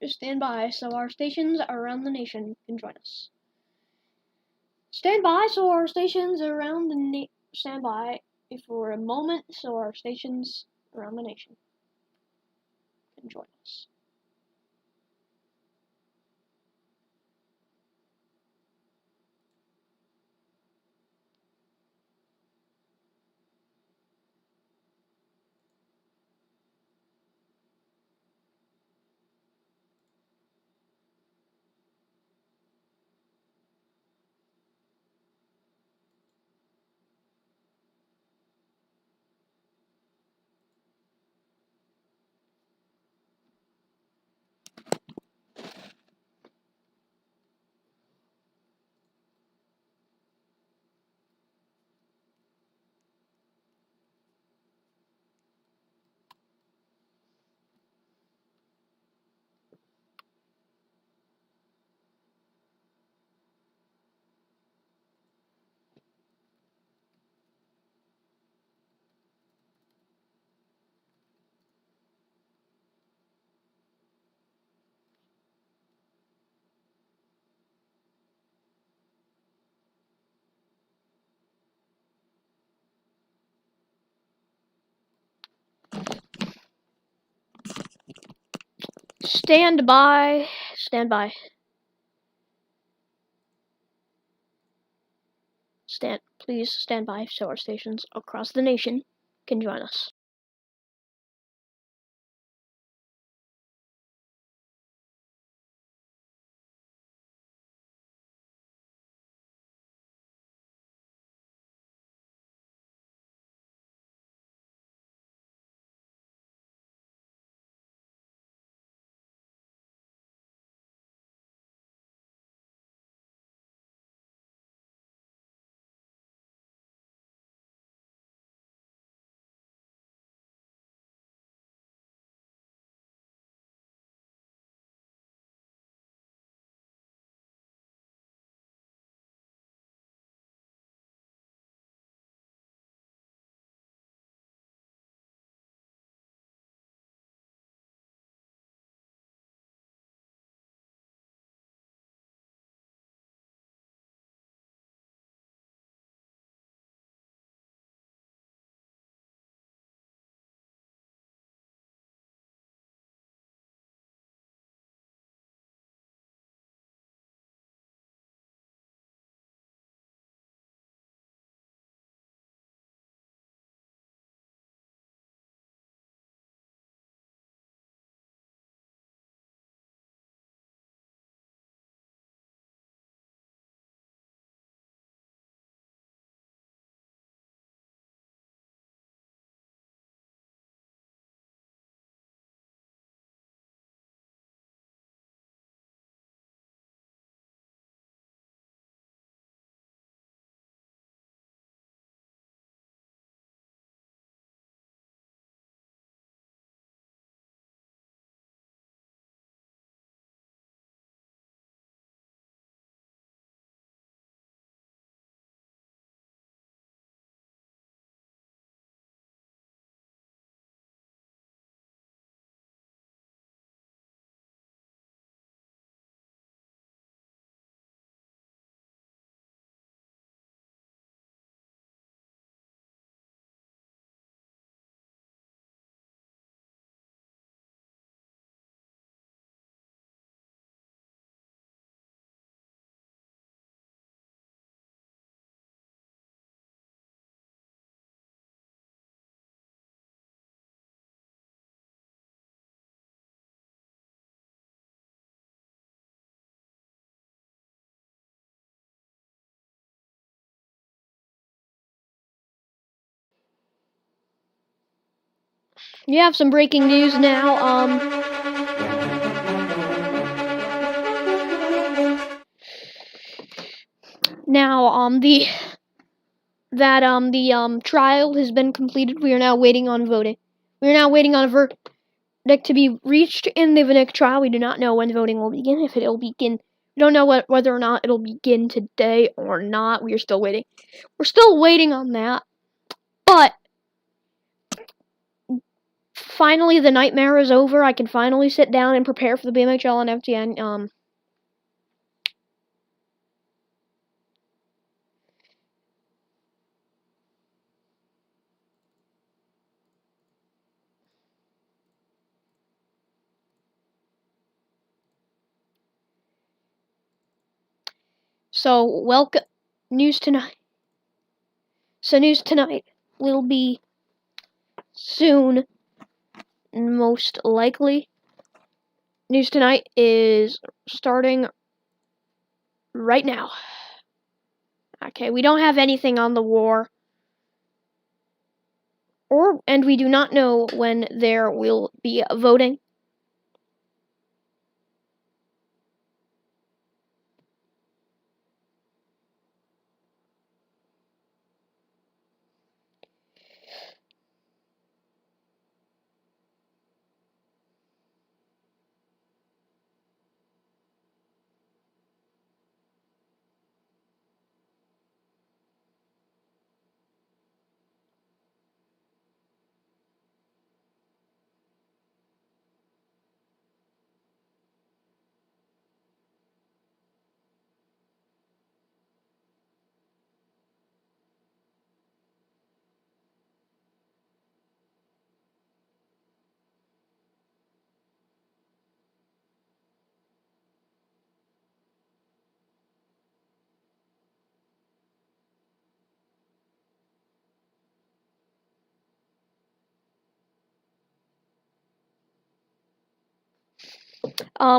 Stand by so our stations around the nation can join us. Stand by so our stations around the stand by for a moment so our stations around the nation can join us. Stand by. Please stand by so our stations across the nation can join us. You have some breaking news now. The trial has been completed. We are now waiting on voting. We are now waiting on a verdict to be reached in the Vinick trial. We do not know when voting will begin. If it'll begin, we don't know whether or not it'll begin today or not. We are still waiting. We're still waiting on that. But finally, the nightmare is over. I can finally sit down and prepare for the BMHL and FTN. So, welcome. News tonight. So, news tonight will be soon, most likely. News tonight is starting right now. Okay, we don't have anything on the war. And we do not know when there will be voting.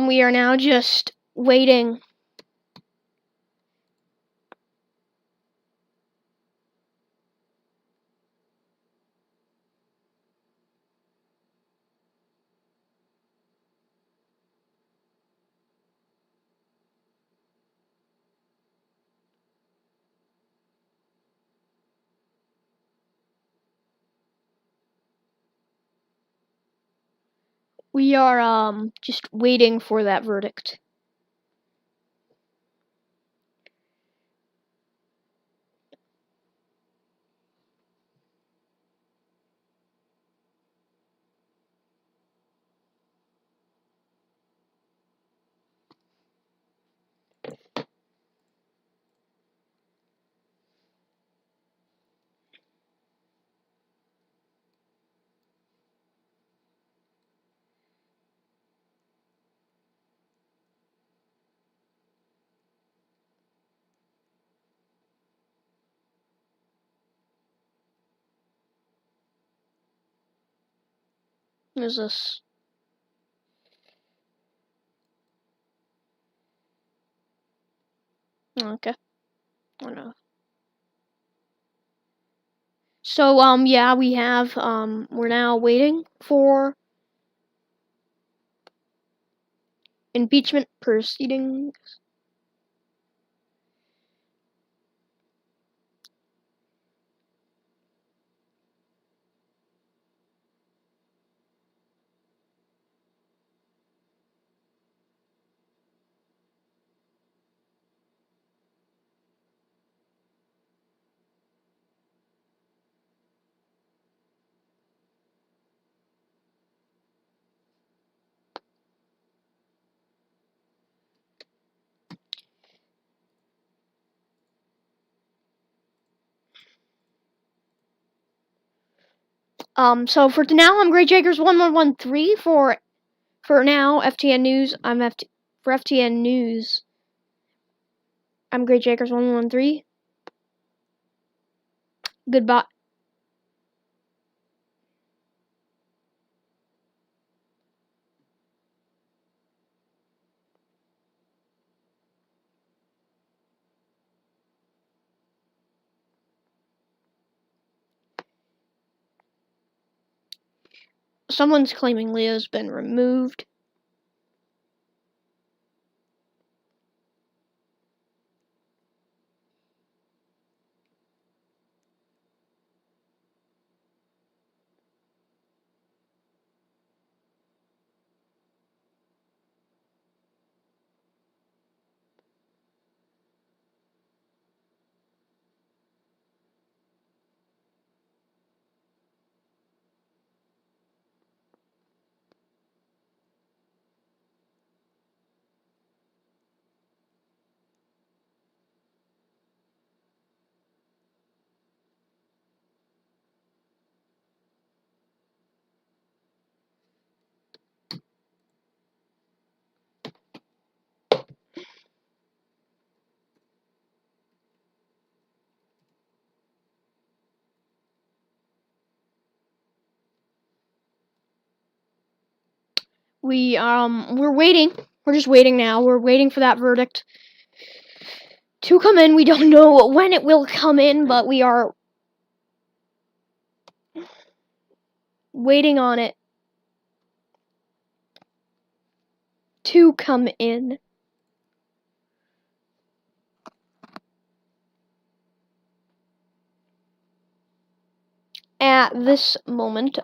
We are now just waiting. We are just waiting for that verdict. What is this? Okay. Oh no. So yeah, we have we're now waiting for impeachment proceedings. So for now, I'm Great Jakers 1113 for now FTN News. For FTN News. I'm Great Jakers 1113. Goodbye. Someone's claiming Leo's been removed. We're waiting. We're just waiting now. We're waiting for that verdict to come in. We don't know when it will come in, but we are waiting on it to come in. At this moment,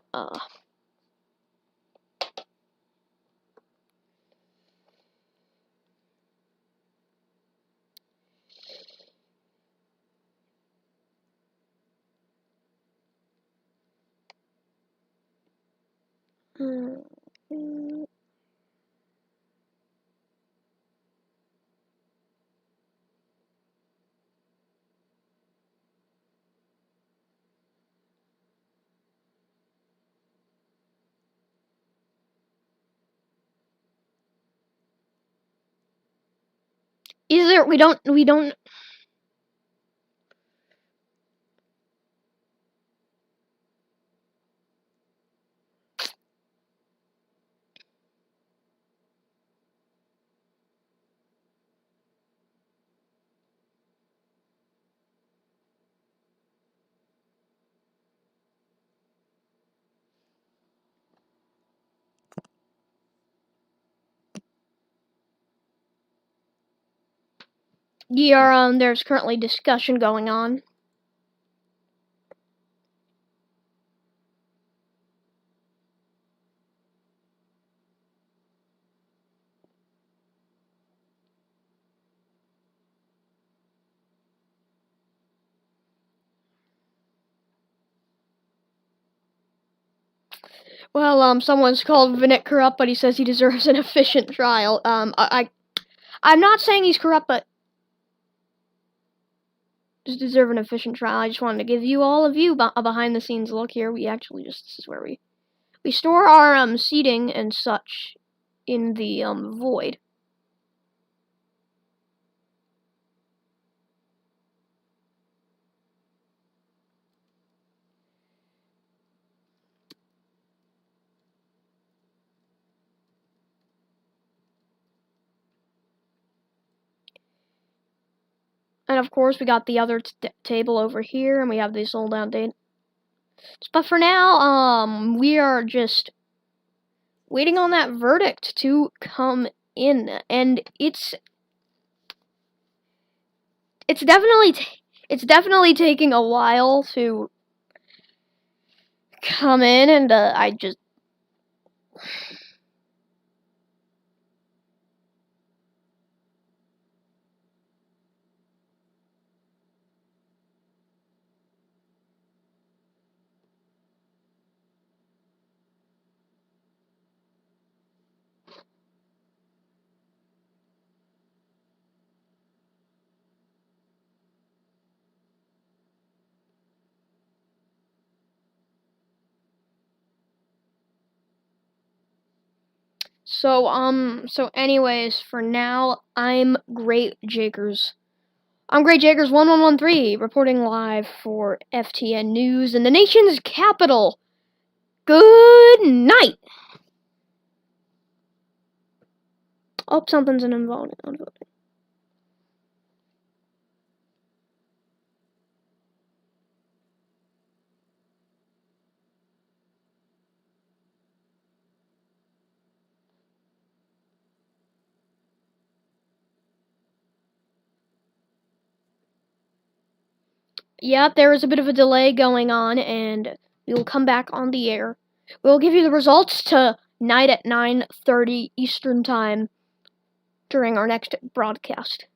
either we don't. There's currently discussion going on. Well, someone's called Vinick corrupt, but he says he deserves an efficient trial. I'm not saying he's corrupt, but just deserve an efficient trial. I just wanted to give you all of you a behind the scenes look here. We actually this is where we store our seating and such in the void. And of course, we got the other table over here, and we have these sold out dates. But for now, we are just waiting on that verdict to come in, and it's definitely taking a while to come in, and I just. So anyways, for now, I'm Great Jakers. I'm Great Jakers 1113, reporting live for FTN News in the nation's capital. Good night. Oh, something's an unvoted. Yep, there is a bit of a delay going on, and we will come back on the air. We'll give you the results tonight at 9:30 Eastern Time during our next broadcast.